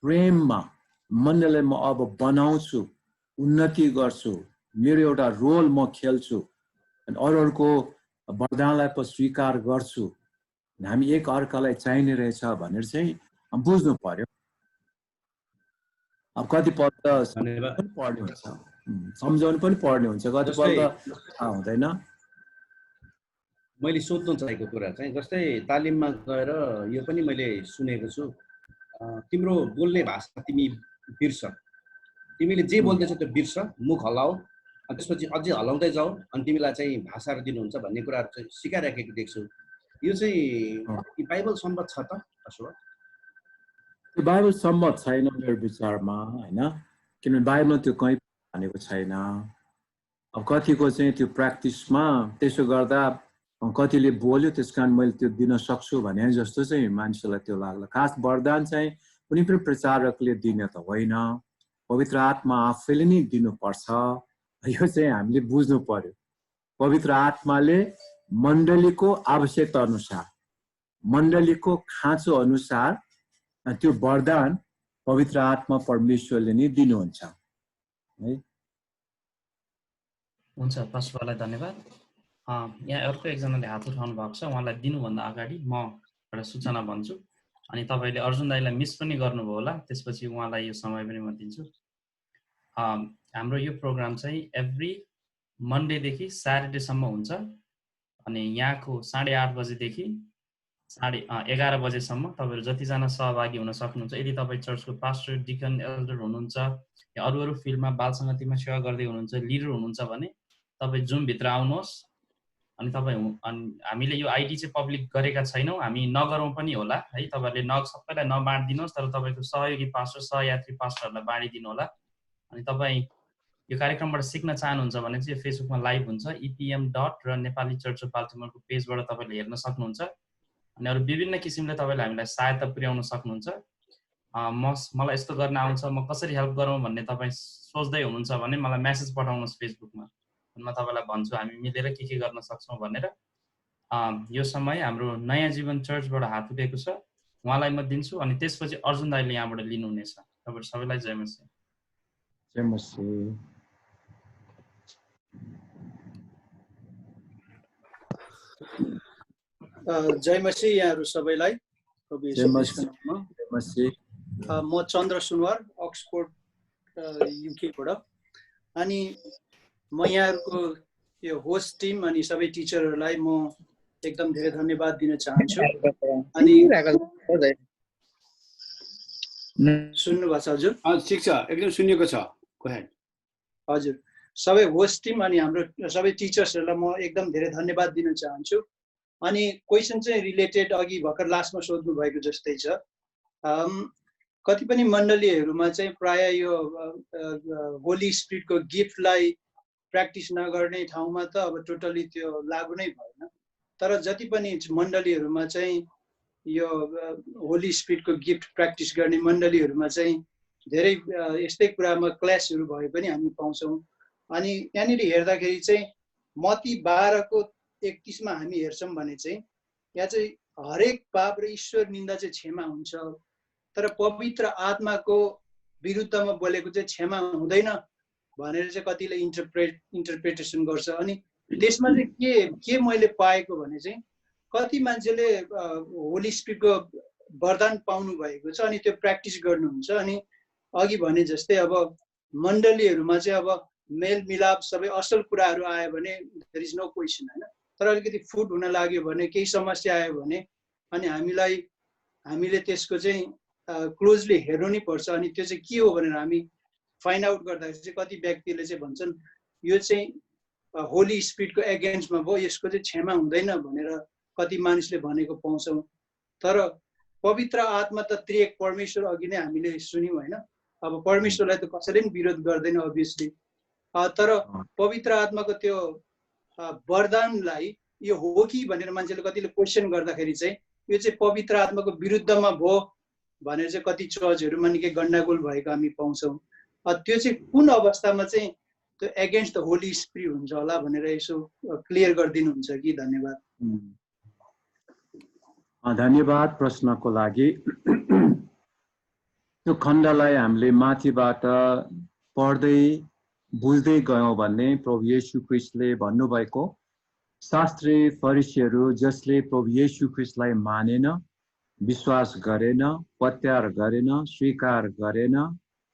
प्रेममा मण्डलीलाई म अब बनाउँछु, उन्नति गर्छु, मेरो एउटा रोल म खेल्छु, अनि अरूहरूको वरदानलाई पनि स्वीकार गर्छु, हामी एक अर्कालाई चाहिने रहेछ भनेर चाहिँ बुझ्नु पर्यो। अब कतिपल्ट पनि पढ्ने हुन्छ, सम्झाउनु पनि पर्ने हुन्छ, कतिपल्ट थाहा हुँदैन। मैले सोध्नु चाहेको कुरा चाहिँ जस्तै तालिममा गएर यो पनि मैले सुनेको छु, तिम्रो बोल्ने भाषा तिमी बिर्स, तिमीले जे बोल्दैछौ त्यो बिर्स, मुख हल्लाऊ, अनि त्यसपछि अझै हल्लाउँदै जाऊ, अनि तिमीलाई चाहिँ भाषाहरू दिनुहुन्छ भन्ने कुराहरू चाहिँ सिकाइराखेको देख्छु। यो चाहिँ बाइबल सम्मत छ त? त्यो बाइबल सम्मत छैन मेरो विचारमा, होइन, किनभने बाइबलमा त्यो कहीँ भनेको छैन। अब कतिको चाहिँ त्यो प्र्याक्टिसमा त्यसो गर्दा कतिले बोल्यो त्यस कारण मैले त्यो दिन सक्छु भने जस्तो चाहिँ मान्छेलाई त्यो लाग्ला। खास वरदान चाहिँ कुनै पनि प्रचारकले दिने त होइन, पवित्र आत्मा आफैले नै दिनुपर्छ। यो चाहिँ हामीले बुझ्नु पर्यो। पवित्र आत्माले मण्डलीको आवश्यकता अनुसार, मण्डलीको खाँचो अनुसार त्यो वरदान पवित्र आत्मा परमेश्वरले नै दिनुहुन्छ है। हुन्छ, पास्टरलाई धन्यवाद। यहाँ अर्को एकजनाले हात उठाउनु भएको छ, उहाँलाई दिनुभन्दा अगाडि म एउटा सूचना भन्छु, अनि तपाईँले अर्जुन दाईलाई मिस पनि गर्नुभयो होला, त्यसपछि उहाँलाई यो समय पनि म दिन्छु। हाम्रो यो प्रोग्राम चाहिँ एभ्री मन्डेदेखि स्याटरडेसम्म हुन्छ, अनि यहाँको 8:30 बजेदेखि 11:30 बजेसम्म तपाईँहरू जतिजना सहभागी हुन सक्नुहुन्छ। यदि तपाईँ चर्चको पास्टर, डिकन, एल्डर हुनुहुन्छ या अरू फिल्डमा बाल सङ्गतिमा सेवा गर्दै हुनुहुन्छ, लिडर हुनुहुन्छ भने तपाईँ जुमभित्र आउनुहोस्। अनि हामीले यो आइडी चाहिँ पब्लिक गरेका छैनौँ, हामी नगरौँ पनि होला है। तपाईँहरूले सबैलाई नबाँडिदिनुहोस्, तर तपाईँको सहयोगी पास्टर, सहयात्री पास्टरहरूलाई बाँडिदिनु होला। अनि तपाईँ यो कार्यक्रमबाट सिक्न चाहनुहुन्छ भने चाहिँ फेसबुकमा लाइभ हुन्छ, EPM र नेपाली चर्च अफ बाल्टिमोरको पेजबाट तपाईँले हेर्न सक्नुहुन्छ। अनि अरू विभिन्न किसिमले तपाईँले हामीलाई सहायता पुर्याउन सक्नुहुन्छ। मलाई यस्तो गर्न आउँछ, म कसरी हेल्प गरौँ भन्ने तपाईँ सोच्दै हुनुहुन्छ भने मलाई मेसेज पठाउनुहोस् फेसबुकमा, म तपाईँलाई भन्छु हामी मिलेर के गर्न सक्छौँ भनेर। यो समय हाम्रो नयाँ जीवन चर्चबाट हात उठेको छ, उहाँलाई म दिन्छु, अनि त्यसपछि अर्जुन दाईले यहाँबाट लिनुहुनेछ। तपाईँहरू सबैलाई जय मसीह। जय मसीह। जय मसीह यहाँहरू सबैलाई। म चन्द्र सुनवार, अक्सफोर्ड युकेबाट, अनि म यहाँहरूको यो होस्ट टिम अनि सबै टिचरहरूलाई म एकदम धेरै धन्यवाद दिन चाहन्छु। अनि सुन्नुभएको छ हजुर? ठिक छ, एकदम सुनिएको छ। हजुर, सबै होस्ट टिम अनि हाम्रो सबै टिचर्सहरूलाई म एकदम धेरै धन्यवाद दिन चाहन्छु। अनि क्वेसन चाहिँ रिलेटेड अघि भर्खर लास्टमा सोध्नु भएको जस्तै छ। कति पनि मण्डलीहरूमा चाहिँ प्राय यो होली स्पिरिटको गिफ्टलाई प्र्याक्टिस नगर्ने ठाउँमा त अब टोटली त्यो लागु नै भएन। तर जति पनि मण्डलीहरूमा चाहिँ यो होली स्पिरिटको गिफ्ट प्र्याक्टिस गर्ने मण्डलीहरूमा चाहिँ धेरै यस्तै कुरामा क्लासहरू भए पनि हामी पाउँछौँ। अनि त्यहाँनिर हेर्दाखेरि चाहिँ मत्ती 12:31 मा हामी हेर्छौँ भने चाहिँ यहाँ चाहिँ हरेक पाप र ईश्वर निन्दा चाहिँ क्षमा हुन्छ, तर पवित्र आत्माको विरुद्धमा बोलेको चाहिँ क्षमा हुँदैन भनेर चाहिँ कतिले इन्टरप्रिटेसन गर्छ। अनि त्यसमा चाहिँ के मैले पाएको भने चाहिँ कति मान्छेले होली स्पिरिटको वरदान पाउनु भएको छ अनि त्यो प्र्याक्टिस गर्नुहुन्छ। अनि अघि भने जस्तै अब मण्डलीहरूमा चाहिँ अब मेलमिलाप सबै असल कुराहरू आयो भने देयर इज नो क्वेसन होइन, तर अलिकति फुट हुन लाग्यो भने केही समस्या आयो भने अनि हामीले त्यसको चाहिँ क्लोजली हेर्नु नै पर्छ। अनि त्यो चाहिँ के हो भनेर हामी फाइन्ड आउट गर्दाखेरि चाहिँ कति व्यक्तिले चाहिँ भन्छन् यो चाहिँ होली स्पिरिटको एगेन्स्टमा भयो, यसको चाहिँ क्षमा हुँदैन भनेर कति मानिसले भनेको पाउँछौँ। तर पवित्र आत्मा त त्रिएक परमेश्वर अघि नै हामीले सुन्यौँ होइन। अब परमेश्वरलाई त कसैले पनि विरोध गर्दैन अभियसली, तर पवित्र आत्माको त्यो वरदानलाई यो हो कि भनेर मान्छेले कतिले क्वेसन गर्दाखेरि चाहिँ यो चाहिँ पवित्र आत्माको विरुद्धमा भयो भनेर चाहिँ कति चर्चहरूमा निकै गण्डगोल भएको हामी पाउँछौँ। त्यो चाहिँ कुन अवस्थामा चाहिँ त्यो एगेन्स्ट द होली स्पिरिट हुन्छ होला भनेर यसो क्लियर गरिदिनुहुन्छ कि? धन्यवाद। धन्यवाद प्रश्नको लागि। त्यो खण्डलाई हामीले माथिबाट पढ्दै बुझ्दै गयौँ भने प्रभु येशू ख्रीष्टले भन्नुभएको शास्त्री फरिसीहरू जसले प्रभु येशू ख्रीष्टलाई मानेन, विश्वास गरेन, प्रत्याहार गरेन, स्वीकार गरेन,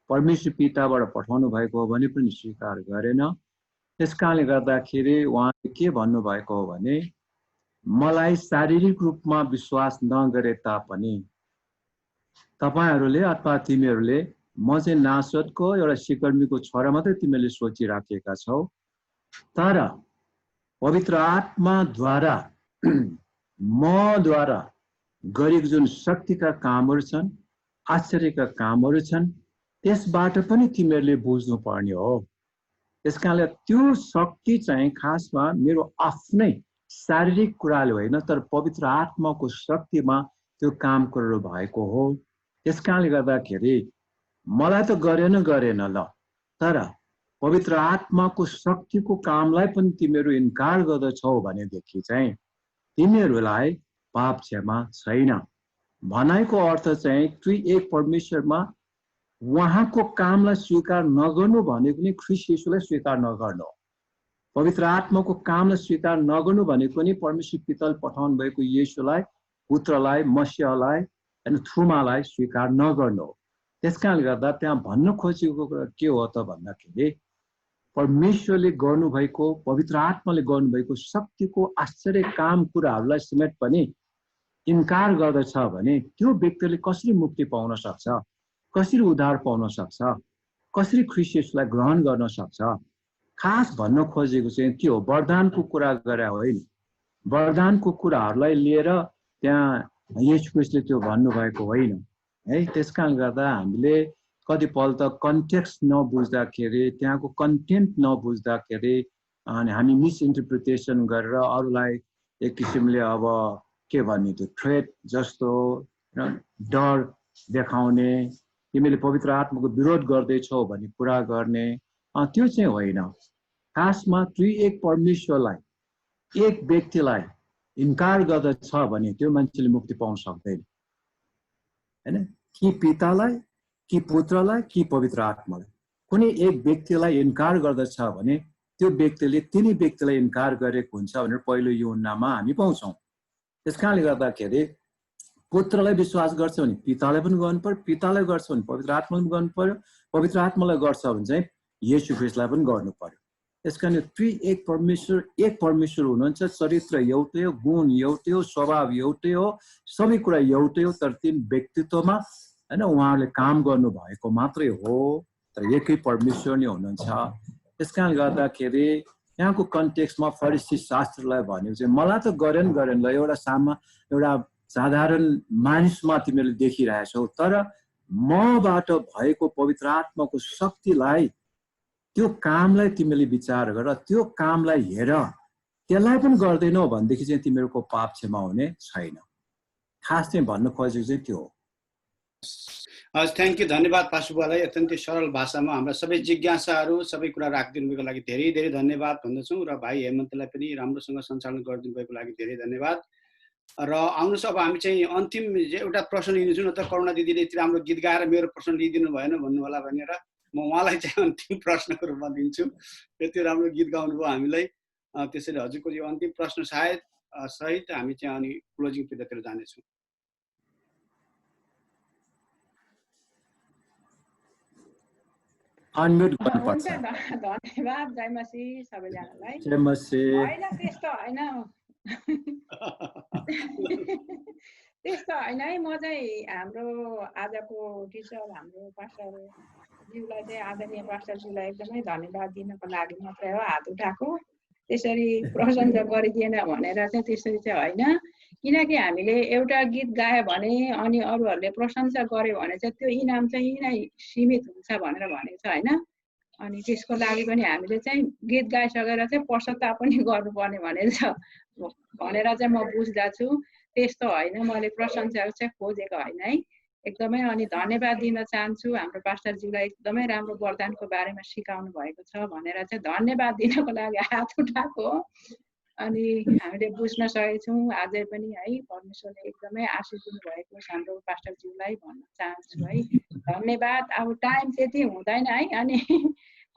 परमेश्वर पिताबाट पठाउनु भएको हो भने पनि स्वीकार गरेन, त्यस कारणले गर्दाखेरि उहाँले के भन्नुभएको हो भने मलाई शारीरिक रूपमा विश्वास नगरे तापनि तपाईहरूले अथवा तिमीहरूले म चाहिँ नासरतको एउटा सिकर्मीको छोरा मात्रै तिमीहरूले सोचिराखेका छौ, तर पवित्र आत्माद्वारा मद्वारा गरेको जुन शक्तिका कामहरू छन्, आश्चर्यका कामहरू छन्, त्यसबाट पनि तिमीहरूले बुझ्नु पर्ने हो। त्यस कारणले त्यो शक्ति चाहिँ खासमा मेरो आफ्नै शारीरिक कुराले होइन, तर पवित्र आत्माको शक्तिमा त्यो काम गरेर भएको हो। त्यस कारणले गर्दाखेरि मलाई त गरेन ल, तर पवित्र आत्माको शक्तिको कामलाई पनि तिमीहरू इन्कार गर्दछौ भनेदेखि चाहिँ तिमीहरूलाई पाप क्षमा छैन। भनाइको अर्थ चाहिँ त्रिएक परमेश्वरमा उहाँको कामलाई स्वीकार नगर्नु भनेको नि ख्रीष्ट येशूलाई स्वीकार नगर्नु, पवित्र आत्माको कामलाई स्वीकार नगर्नु भनेको नि परमेश्वर पिताले पठाउनु भएको येशूलाई, पुत्रलाई, मसीहलाई अनि थुमालाई स्वीकार नगर्नु। त्यस कारणले गर्दा त्यहाँ भन्न खोजेको के हो त भन्दाखेरि परमेश्वरले गर्नुभएको, पवित्र आत्माले गर्नुभएको शक्तिको आश्चर्य काम कुराहरूलाई समेत पनि इन्कार गर्दछ भने त्यो व्यक्तिले कसरी मुक्ति पाउन सक्छ, कसरी उद्धार पाउन सक्छ, कसरी ख्रीष्ट येशूलाई ग्रहण गर्न सक्छ? खास भन्न खोजेको चाहिँ त्यो वरदानको कुरा गरे होइन, वरदानको कुराहरूलाई लिएर त्यहाँ येशू ख्रीष्टले त्यो भन्नुभएको होइन है। त्यस कारणले गर्दा हामीले कतिपल्ट त कन्टेक्स्ट नबुझ्दाखेरि, त्यहाँको कन्टेन्ट नबुझ्दाखेरि अनि हामी मिसइन्टरप्रिटेसन गरेर अरूलाई एक किसिमले अब के भन्ने त्यो थ्रेट जस्तो डर देखाउने, तिमीले पवित्र आत्माको विरोध गर्दैछौ भन्ने कुरा गर्ने, त्यो चाहिँ होइन। खासमा त्रिएक परमेश्वरलाई, एक व्यक्तिलाई इन्कार गर्दछ भने त्यो मान्छेले मुक्ति पाउन सक्दैन हैन। कि पितालाई, कि पुत्रलाई, कि पवित्र आत्मालाई कुनै एक व्यक्तिलाई इन्कार गर्दछ भने त्यो व्यक्तिले तिनै व्यक्तिलाई इन्कार गरेको हुन्छ भनेर पहिलो यूहन्नामा हामी पाउँछौँ। त्यस कारणले गर्दाखेरि पुत्रलाई विश्वास गर्छ भने पितालाई पनि गर्नु पर्यो, पितालाई गर्छ भने पवित्र आत्मालाई पनि गर्नु पर्यो, पवित्र आत्मालाई गर्छ भने चाहिँ येशू ख्रीष्टलाई पनि गर्नु पर्यो। त्यस कारण त्रिएक परमेश्वर एक परमेश्वर हुनुहुन्छ, चरित्र एउटै हो, गुण एउटै हो, स्वभाव एउटै हो, सबै कुरा एउटै हो, तर तीन व्यक्तित्वमा हैन उहाँहरूले काम गर्नु भएको मात्रै हो, तर एकै परमेश्वर नै हुनुहुन्छ। त्यस कारणले गर्दाखेरि यहाँको कन्टेक्स्टमा फरिसी शास्त्रलाई भनेको चाहिँ मलाई त गरेन ल, एउटा साधारण मानिसमा तिमीहरूले देखिरहेछौ, तर मबाट भएको पवित्र आत्माको शक्तिलाई, त्यो कामलाई तिमीले विचार गर, त्यो कामलाई हेर, त्यसलाई पनि गर्दैनौ भनेदेखि चाहिँ तिमीहरूको पाप क्षमा हुने छैन। खास चाहिँ भन्न खोजेको चाहिँ त्यो हो। हस्, थ्याङ्क यू, धन्यवाद पाशुबालाई। अत्यन्तै सरल भाषामा हाम्रा सबै जिज्ञासाहरू सबै कुरा राखिदिनुभएको लागि धेरै धेरै धन्यवाद भन्दछौँ र भाइ हेमन्तलाई पनि राम्रोसँग सञ्चालन गरिदिनु भएको लागि धेरै धन्यवाद। र आउनुहोस्, अब हामी चाहिँ अन्तिम एउटा प्रश्न लिनेछौँ, न त करुणा दिदीले यति राम्रो गीत गाएर मेरो प्रश्न लिइदिनु भएन भन्नु होला भनेर म उहाँलाई चाहिँ अन्तिम प्रश्नको रूपमा दिन्छु। यति राम्रो गीत गाउनुभयो हामीलाई, त्यसैले हजुरको यो अन्तिम प्रश्न सायद सहित हामी चाहिँ अनि क्लोजिङतिर जानेछौँ। अनम्युट हुन्छ, गर्नुपर्छ। धन्यवाद जय मसीह सबैजनालाई। जय मसीह। होइन त्यस्तो होइन त्यस्तो होइन है। म चाहिँ हाम्रो आजको टिचर हाम्रो पास्टरज्यूलाई चाहिँ आदरणीय पास्टरज्यूलाई एकदमै धन्यवाद दिनको लागि मात्रै हो हात उठाएको। त्यसरी प्रशंसा गरिदिएन भनेर चाहिँ त्यसरी चाहिँ होइन, किनकि हामीले एउटा गीत गायो भने अनि अरूहरूले प्रशंसा गर्यो भने चाहिँ त्यो इनाम चाहिँ यहीँ सीमित हुन्छ भनेर भनेको छ होइन। अनि त्यसको लागि पनि हामीले चाहिँ गीत गाइसकेर चाहिँ पश्चाताप पनि गर्नुपर्ने भनेर चाहिँ म बुझ्दछु। त्यस्तो होइन, मैले प्रशंसा चाहिँ खोजेको होइन है एकदमै। अनि धन्यवाद दिन चाहन्छु हाम्रो पास्टरज्यूलाई, एकदमै राम्रो वरदानको बारेमा सिकाउनु भएको छ भनेर चाहिँ धन्यवाद दिनको लागि हात उठाएको। अनि हामीले बुझ्न सकेछौँ आजै पनि है, परमेश्वरले एकदमै आशिष दिनुभएको हाम्रो पास्टरज्यूलाई भन्न चाहन्छु है। धन्यवाद। अब टाइम त्यति हुँदैन है, अनि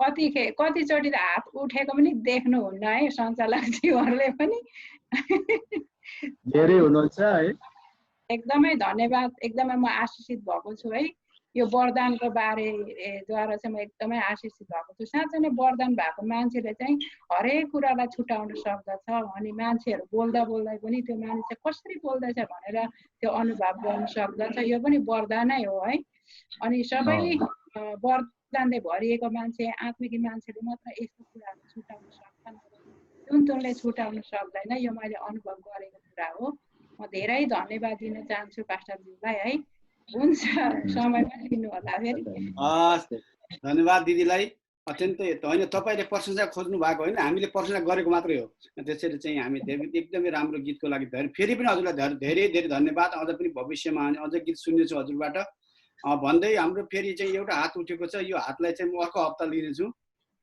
कतिचोटि त हात उठेको पनि देख्नुहुन्न है सञ्चालकज्यूहरूले पनि। धेरै हुनुहुन्छ है। एकदमै धन्यवाद। एकदमै म आशिषित भएको छु है। यो वरदानको बारेद्वारा चाहिँ म एकदमै आशिषित भएको छु। साँच्चै नै वरदान भएको मान्छेले चाहिँ हरेक कुरालाई छुटाउन सक्दछ। अनि मान्छेहरू बोल्दा बोल्दै पनि त्यो मान्छे कसरी बोल्दैछ भनेर त्यो अनुभव गर्न सक्दछ। यो पनि वरदानै हो है। अनि सबै वरदानले भरिएको मान्छे, आत्मिक मान्छेले मात्र यस्तो कुराहरू छुटाउन सक्छन्, जुनले छुटाउन सक्दैन। यो मैले अनुभव गरेको कुरा हो। म धेरै धन्यवाद दिन चाहन्छु पास्टरज्यूलाई है। हुन्छ, समय पनि लिनु होला फेरि। धन्यवाद दिदीलाई। अत्यन्तै होइन, तपाईँले प्रशंसा खोज्नु भएको होइन, हामीले प्रशंसा गरेको मात्रै हो। त्यसरी चाहिँ हामी एकदमै राम्रो गीतको लागि फेरि पनि हजुरलाई धेरै धेरै धन्यवाद। अझ पनि भविष्यमा अझ गीत सुन्नेछु हजुरबाट भन्दै हाम्रो फेरि चाहिँ एउटा हात उठेको छ। यो हातलाई चाहिँ म अर्को हप्ता लिनेछु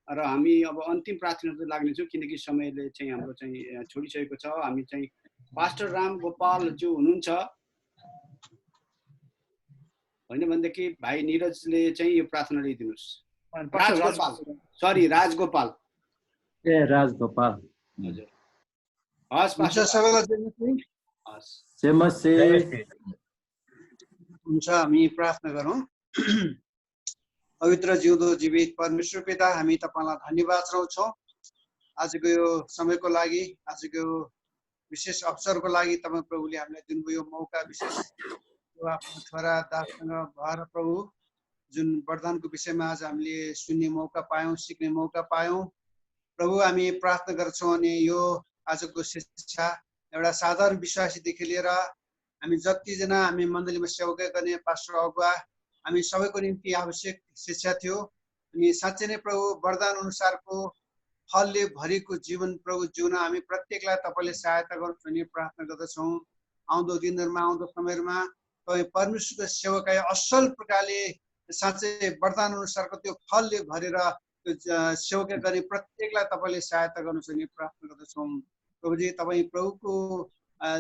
र हामी अब अन्तिम प्रार्थना लाग्नेछौँ, किनकि समयले चाहिँ हाम्रो चाहिँ छोडिसकेको छ। हामी चाहिँ पास्टर राम गोपालज्यू हुनुहुन्छ, होइन भनेदेखि भाइ निरजले चाहिँ यो प्रार्थना लिइदिनुहोस्। राजगोपाल। ए राजगोपाल। हजुर, हस् पास्टर सबैलाई जय मसीह। हुन्छ, हामी प्रार्थना गरौँ। पवित्र जिउँदो जीवित परमेश्वर पिता, हामी तपाईँलाई धन्यवाद चढाउँछौँ आजको यो समयको लागि, आजको विशेष अवसरको लागि। तपाईँ प्रभुले हामीलाई दिनुभयो यो मौका विशेष आफ्नो छोरा दाससँग भएर प्रभु जुन वरदानको विषयमा आज हामीले सुन्ने मौका पायौँ, सिक्ने मौका पायौँ प्रभु। हामी प्रार्थना गर्छौँ अनि यो आजको शिक्षा एउटा साधारण विश्वासीदेखि लिएर हामी जतिजना हामी मण्डलीमा सेवा गर्ने पास्टर अगुवा, हामी सबैको निम्ति आवश्यक शिक्षा थियो। अनि साँच्चै नै प्रभु वरदान अनुसारको फलले भरिको जीवन प्रभु जिउन हामी प्रत्येकलाई तपाईँले सहायता गर्नुहोस् भन्ने प्रार्थना गर्दछौँ। आउँदो दिनहरूमा, आउँदो समयहरूमा तपाईँ परमेश्वरको सेवाकाई असल प्रकारले साँच्चै वरदान अनुसारको त्यो फलले भरेर त्यो सेवका गर्ने प्रत्येकलाई तपाईँले सहायता गर्नुहोस् भन्ने प्रार्थना गर्दछौँ। प्रभुजी, तपाईँ प्रभुको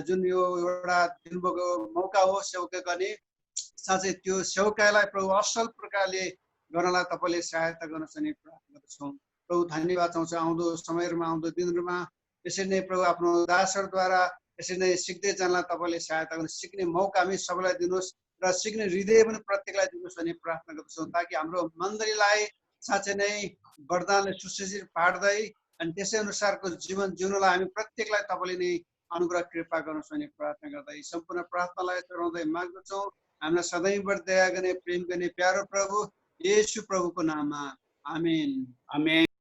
जुन यो एउटा दिनुभएको मौका हो सेवका गर्ने, साँच्चै त्यो सेवकालाई प्रभु असल प्रकारले गर्नलाई तपाईँले सहायता गर्नुहोस् भन्ने प्रार्थना गर्दछौँ। प्रभु धन्यवाद चाहन्छ। आउँदो समयहरूमा, आउँदो दिनहरूमा यसरी नै प्रभु आफ्नो दासहरूद्वारा यसरी नै सिक्दै जानलाई तपाईँले सहायता गर्नुहोस्। सिक्ने मौका हामी सबैलाई दिनुहोस् र सिक्ने हृदय पनि प्रत्येकलाई दिनुहोस् भन्ने प्रार्थना गर्दछौँ, ताकि हाम्रो मण्डलीलाई साँच्चै नै वरदानले सुसज्जित पार्दै अनि त्यसै अनुसारको जीवन जिउनलाई हामी प्रत्येकलाई तपाईँले नै अनुग्रह कृपा गर्नुहोस् भन्ने प्रार्थना गर्दै सम्पूर्ण प्रार्थनालाई चढाउँदै माग्दछौँ। हामीलाई सधैँभर दया गर्ने, प्रेम गर्ने प्यारो प्रभु येशू प्रभुको नाममा, आमेन। आमेन।